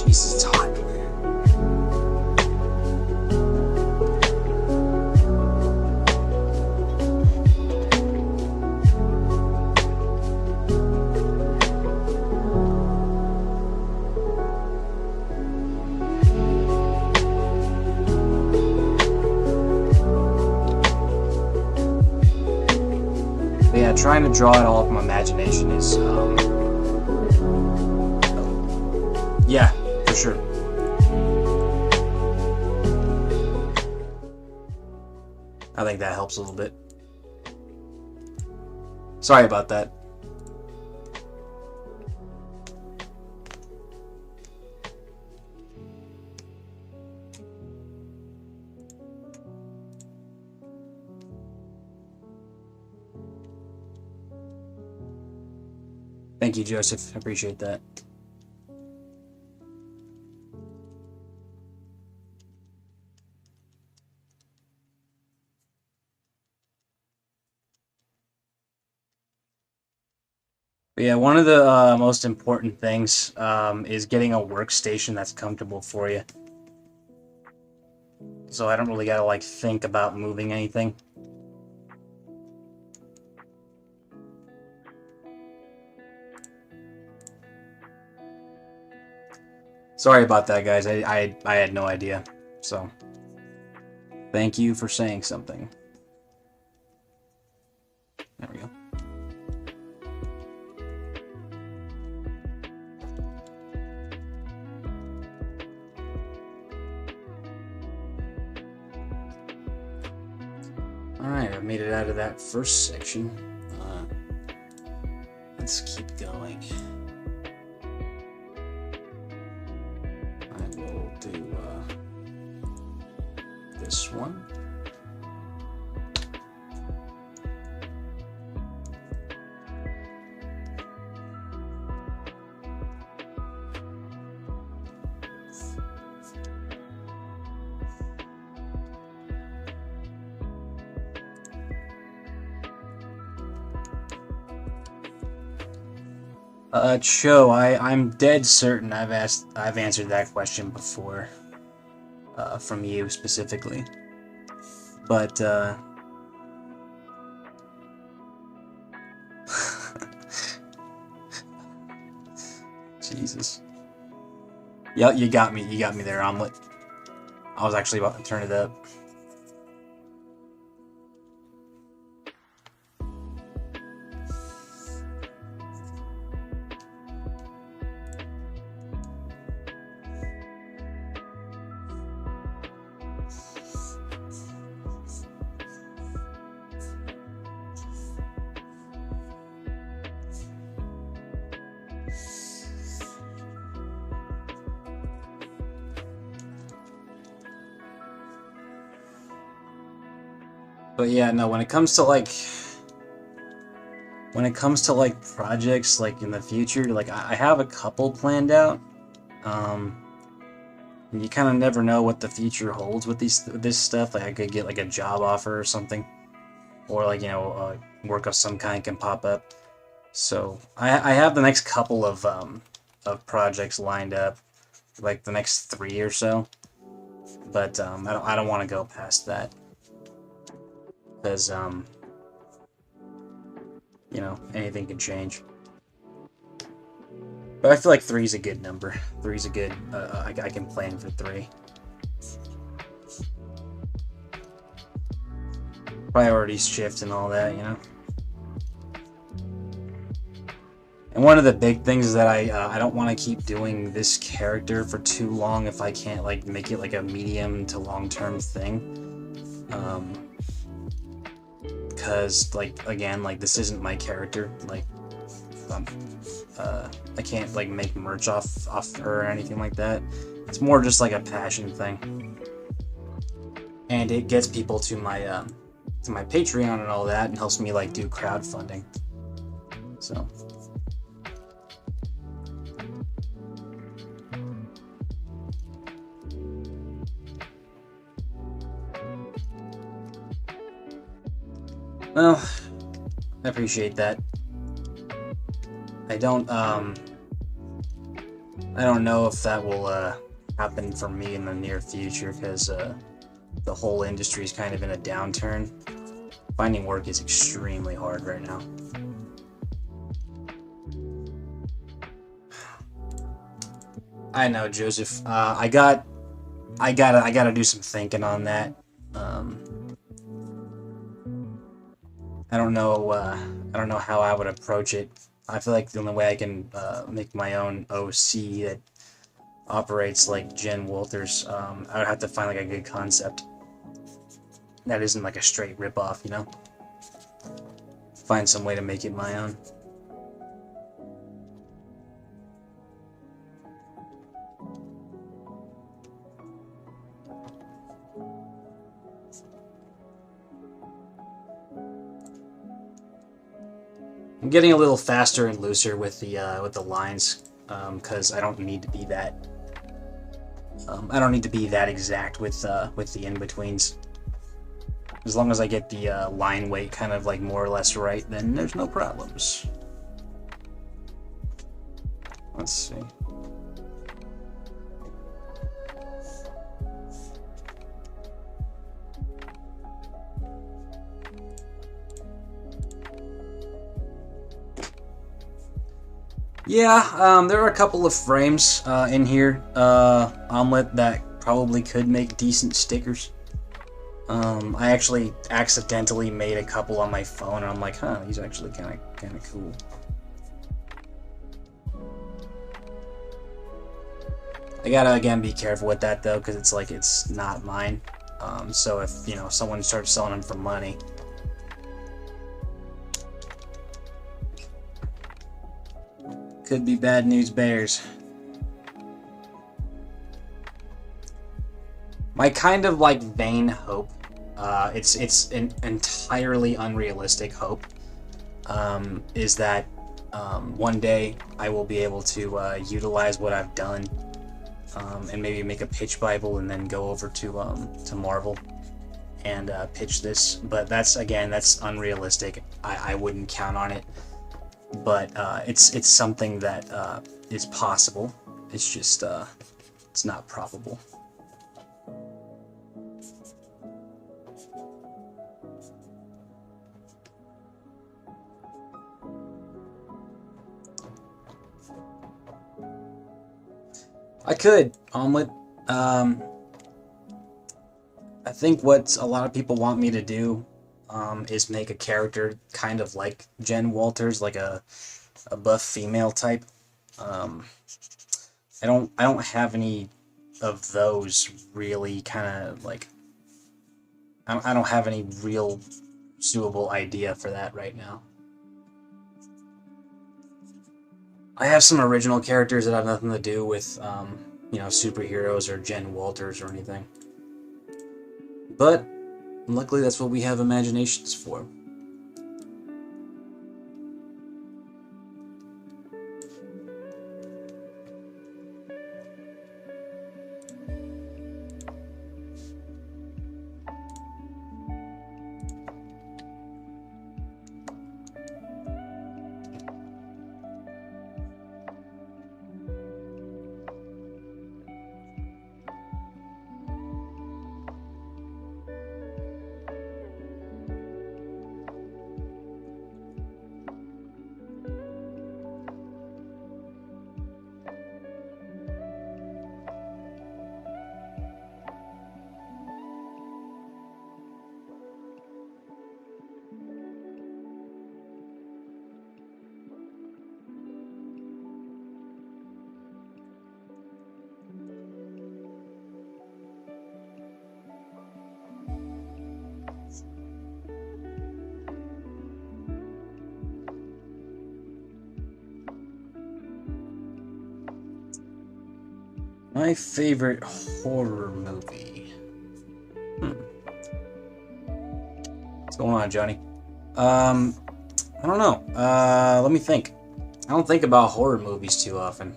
It's hot. But yeah, trying to draw it all from imagination is, yeah. Sure. I think that helps a little bit. Sorry about that. Thank you, Joseph. I appreciate that. But yeah, one of the most important things is getting a workstation that's comfortable for you. So I don't really gotta think about moving anything. Sorry about that, guys. I had no idea. So Thank you for saying something. There we go. Alright, I've made it out of that first section. Let's keep going. I will do this one. Cho, I'm dead certain I've answered that question before, from you specifically, but Jesus, yeah, you got me there, Omelet. I was actually about to turn it up. But yeah, no, when it comes to like projects like in the future, like I have a couple planned out. And you kind of never know what the future holds with this stuff. Like I could get like a job offer or something, or like, you know, work of some kind can pop up. So I have the next couple of projects lined up, like the next 3 or so. But I don't want to go past that. Because, you know, anything can change. But I feel like 3 is a good number. 3 is a good, I can plan for 3. Priorities shift and all that, you know? And one of the big things is that I don't want to keep doing this character for too long if I can't, like, make it, like, a medium to long-term thing. Because, like, again, like, this isn't my character, like, I can't, like, make merch off her or anything like that. It's more just, like, a passion thing. And it gets people to my Patreon and all that, and helps me, like, do crowdfunding. So... well, I appreciate that. I don't know if that will happen for me in the near future, because the whole industry is kind of in a downturn. Finding work is extremely hard right now. I know, Joseph. I gotta do some thinking on that. I don't know how I would approach it. I feel like the only way I can make my own OC that operates like Jen Walters, I would have to find like a good concept that isn't like a straight rip-off, you know? Find some way to make it my own. I'm getting a little faster and looser with the lines, because I don't need to be that. I don't need to be that exact with the in-betweens. As long as I get the line weight kind of like more or less right, then there's no problems. Let's see. Yeah, there are a couple of frames in here, Omelet, that probably could make decent stickers. I actually accidentally made a couple on my phone, and I'm like, huh, these are actually kind of cool. I gotta again be careful with that though, because it's like it's not mine. So if someone starts selling them for money, could be bad news bears. My kind of like vain hope, it's an entirely unrealistic hope, is that one day I will be able to utilize what I've done, and maybe make a pitch Bible and then go over to Marvel and pitch this. But that's unrealistic. I wouldn't count on it, but it's something that is possible. It's just it's not probable. I could omelet. I think what a lot of people want me to do is make a character kind of like Jen Walters, like a buff female type. I don't have any of those really kind of like. I don't have any real suitable idea for that right now. I have some original characters that have nothing to do with, superheroes or Jen Walters or anything. But, luckily that's what we have imaginations for. My favorite horror movie. What's going on, Johnny? I don't know. Let me think. I don't think about horror movies too often.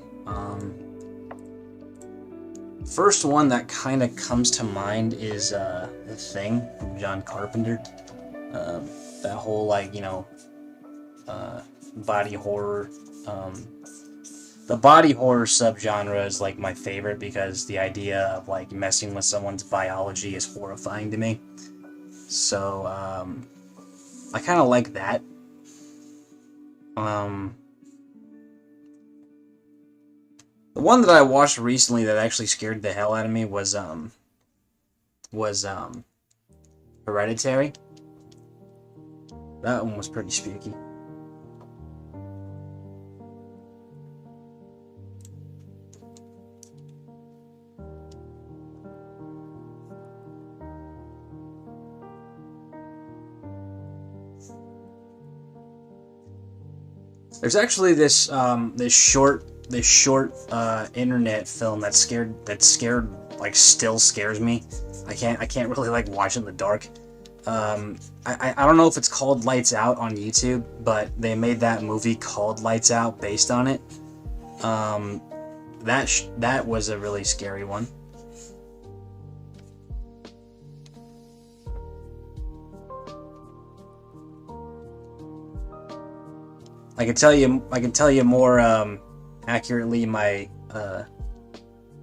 First one that kind of comes to mind is The Thing from John Carpenter. That whole body horror. The body horror subgenre is like my favorite because the idea of like messing with someone's biology is horrifying to me. So I kind of like that. The one that I watched recently that actually scared the hell out of me was Hereditary. That one was pretty spooky. There's actually this short internet film that still scares me. I can't really like watch it in the dark. I don't know if it's called Lights Out on YouTube, but they made that movie called Lights Out based on it. That was a really scary one. I can tell you more accurately my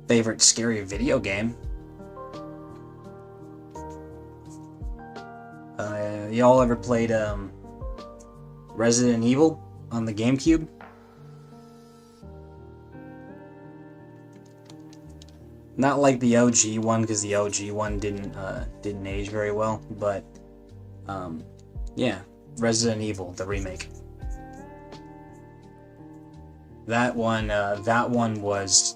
favorite scary video game. Y'all ever played Resident Evil on the GameCube? Not like the OG one, because the OG one didn't age very well, but yeah, Resident Evil, the remake. That one was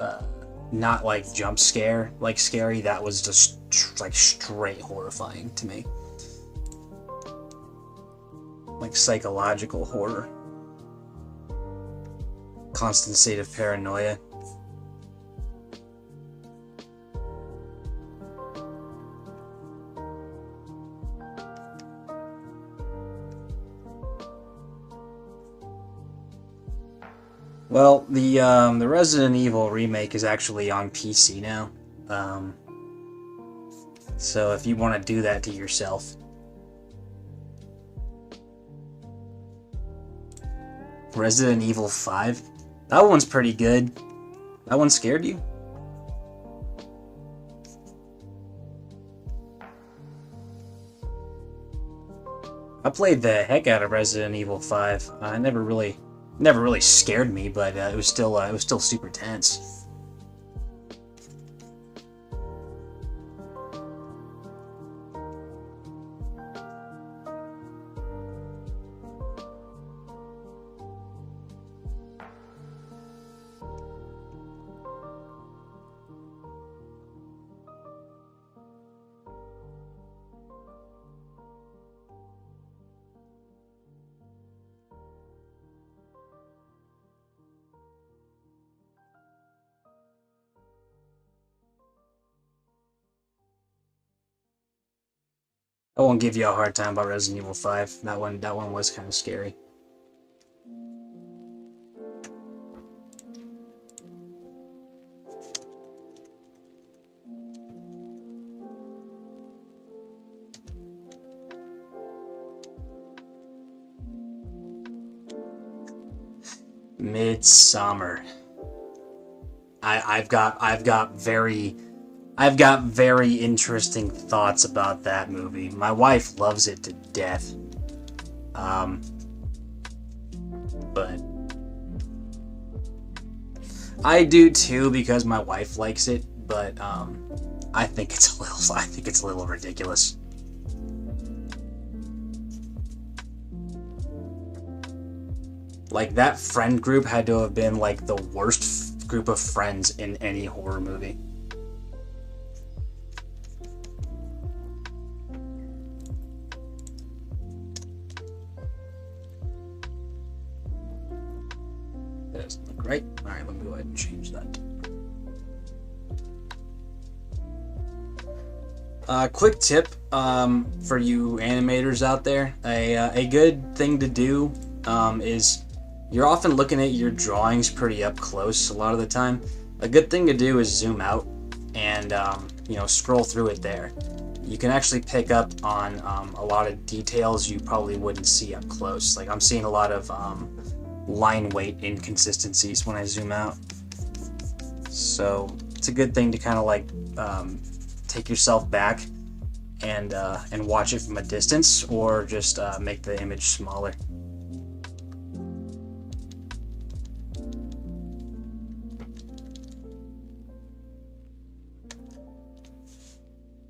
not like jump scare like scary. That was just like straight horrifying to me, like psychological horror, constant state of paranoia. Well, the Resident Evil remake is actually on PC now, so if you want to do that to yourself. Resident Evil 5? That one's pretty good. That one scared you? I played the heck out of Resident Evil 5. I never really scared me, but it was still super tense. I won't give you a hard time about Resident Evil 5. That one was kind of scary. Midsummer. I've got very interesting thoughts about that movie. My wife loves it to death. But I do too, because my wife likes it, but I think it's a little ridiculous. Like, that friend group had to have been like the worst group of friends in any horror movie. That doesn't look right. Alright, let me go ahead and change that. Quick tip for you animators out there. A good thing to do is, you're often looking at your drawings pretty up close a lot of the time. A good thing to do is zoom out and scroll through it there. You can actually pick up on a lot of details you probably wouldn't see up close. Like, I'm seeing a lot of line weight inconsistencies when I zoom out. So it's a good thing to kind of like take yourself back and watch it from a distance, or just make the image smaller.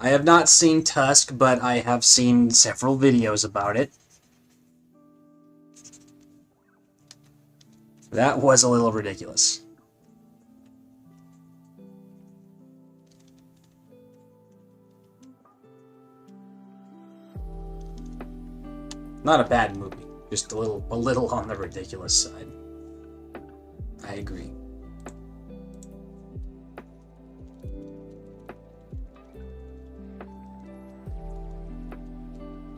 I have not seen Tusk, but I have seen several videos about it. That was a little ridiculous. Not a bad movie, just a little on the ridiculous side. I agree.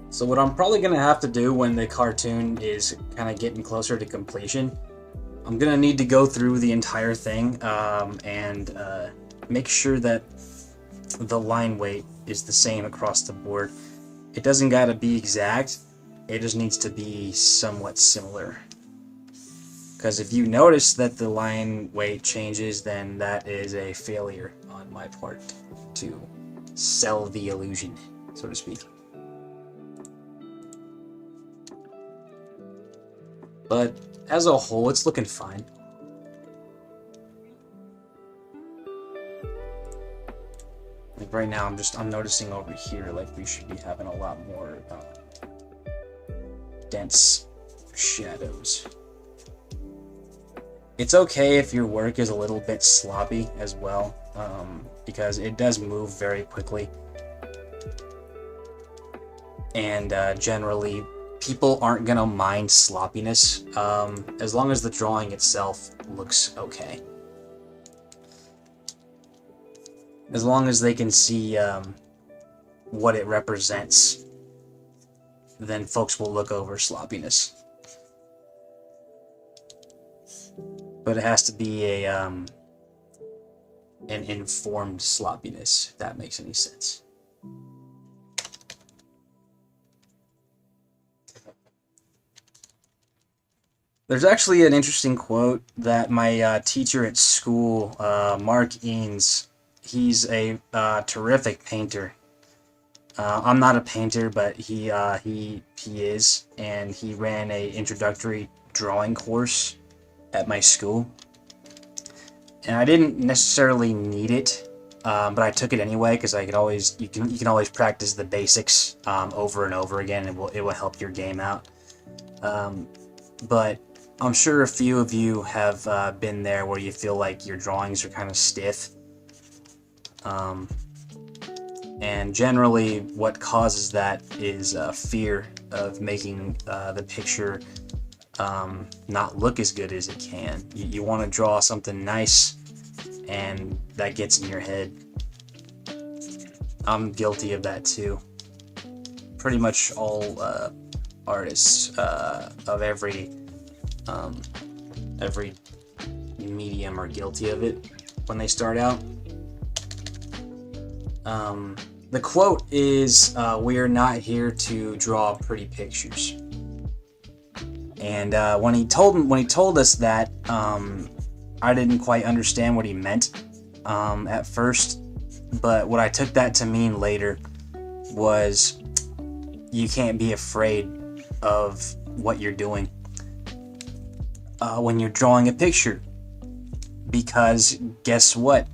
So what I'm probably going to have to do when the cartoon is kind of getting closer to completion, I'm going to need to go through the entire thing and make sure that the line weight is the same across the board. It doesn't got to be exact, it just needs to be somewhat similar. Because if you notice that the line weight changes, then that is a failure on my part to sell the illusion, so to speak. But as a whole, it's looking fine. Like right now, I'm noticing over here, like we should be having a lot more dense shadows. It's okay if your work is a little bit sloppy as well, because it does move very quickly. And generally, people aren't gonna mind sloppiness, as long as the drawing itself looks okay. As long as they can see what it represents, then folks will look over sloppiness. But it has to be a an informed sloppiness, if that makes any sense. There's actually an interesting quote that my teacher at school, Mark Eanes, he's a terrific painter. I'm not a painter, but he is, and he ran a introductory drawing course at my school. And I didn't necessarily need it, but I took it anyway because I could always you can always practice the basics over and over again, and it will help your game out. But I'm sure a few of you have been there where you feel like your drawings are kind of stiff. And generally what causes that is fear of making the picture not look as good as it can. You want to draw something nice, and that gets in your head. I'm guilty of that too. Pretty much all artists of every medium are guilty of it when they start out. The quote is, "We are not here to draw pretty pictures." And when he told us that, I didn't quite understand what he meant at first, but what I took that to mean later was you can't be afraid of what you're doing when you're drawing a picture, because guess what?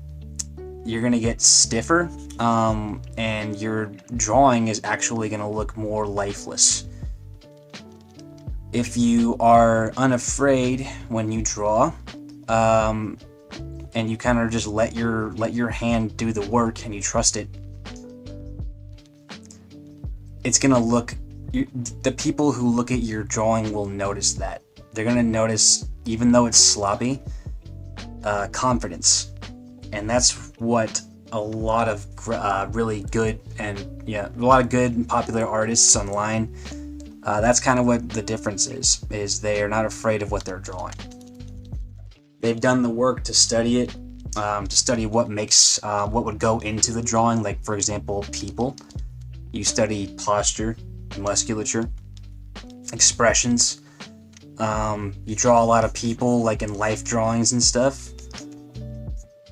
You're gonna get stiffer, and your drawing is actually gonna look more lifeless. If you are unafraid when you draw, and you kind of just let your hand do the work and you trust it, it's gonna look. The people who look at your drawing will notice that. They're gonna notice, even though it's sloppy, confidence, and that's what a lot of really good and a lot of good and popular artists online. That's kind of what the difference is they are not afraid of what they're drawing. They've done the work to study it, to study what makes, what would go into the drawing. Like, for example, people. You study posture, musculature, expressions. You draw a lot of people, like in life drawings and stuff.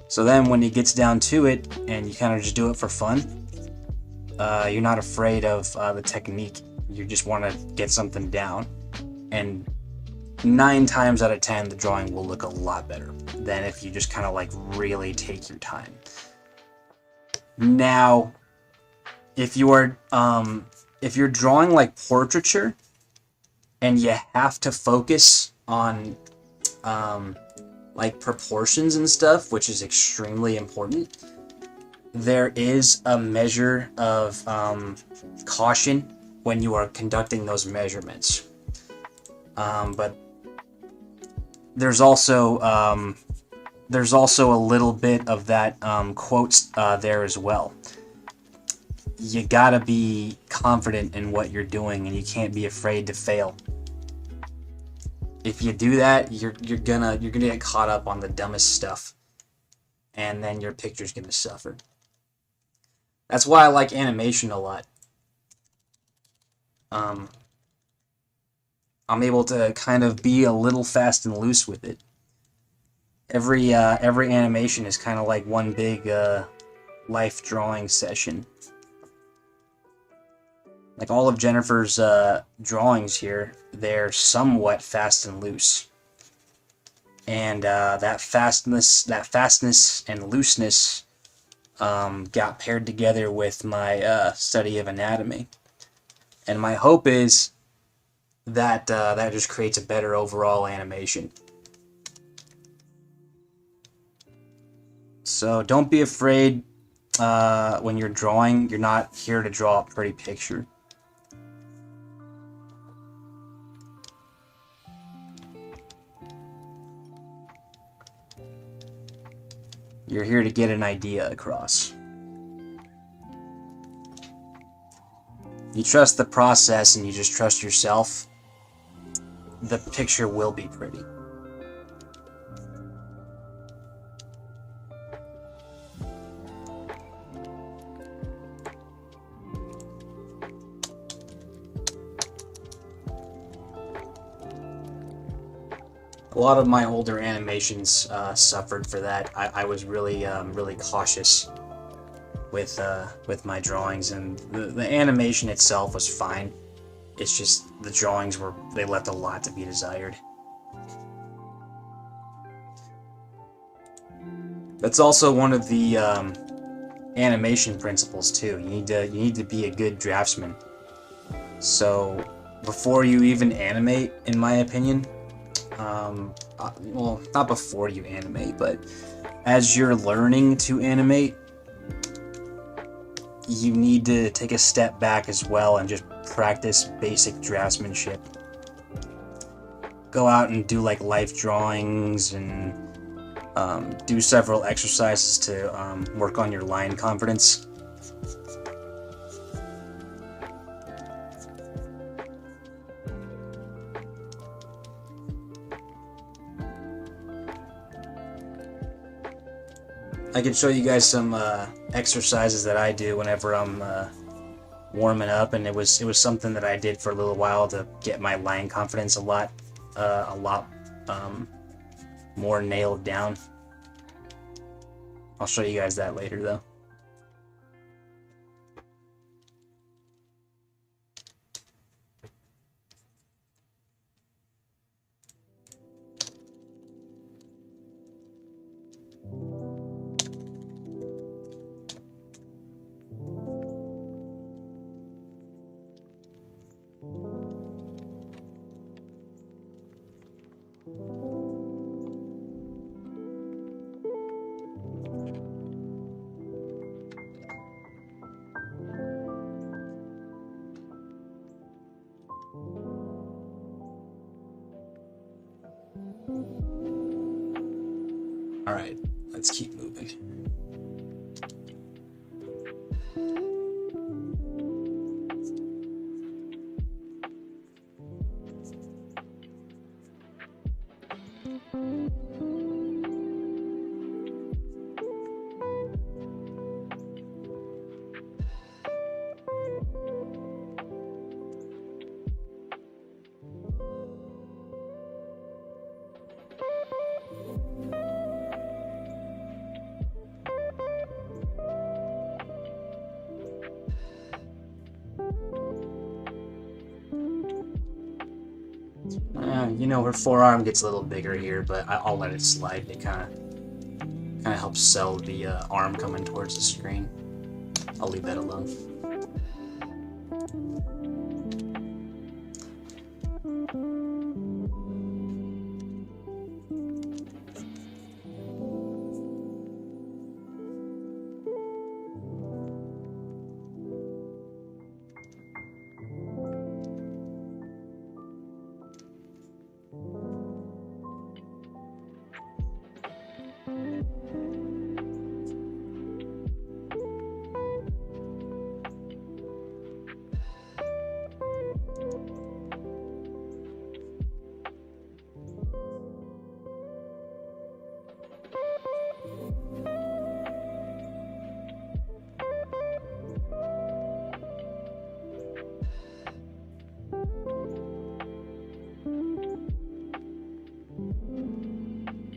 So then when it gets down to it, and you kind of just do it for fun, you're not afraid of the technique. You just want to get something down, and 9 times out of 10 the drawing will look a lot better than if you just kind of like really take your time. Now, if you're drawing like portraiture and you have to focus on like proportions and stuff, which is extremely important, there is a measure of caution when you are conducting those measurements. But there's also a little bit of that quote there as well. You gotta be confident in what you're doing, and you can't be afraid to fail. If you do that, you're gonna get caught up on the dumbest stuff, and then your picture's gonna suffer. That's why I like animation a lot. I'm able to kind of be a little fast and loose with it. Every animation is kind of like one big life drawing session. Like all of Jennifer's drawings here, they're somewhat fast and loose. And that fastness and looseness got paired together with my study of anatomy. And my hope is that that just creates a better overall animation. So don't be afraid when you're drawing. You're not here to draw a pretty picture. You're here to get an idea across. You trust the process and you just trust yourself, the picture will be pretty. A lot of my older animations suffered for that. I was really, really cautious with my drawings, and the animation itself was fine. It's just the drawings they left a lot to be desired. That's also one of the animation principles too. You need to be a good draftsman. So before you even animate, in my opinion, well, not before you animate, but as you're learning to animate, you need to take a step back as well and just practice basic draftsmanship. Go out and do like life drawings and do several exercises to work on your line confidence. I can show you guys some exercises that I do whenever I'm warming up, and it was something that I did for a little while to get my line confidence a lot more nailed down. I'll show you guys that later though. Alright, let's keep moving. You know, her forearm gets a little bigger here, but I'll let it slide. It kind of helps sell the arm coming towards the screen. I'll leave that alone.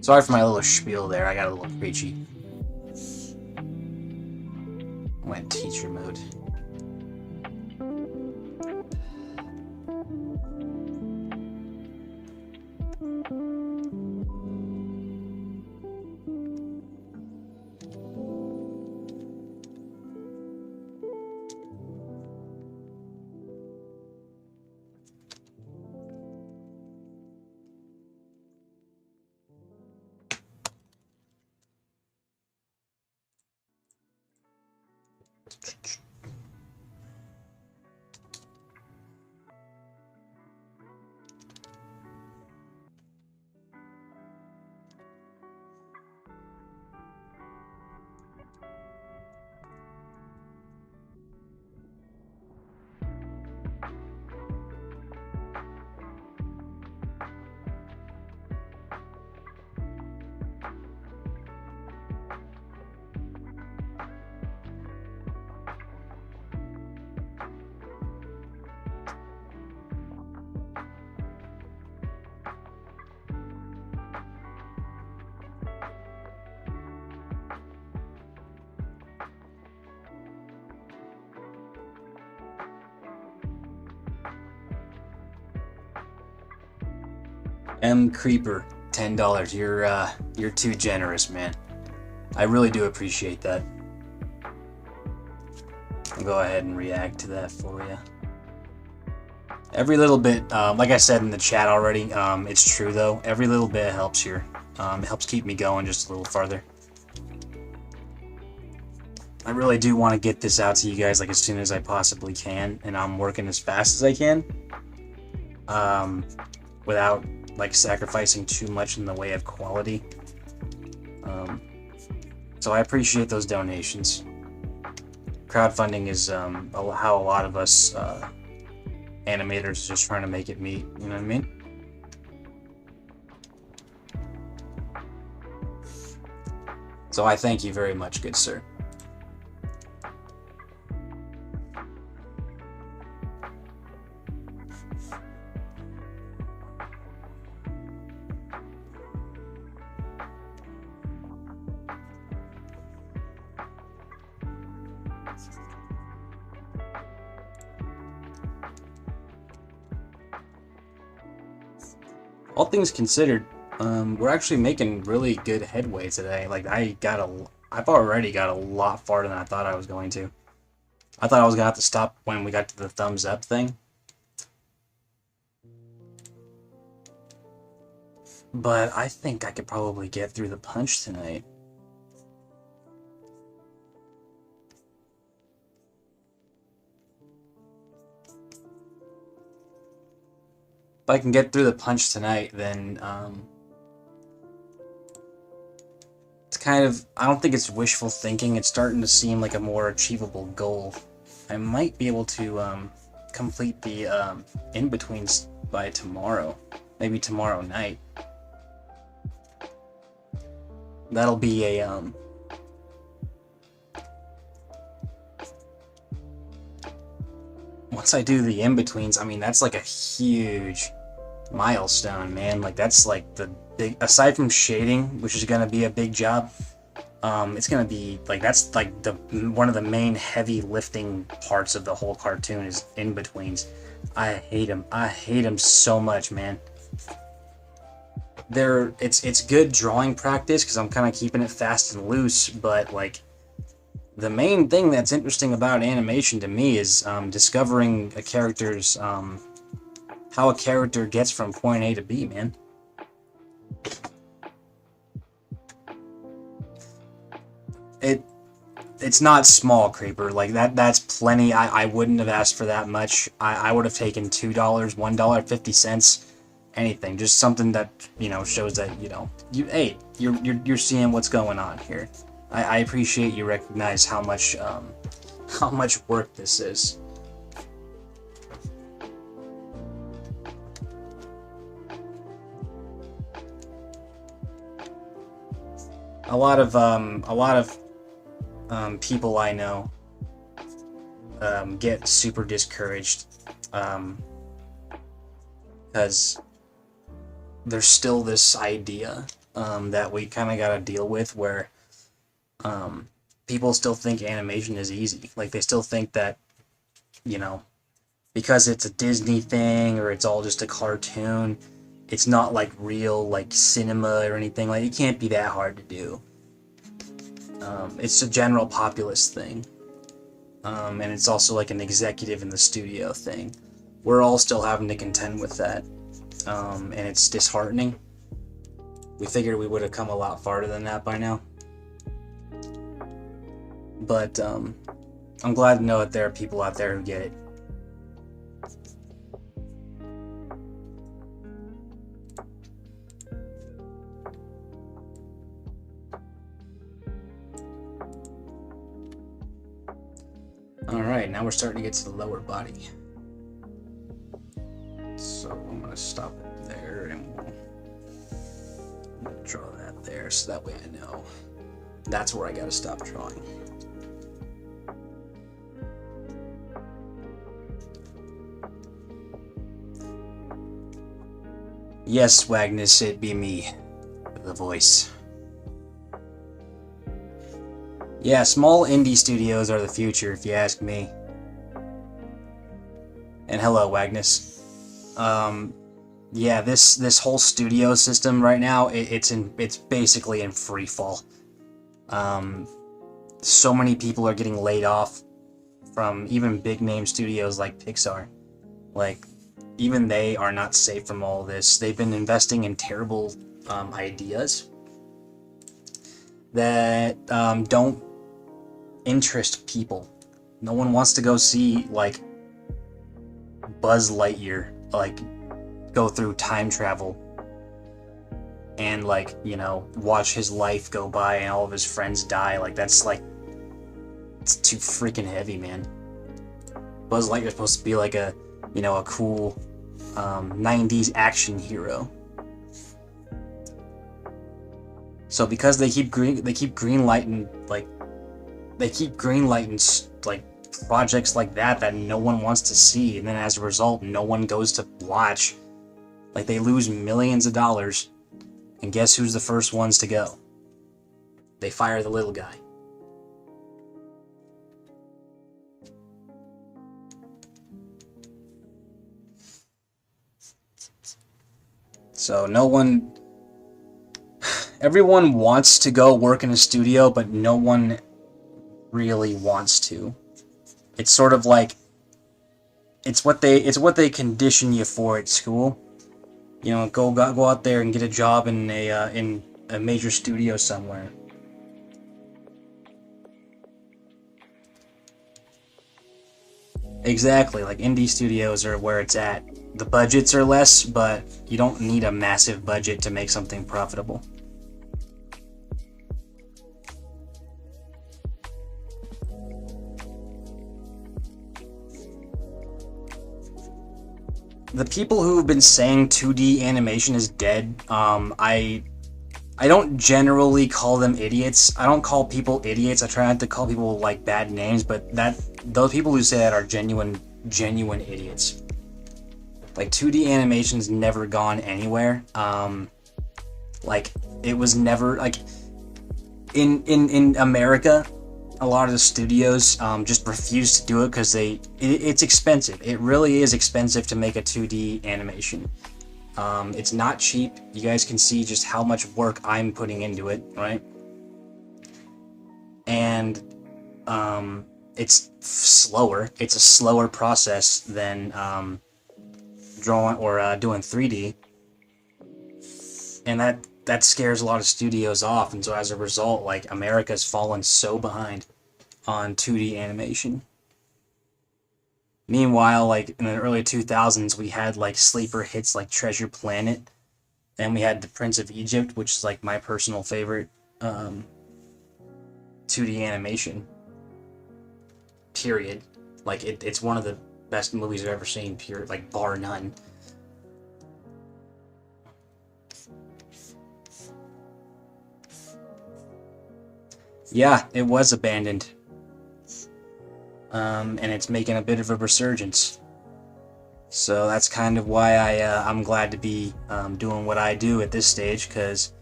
Sorry for my little spiel there, I got a little preachy. Went teacher mode. M Creeper, $10. You're too generous, man. I really do appreciate that. I'll go ahead and react to that for you. Every little bit, like I said in the chat already, it's true though. Every little bit helps here. It helps keep me going just a little farther. I really do want to get this out to you guys like as soon as I possibly can, and I'm working as fast as I can, without like sacrificing too much in the way of quality. So I appreciate those donations. Crowdfunding is how a lot of us animators are just trying to make it meet. You know what I mean? So I thank you very much, good sir. All things considered, we're actually making really good headway today. Like I've already got a lot farther than I thought I was going to. I thought I was gonna have to stop when we got to the thumbs up thing. But I think I could probably get through the punch tonight. If I can get through the punch tonight, then it's kind of, I don't think it's wishful thinking. It's starting to seem like a more achievable goal. I might be able to complete the in-betweens by tomorrow, maybe tomorrow night. That'll be a once I do the in-betweens, I mean that's like a huge milestone, man. Like that's like the big, aside from shading, which is gonna be a big job, it's gonna be like, that's like the one of the main heavy lifting parts of the whole cartoon is in-betweens. I hate them so much, man. It's good drawing practice because I'm kind of keeping it fast and loose, but like the main thing that's interesting about animation to me is discovering a character's how a character gets from point A to B, man. It's not small, Creeper. Like that's plenty. I wouldn't have asked for that much. I would have taken $2, $1.50, anything. Just something that, you know, shows that, you know, you're seeing what's going on here. I appreciate you recognize how much work this is. A lot of people I know get super discouraged because there's still this idea that we kind of got to deal with where people still think animation is easy. Like they still think that, you know, because it's a Disney thing or it's all just a cartoon, it's not like real like cinema or anything. Like it can't be that hard to do. It's a general populace thing, and it's also like an executive in the studio thing. We're all still having to contend with that, and it's disheartening. We figured we would have come a lot farther than that by now. But I'm glad to know that there are people out there who get it. Alright, now we're starting to get to the lower body. So I'm going to stop it there and we'll draw that there so that way I know that's where I got to stop drawing. Yes, Wagnus, it be me, the voice. Yeah, small indie studios are the future, if you ask me. And hello, Wagnus. Yeah, this whole studio system right now, it's basically in free fall. So many people are getting laid off from even big name studios like Pixar. Like, even they are not safe from all this. They've been investing in terrible ideas that don't interest people. No one wants to go see, like, Buzz Lightyear, like, go through time travel and, like, you know, watch his life go by and all of his friends die. Like, that's, like, it's too freaking heavy, man. Buzz Lightyear's supposed to be, like, a, you know, a cool 90s action hero. So because they keep greenlighting like projects like that no one wants to see, and then as a result no one goes to watch. Like, they lose millions of dollars, and guess who's the first ones to go? They fire the little guy. So everyone wants to go work in a studio, but no one really wants to. It's sort of like it's what they condition you for at school. You know, go out there and get a job in a major studio somewhere. Exactly, like indie studios are where it's at. The budgets are less, but you don't need a massive budget to make something profitable. The people who've been saying 2D animation is dead, I don't generally call them idiots. I don't call people idiots. I try not to call people, like, bad names, but those people who say that are genuine idiots. Like, 2D animation's never gone anywhere. Like, it was never, like, in America, a lot of the studios just refuse to do it because it's expensive. It really is expensive to make a 2D animation. It's not cheap. You guys can see just how much work I'm putting into it, right? And it's slower. It's a slower process than drawing or doing 3D, and that scares a lot of studios off. And so as a result, like, America's fallen so behind on 2D animation. Meanwhile, like, in the early 2000s, we had, like, sleeper hits like Treasure Planet, and we had The Prince of Egypt, which is, like, my personal favorite 2D animation. Period. Like, it's one of the best movies I've ever seen, period, like, bar none. Yeah, it was abandoned. And it's making a bit of a resurgence. So that's kind of why I'm glad to be doing what I do at this stage, because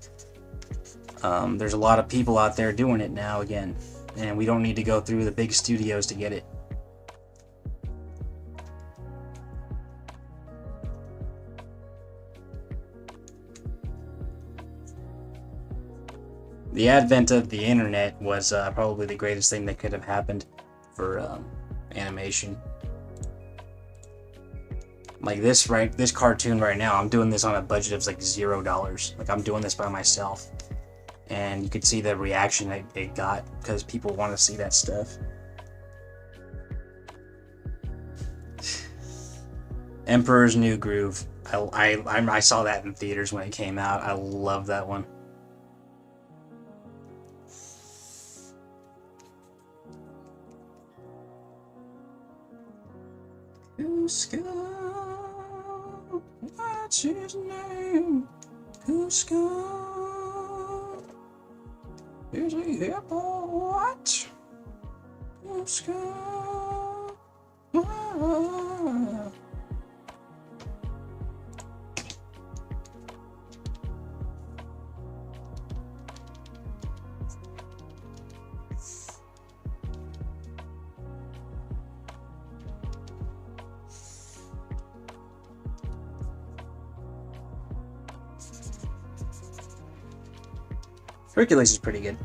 there's a lot of people out there doing it now again, and we don't need to go through the big studios to get it. The advent of the internet was probably the greatest thing that could have happened for animation. Like this cartoon right now, I'm doing this on a budget of like $0. Like, I'm doing this by myself, and you could see the reaction it got because people want to see that stuff. Emperor's New Groove. I saw that in theaters when it came out. I love that one. Cusco, what's his name? Cusco, is he hip or what? Cusco, ah. Hercules is pretty good.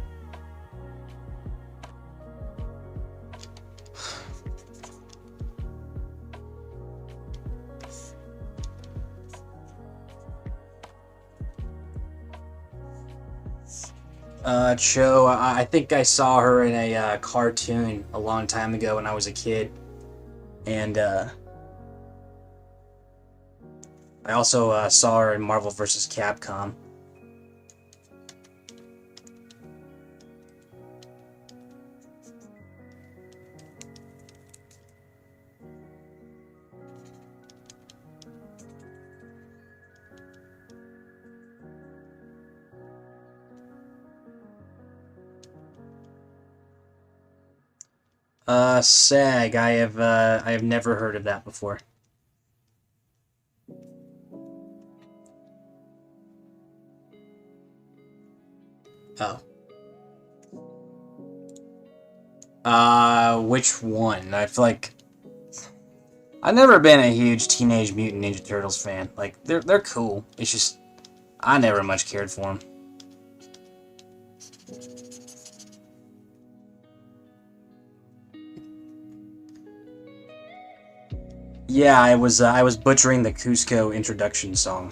Cho, I think I saw her in a cartoon a long time ago when I was a kid. And I also saw her in Marvel vs. Capcom. SAG. I have never heard of that before. Oh. Which one? I feel like I've never been a huge Teenage Mutant Ninja Turtles fan. Like they're cool. It's just I never much cared for them. Yeah, I was butchering the Cusco introduction song.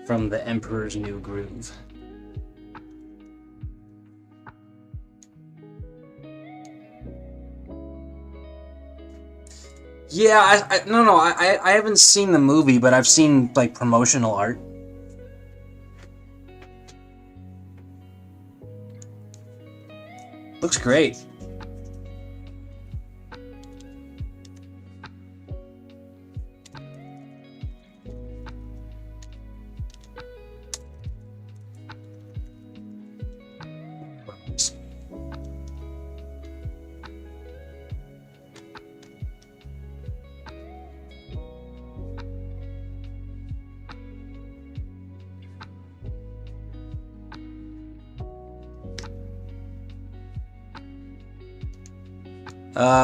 From the Emperor's New Groove. Yeah, I haven't seen the movie, but I've seen like promotional art. Looks great.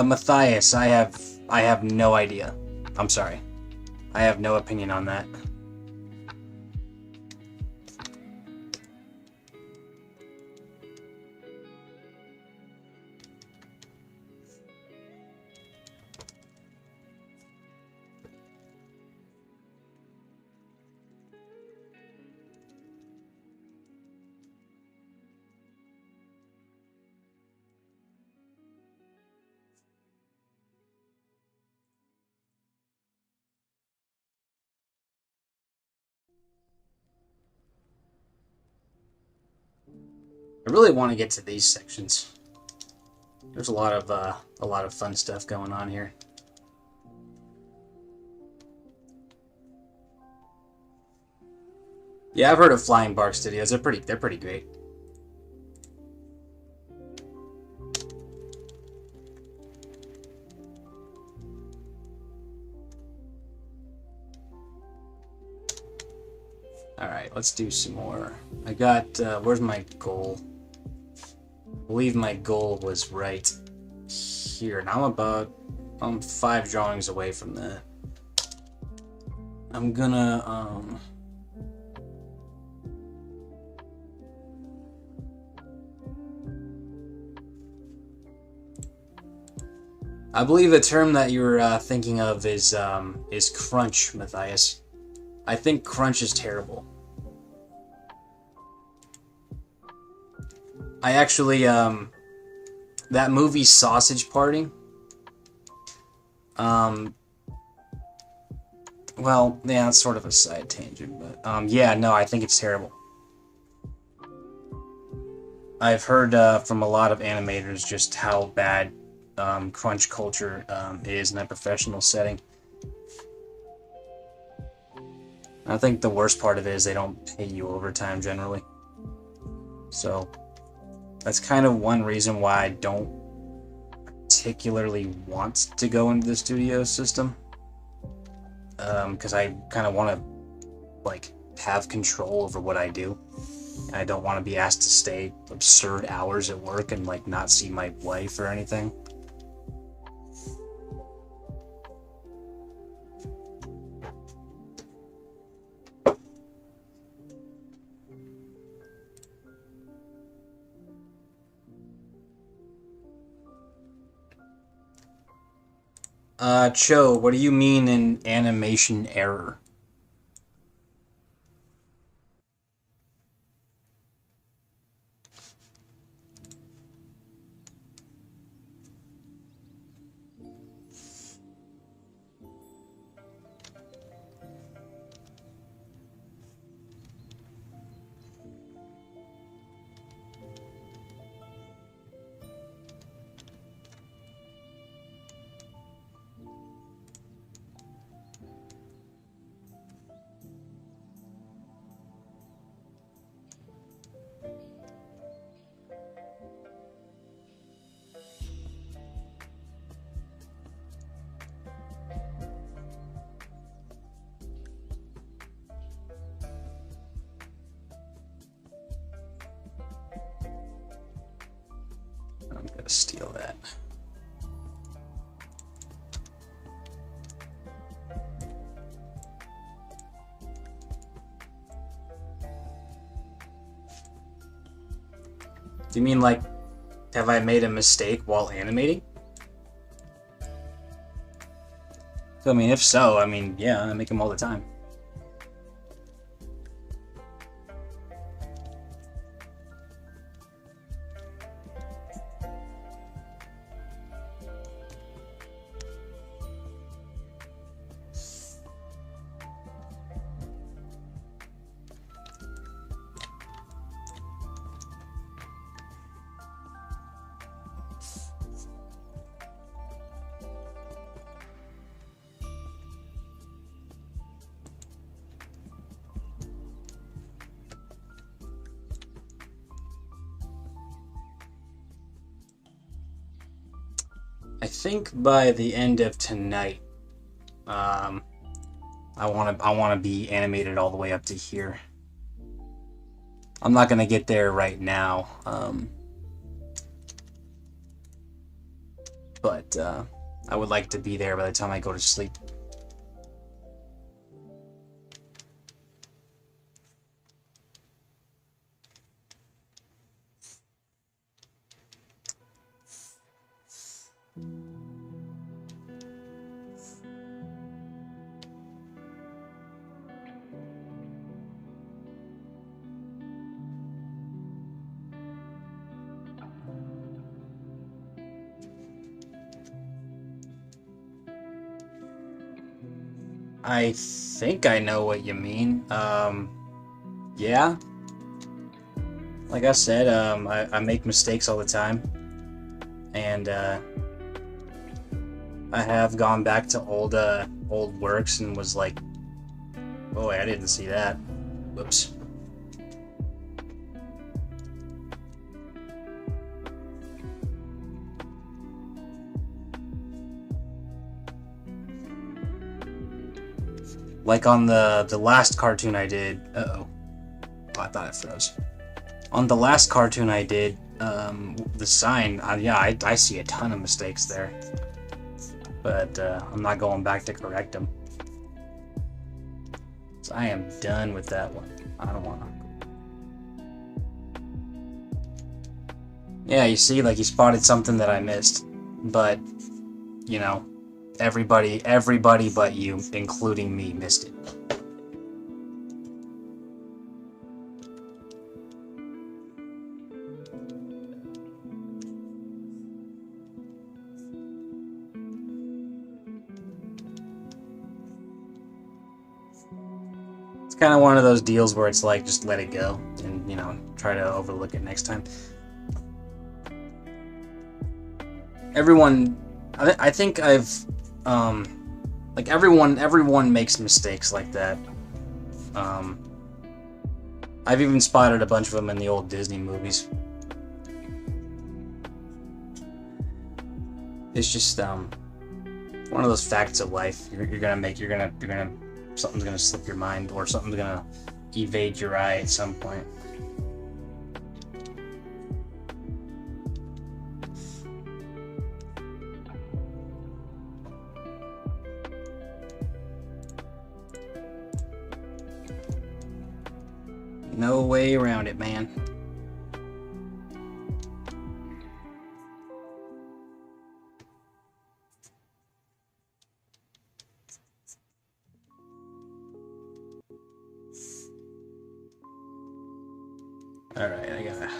Matthias, I have no idea. I'm sorry. I have no opinion on that. I really want to get to these sections. There's a lot of fun stuff going on here. Yeah, I've heard of Flying Bark Studios. They're pretty great. Alright, let's do some more. I got, where's my goal? I believe my goal was right here. Now I'm 5 drawings away from that. I'm gonna, I believe the term that you're thinking of is crunch, Matthias. I think crunch is terrible. I actually, that movie Sausage Party, well, yeah, that's sort of a side tangent, but, yeah, no, I think it's terrible. I've heard, from a lot of animators just how bad, crunch culture, is in a professional setting. I think the worst part of it is they don't pay you overtime generally. So, that's kind of one reason why I don't particularly want to go into the studio system. Because I kind of want to, like, have control over what I do. And I don't want to be asked to stay absurd hours at work and, like, not see my wife or anything. Cho, what do you mean in animation error? I'm gonna steal that. Do you mean, like, have I made a mistake while animating? So, I mean, if so, I mean, yeah, I make them all the time. I think by the end of tonight, I wanna be animated all the way up to here. I'm not gonna get there right now, but I would like to be there by the time I go to sleep. I think I know what you mean. Yeah. Like I said, I make mistakes all the time. And, I have gone back to old works and was like, oh, wait, I didn't see that. Whoops. Like on the last cartoon I did, oh, I thought it froze. On the last cartoon I did, the sign, yeah, I see a ton of mistakes there. But I'm not going back to correct them. So I am done with that one. I don't wanna. Yeah, you see, like, you spotted something that I missed. But you know, everybody but you, including me, missed it. It's kind of one of those deals where it's like, just let it go and, you know, try to overlook it next time. Everyone, I think I've, like everyone makes mistakes like that. I've even spotted a bunch of them in the old Disney movies. It's just, one of those facts of life. Something's gonna slip your mind, or something's gonna evade your eye at some point. No way around it, man. Alright, I gotta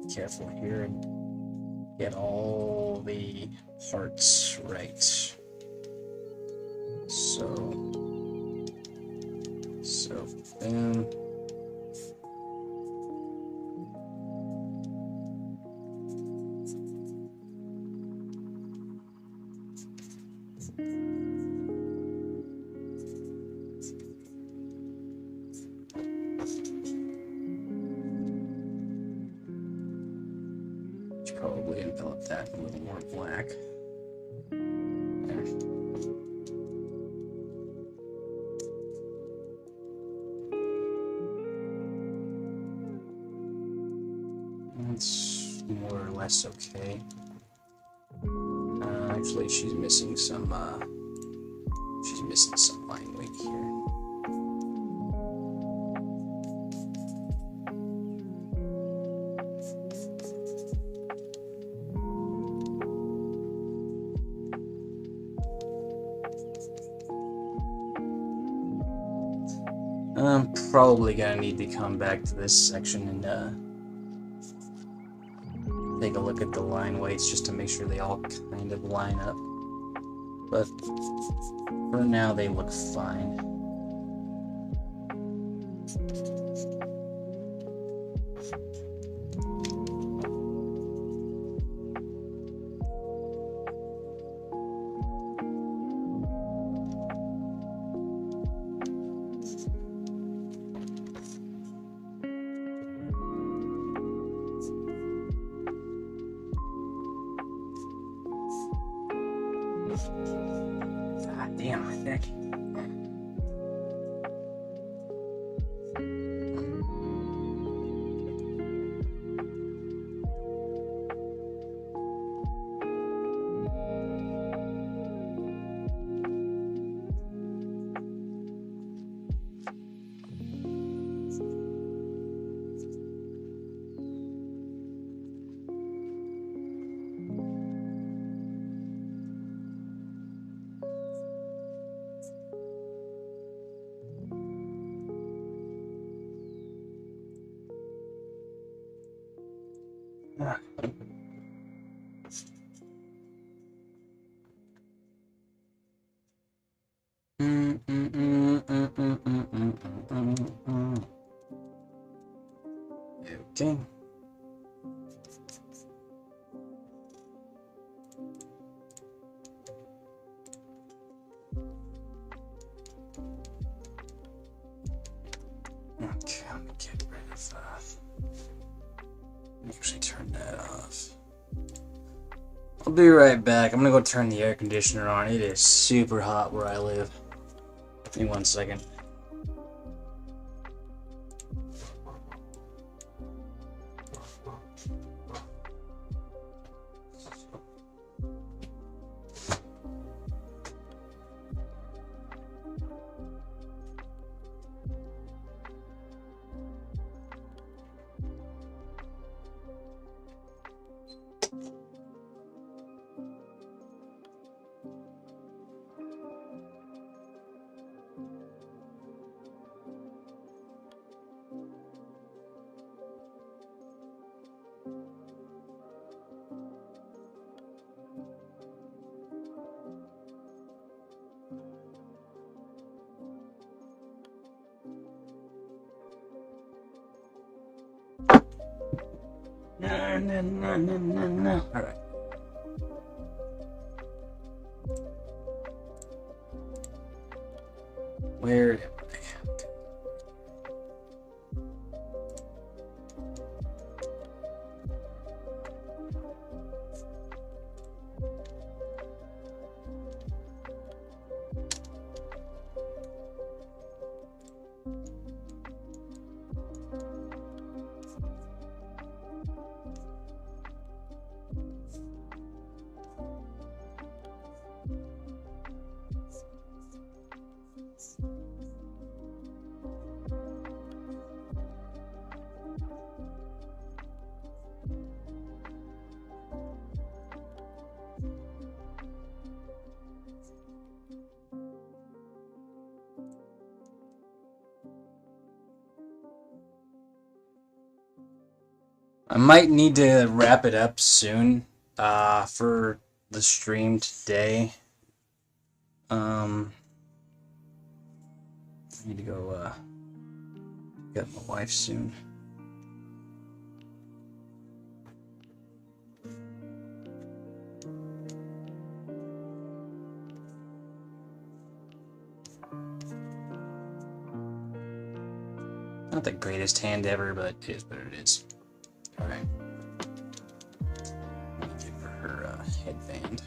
be careful here and get all the parts right. So, boom. Should probably envelop that in a little more black. There. That's more or less okay. Actually, she's missing some line weight here. I'm probably gonna need to come back to this section and take a look at the line weights just to make sure they all kind of line up. But for now, they look fine. God damn, my neck. Okay. Okay, I'm gonna get rid of that. Actually turn that off. I'll be right back. I'm gonna go turn the air conditioner on. It is super hot where I live. Give me 1 second. Alright. Where am I? I might need to wrap it up soon for the stream today. I need to go get my wife soon. Not the greatest hand ever, but it is what it is. Alright. Let me give her a headband.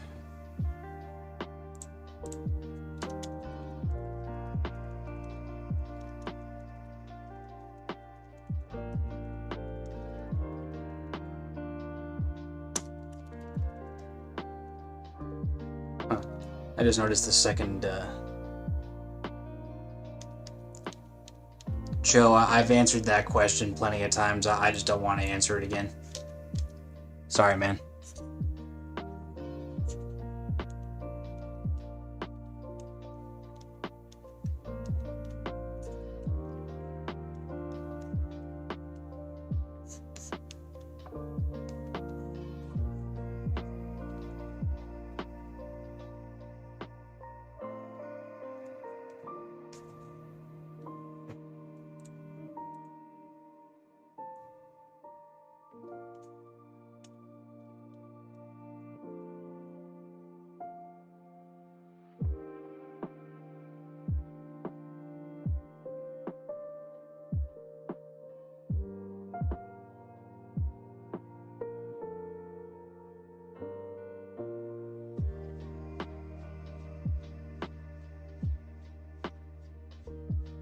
Huh. I just noticed the second Joe, I've answered that question plenty of times. I just don't want to answer it again. Sorry, man.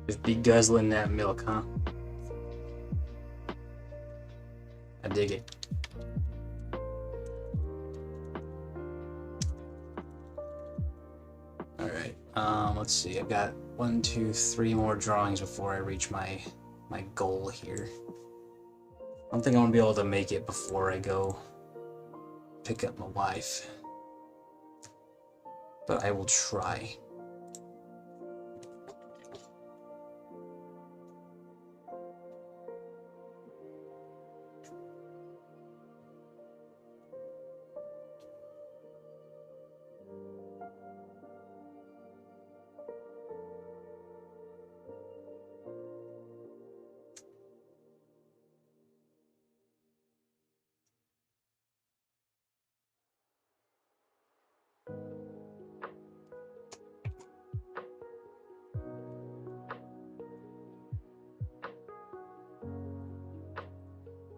Just be guzzling that milk, huh? I dig it. Alright, let's see. I've got 1, 2, 3 more drawings before I reach my goal here. I don't think I'm gonna be able to make it before I go pick up my wife. But I will try.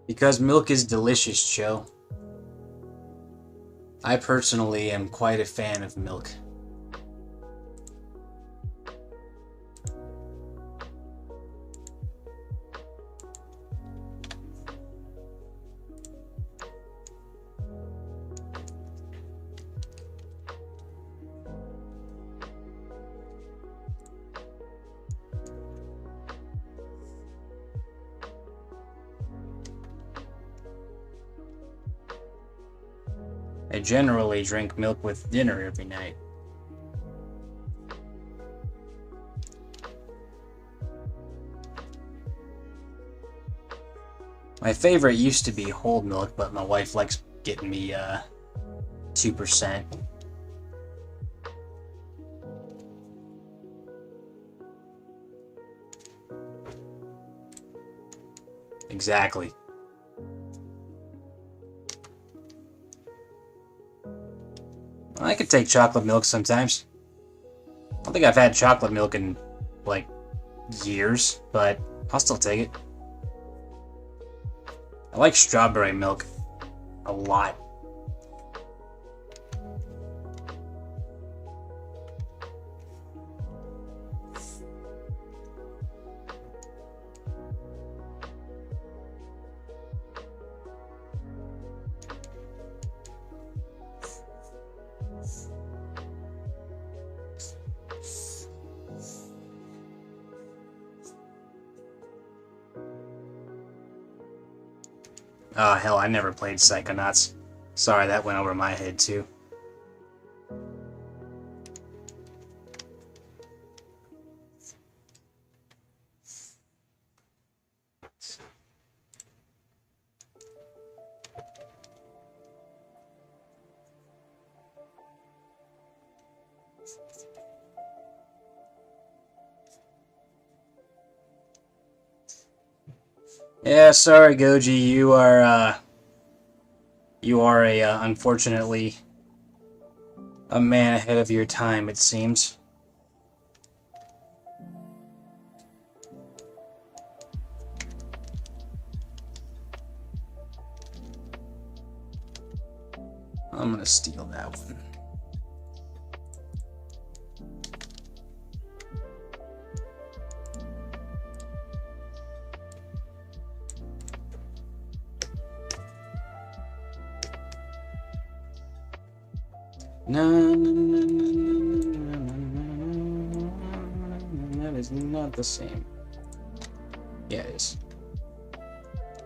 Because milk is delicious, Joe. I personally am quite a fan of milk. I generally drink milk with dinner every night. My favorite used to be whole milk, but my wife likes getting me 2%. Exactly. I could take chocolate milk sometimes. I don't think I've had chocolate milk in, like, years, but I'll still take it. I like strawberry milk a lot. Oh, hell, I never played Psychonauts. Sorry, that went over my head, too. Yeah, sorry, Goji, you are unfortunately, a man ahead of your time, it seems. I'm gonna steal that one. No, no, no, no, no, no, no, that is not the same. Yeah, it is.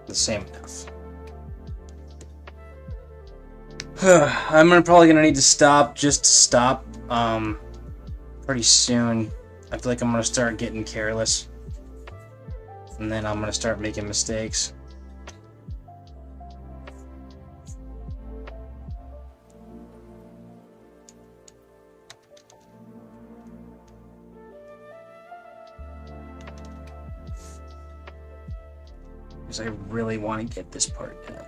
The same enough. I'm probably gonna need to stop, just to stop, pretty soon. I feel like I'm gonna start getting careless. And then I'm gonna start making mistakes. Because I really want to get this part done.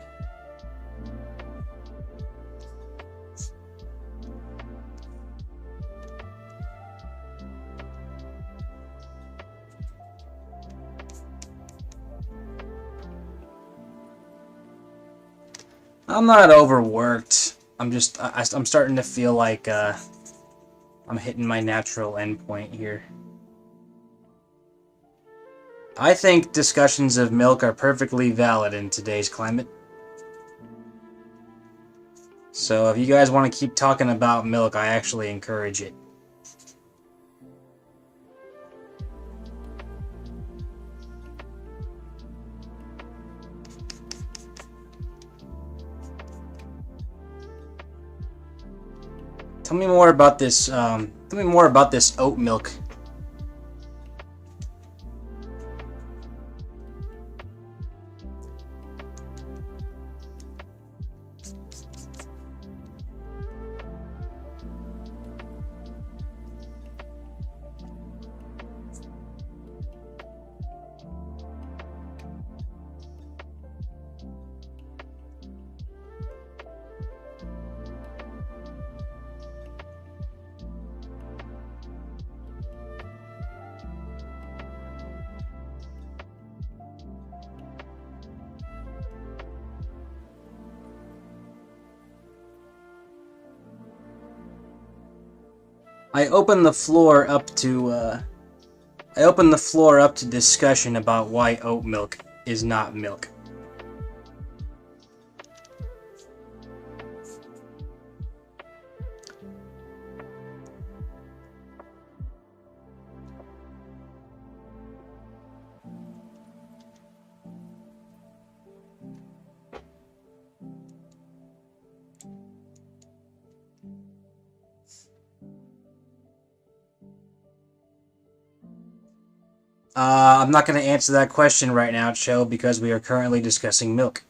I'm not overworked. I'm starting to feel like I'm hitting my natural endpoint here. I think discussions of milk are perfectly valid in today's climate. So if you guys want to keep talking about milk, I actually encourage it. Tell me more about this. Tell me more about this oat milk. I open the floor up to discussion about why oat milk is not milk. I'm not going to answer that question right now, Cho, because we are currently discussing milk.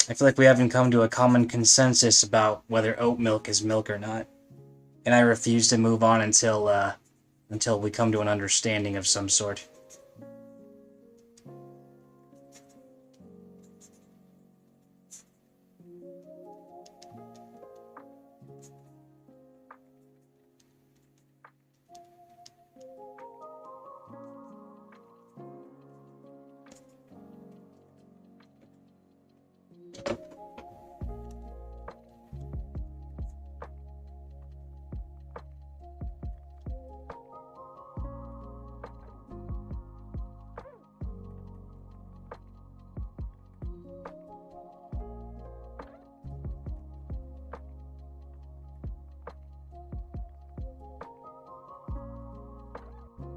I feel like we haven't come to a common consensus about whether oat milk is milk or not. And I refuse to move on until we come to an understanding of some sort.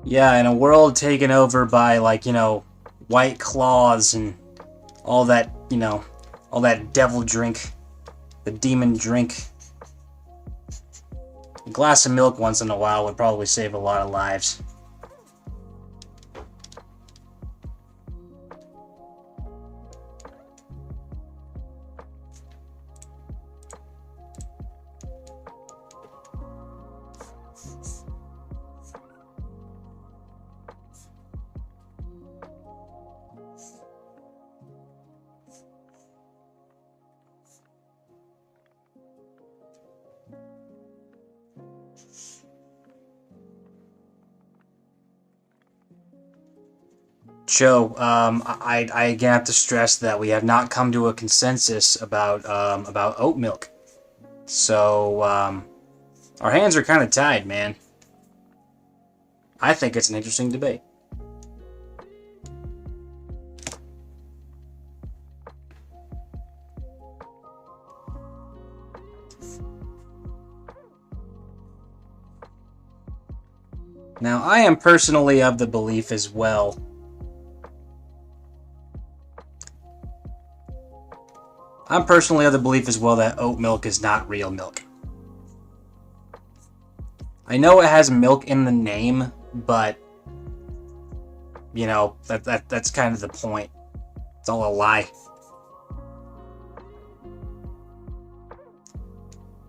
Yeah, in a world taken over by, like, you know, white claws and all that, you know, all that devil drink, the demon drink. A glass of milk once in a while would probably save a lot of lives. Joe, I again have to stress that we have not come to a consensus about oat milk. So, our hands are kind of tied, man. I think it's an interesting debate. Now, I am personally of the belief as well. I'm personally of the belief as well that oat milk is not real milk. I know it has milk in the name, but you know, that's kind of the point. It's all a lie.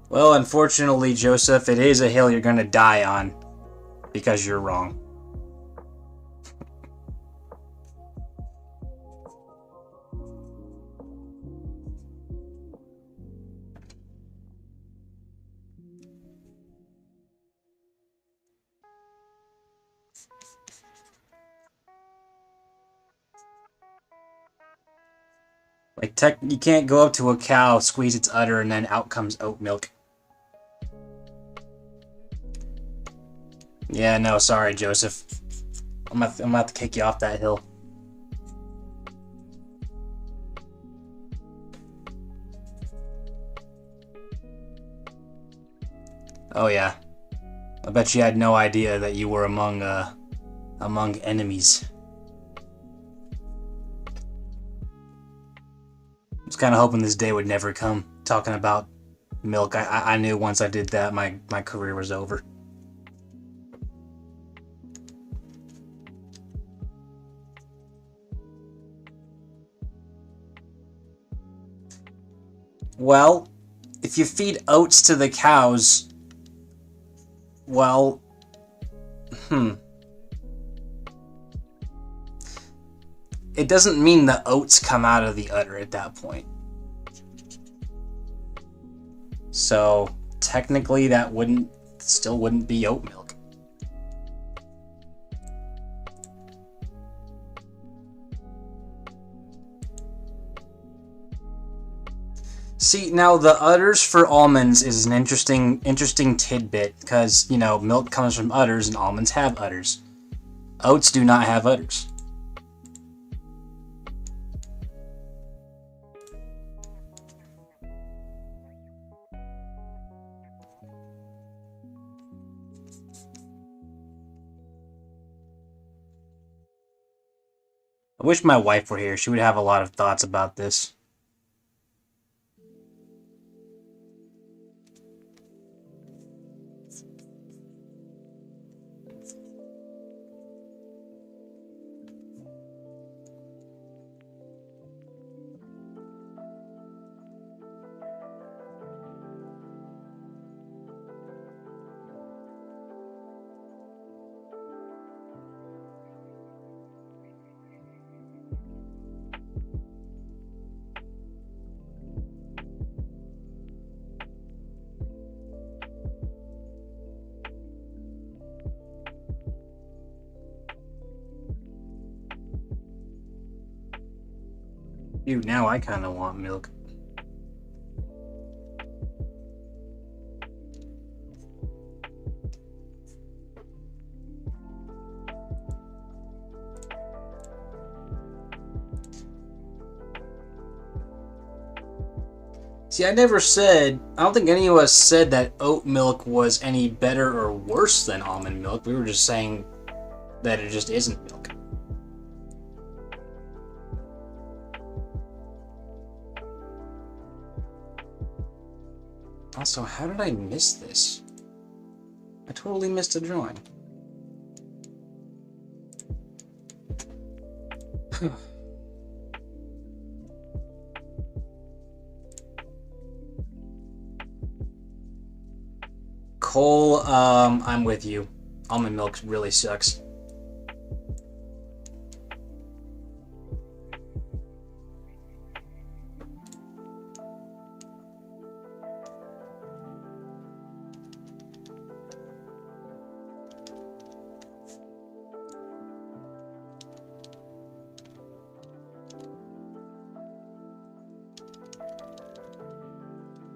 Well, unfortunately, Joseph, it is a hill you're gonna die on because you're wrong. Like, you can't go up to a cow, squeeze its udder, and then out comes oat milk. Yeah, no, sorry, Joseph. I'm gonna have to kick you off that hill. Oh yeah. I bet you had no idea that you were among enemies. I was kind of hoping this day would never come. Talking about milk, I knew once I did that, my career was over. Well, if you feed oats to the cows, well, it doesn't mean the oats come out of the udder at that point. So, technically that still wouldn't be oat milk. See, now the udders for almonds is an interesting tidbit, because, you know, milk comes from udders and almonds have udders. Oats do not have udders. I wish my wife were here. She would have a lot of thoughts about this. Dude, now I kind of want milk. See, I don't think any of us said that oat milk was any better or worse than almond milk. We were just saying that it just isn't milk. Also, how did I miss this? I totally missed a drawing. Cole, I'm with you. Almond milk really sucks.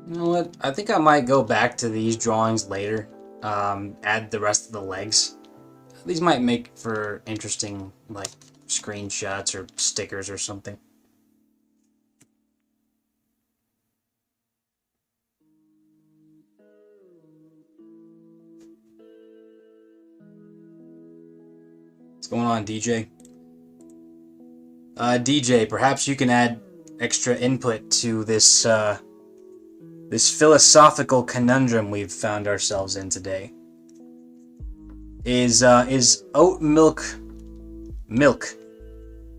You know what? I think I might go back to these drawings later. Add the rest of the legs. These might make for interesting, like, screenshots or stickers or something. What's going on, DJ? DJ, perhaps you can add extra input to this, this philosophical conundrum we've found ourselves in today. Is oat milk milk?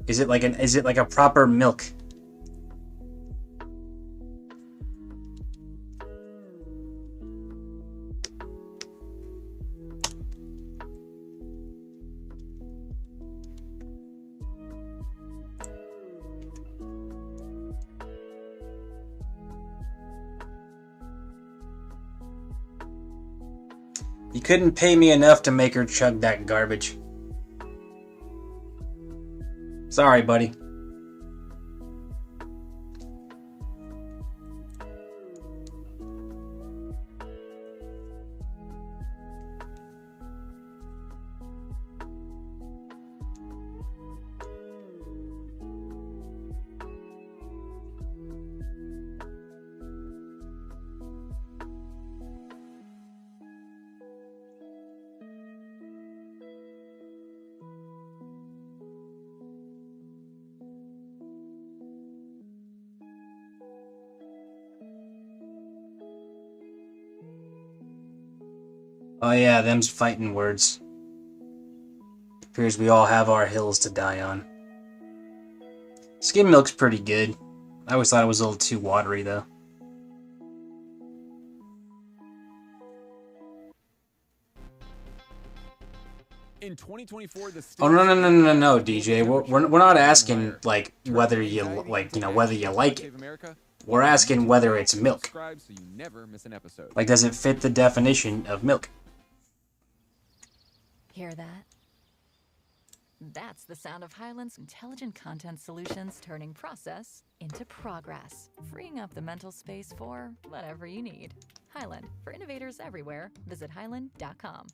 Is it like a proper milk? You couldn't pay me enough to make her chug that garbage. Sorry, buddy. Oh yeah, them's fighting words. Appears we all have our hills to die on. Skim milk's pretty good. I always thought it was a little too watery though. In 2024, the Oh no, DJ. We're not asking like whether you whether you like it. We're asking whether it's milk. So you never miss an episode. Like, does it fit the definition of milk? Hear that? That's the sound of Highland's intelligent content solutions turning process into progress, freeing up the mental space for whatever you need. Highland, for innovators everywhere, visit highland.com.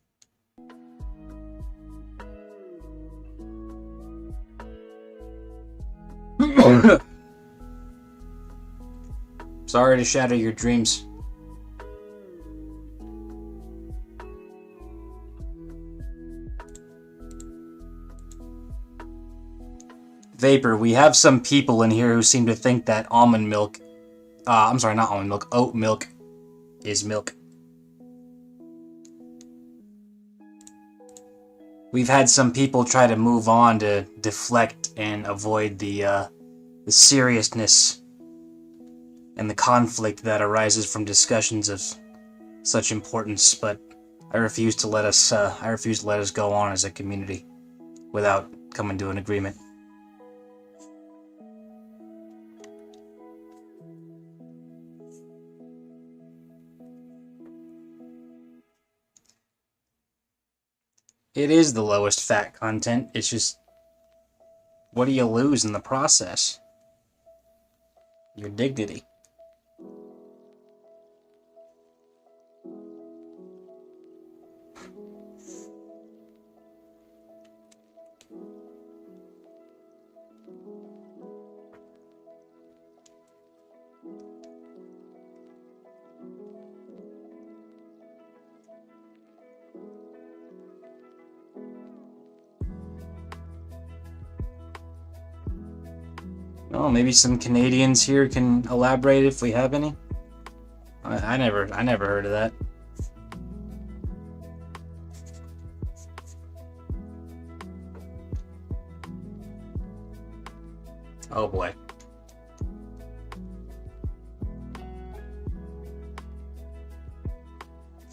Sorry to shatter your dreams. Vapor, we have some people in here who seem to think that almond milk, I'm sorry, not almond milk, oat milk is milk. We've had some people try to move on to deflect and avoid the seriousness and the conflict that arises from discussions of such importance, but I refuse to let us go on as a community without coming to an agreement. It is the lowest fat content. It's just, what do you lose in the process? with dignity. Oh, maybe some Canadians here can elaborate if we have any. I never heard of that. Oh boy.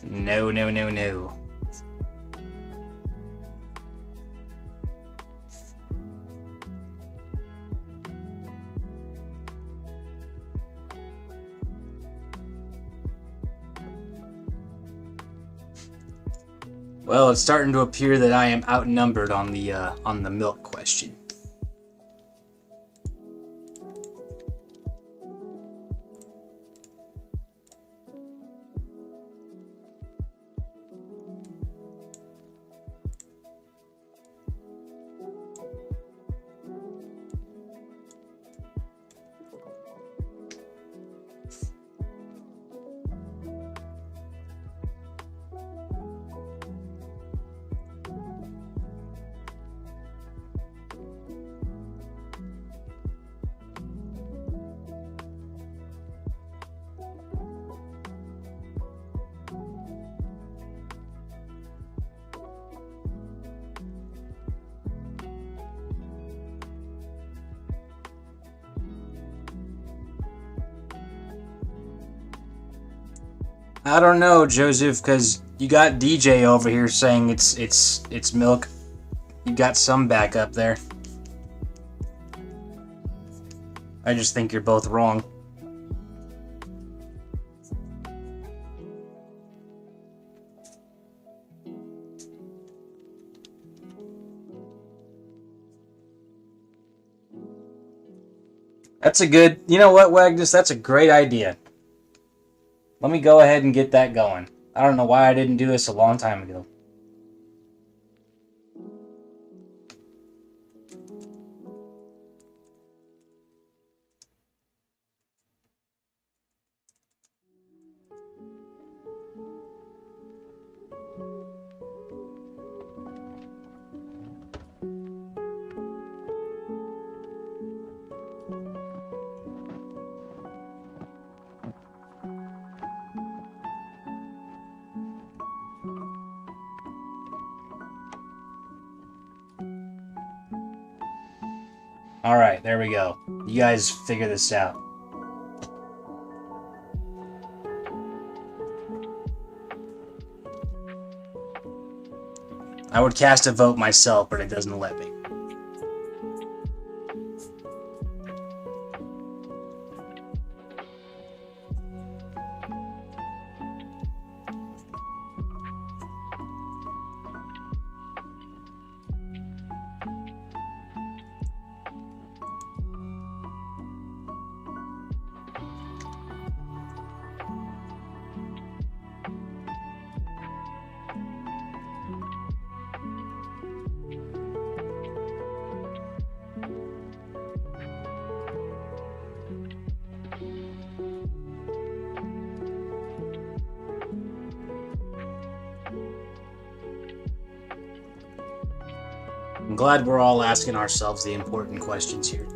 No, no, no, no. Well, it's starting to appear that I am outnumbered on the milk question. I don't know, Joseph, because you got DJ over here saying it's milk. You got some back up there. I just think you're both wrong. That's a good... You know what, Wagnus? That's a great idea. Let me go ahead and get that going. I don't know why I didn't do this a long time ago. Alright, there we go. You guys figure this out. I would cast a vote myself, but it doesn't let me. I'm glad we're all asking ourselves the important questions here.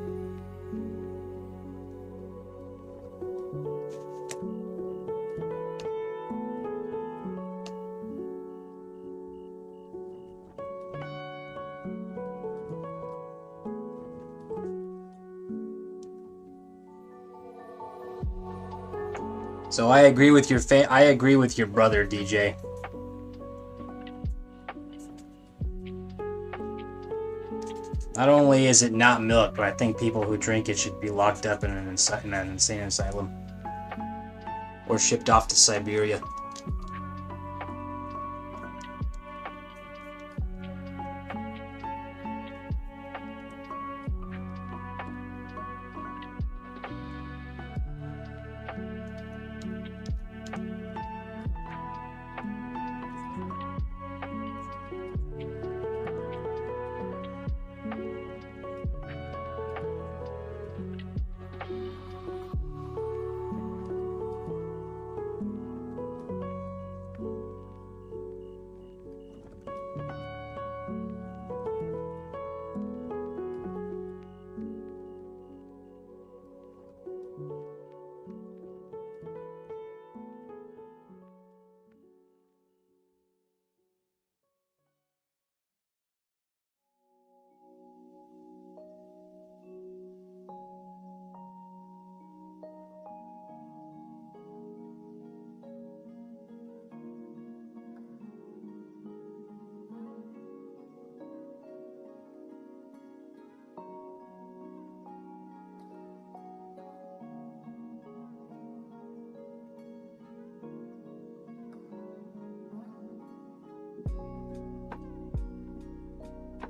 So I agree with your brother, DJ. Not only is it not milk, but I think people who drink it should be locked up in an insane asylum. Or shipped off to Siberia.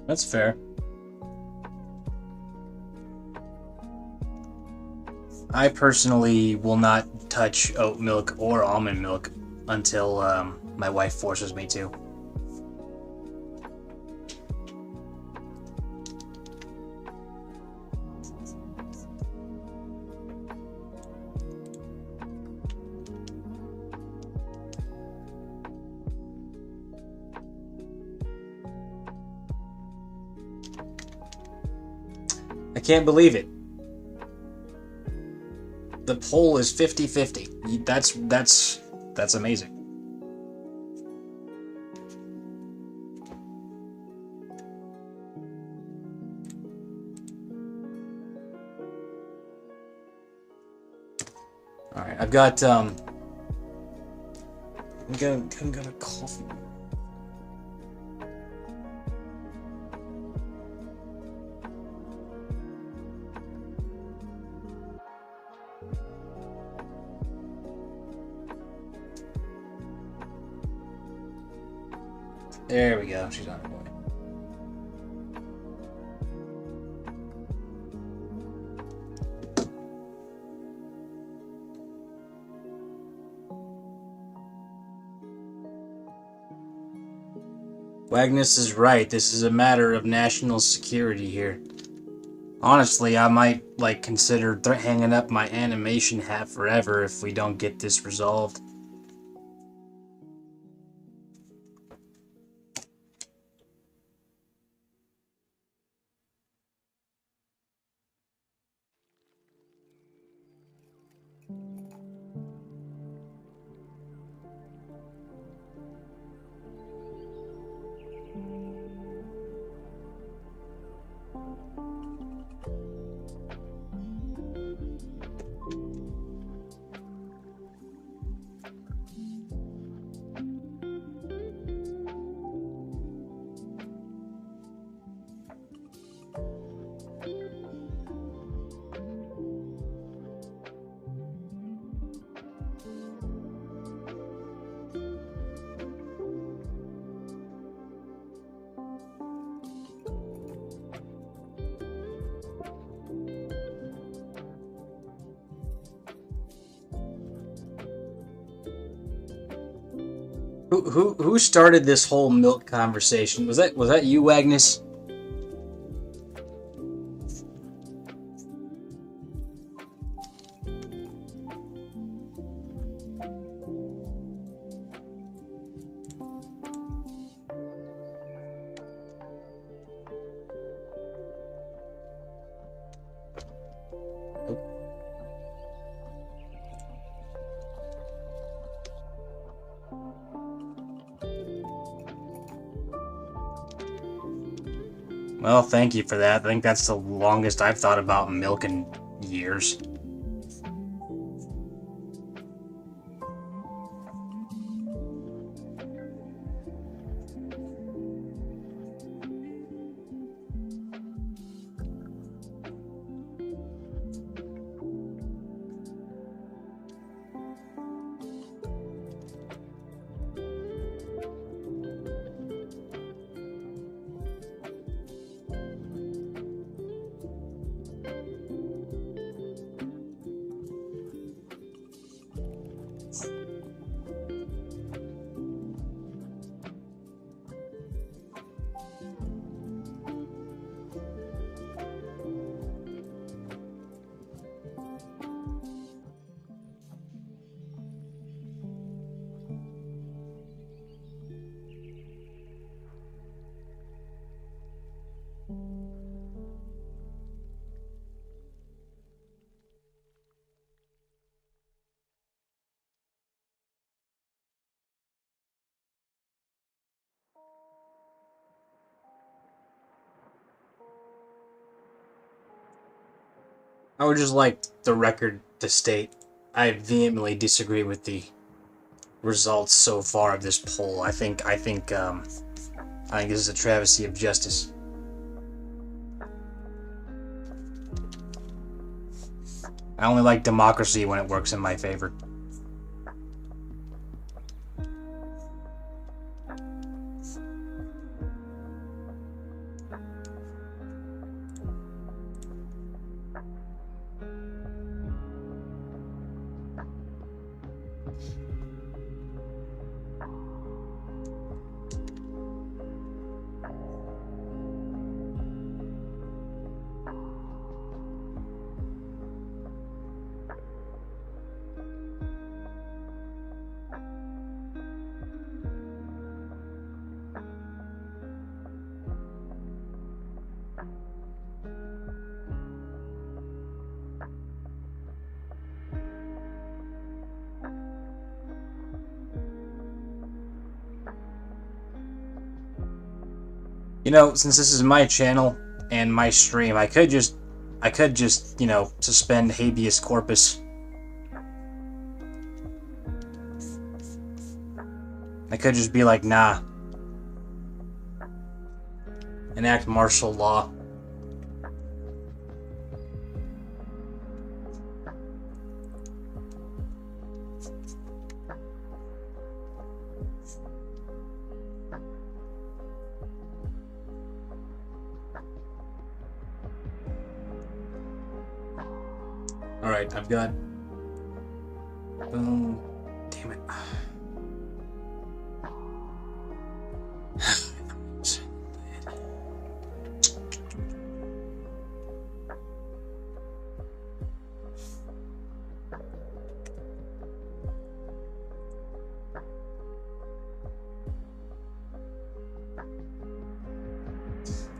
That's fair. I personally will not touch oat milk or almond milk until my wife forces me to. I can't believe it. The poll is 50-50. That's amazing. All right, I've got I'm gonna coffee. There we go. She's on her way. Wagnus is right. This is a matter of national security here. Honestly, I might consider hanging up my animation hat forever if we don't get this resolved. Who started this whole milk conversation? Was that you, Agnes? Well, thank you for that. I think that's the longest I've thought about milk in years. I would just like the record to state I vehemently disagree with the results so far of this poll. I think this is a travesty of justice. I only like democracy when it works in my favor. You know, since this is my channel and my stream, I could just, you know, suspend habeas corpus. I could just be like, nah. Enact martial law. Alright, I've got... Boom. Damn it.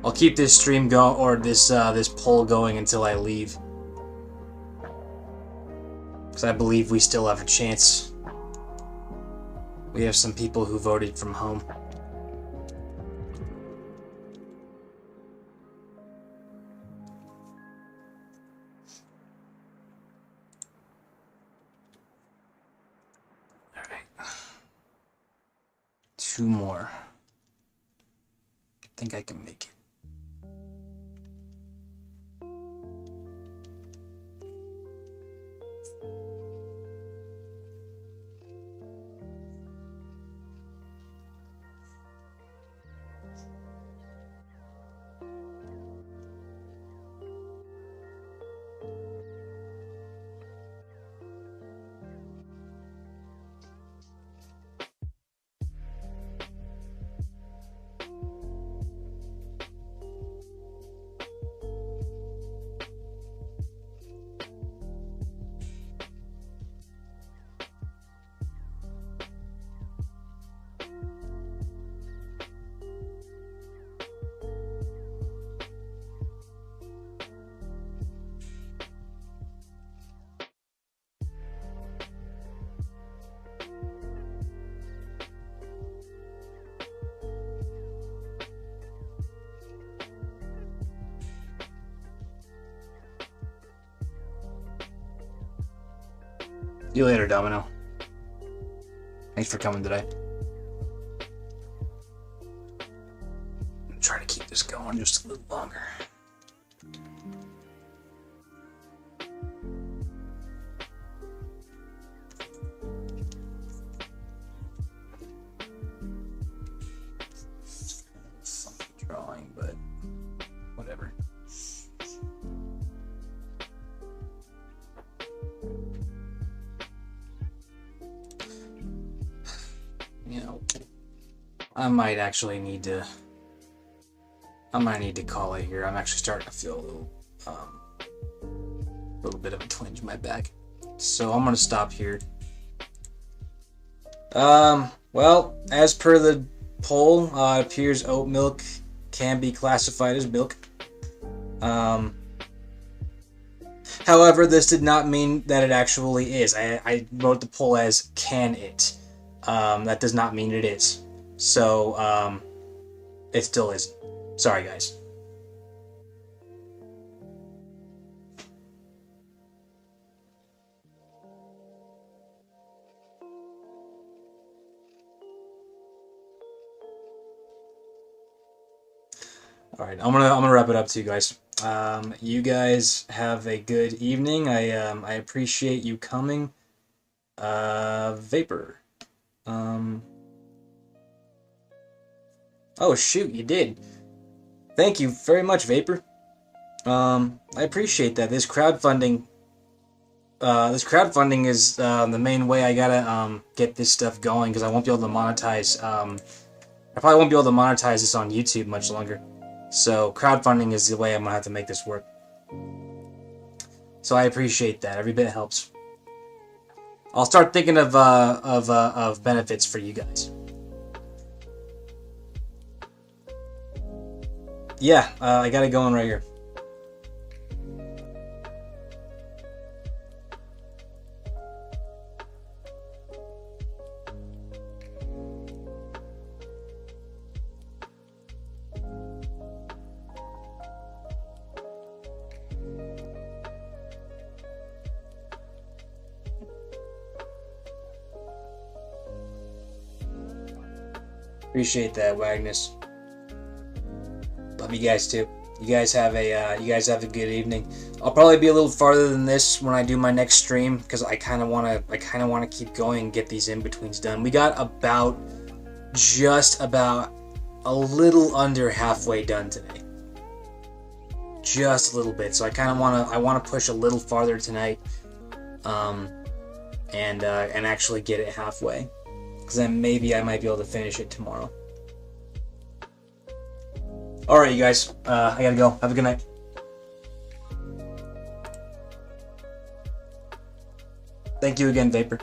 I'll keep this stream going, or this poll going until I leave. Because I believe we still have a chance. We have some people who voted from home. Alright. 2 more. I think I can make it. See you later, Domino. Thanks for coming today. I'm trying to keep this going just a little longer. Funky drawing, but whatever. You know, I might actually need to. I might need to call it here. I'm actually starting to feel a little bit of a twinge in my back. So I'm gonna stop here. Well, as per the poll, it appears oat milk can be classified as milk. However, this did not mean that it actually is. I wrote the poll as can it. That does not mean it is. So, it still isn't. Sorry, guys. All right, I'm gonna wrap it up to you guys. You guys have a good evening. I appreciate you coming. Vapor. Oh shoot, you did. Thank you very much, Vapor. I appreciate that. This crowdfunding this crowdfunding is the main way I gotta get this stuff going, because I won't be able to monetize. I probably won't be able to monetize this on YouTube much longer. So crowdfunding is the way I'm gonna have to make this work. So I appreciate that. Every bit helps. I'll start thinking of benefits for you guys. Yeah, I got it going right here. Appreciate that, Wagnus. Love you guys too. You guys have a good evening. I'll probably be a little farther than this when I do my next stream, because I kind of want to keep going and get these in-betweens done. We got just about a little under halfway done today. Just a little bit. So I want to push a little farther tonight, and actually get it halfway. Because then maybe I might be able to finish it tomorrow. Alright, you guys. I gotta go. Have a good night. Thank you again, Vapor.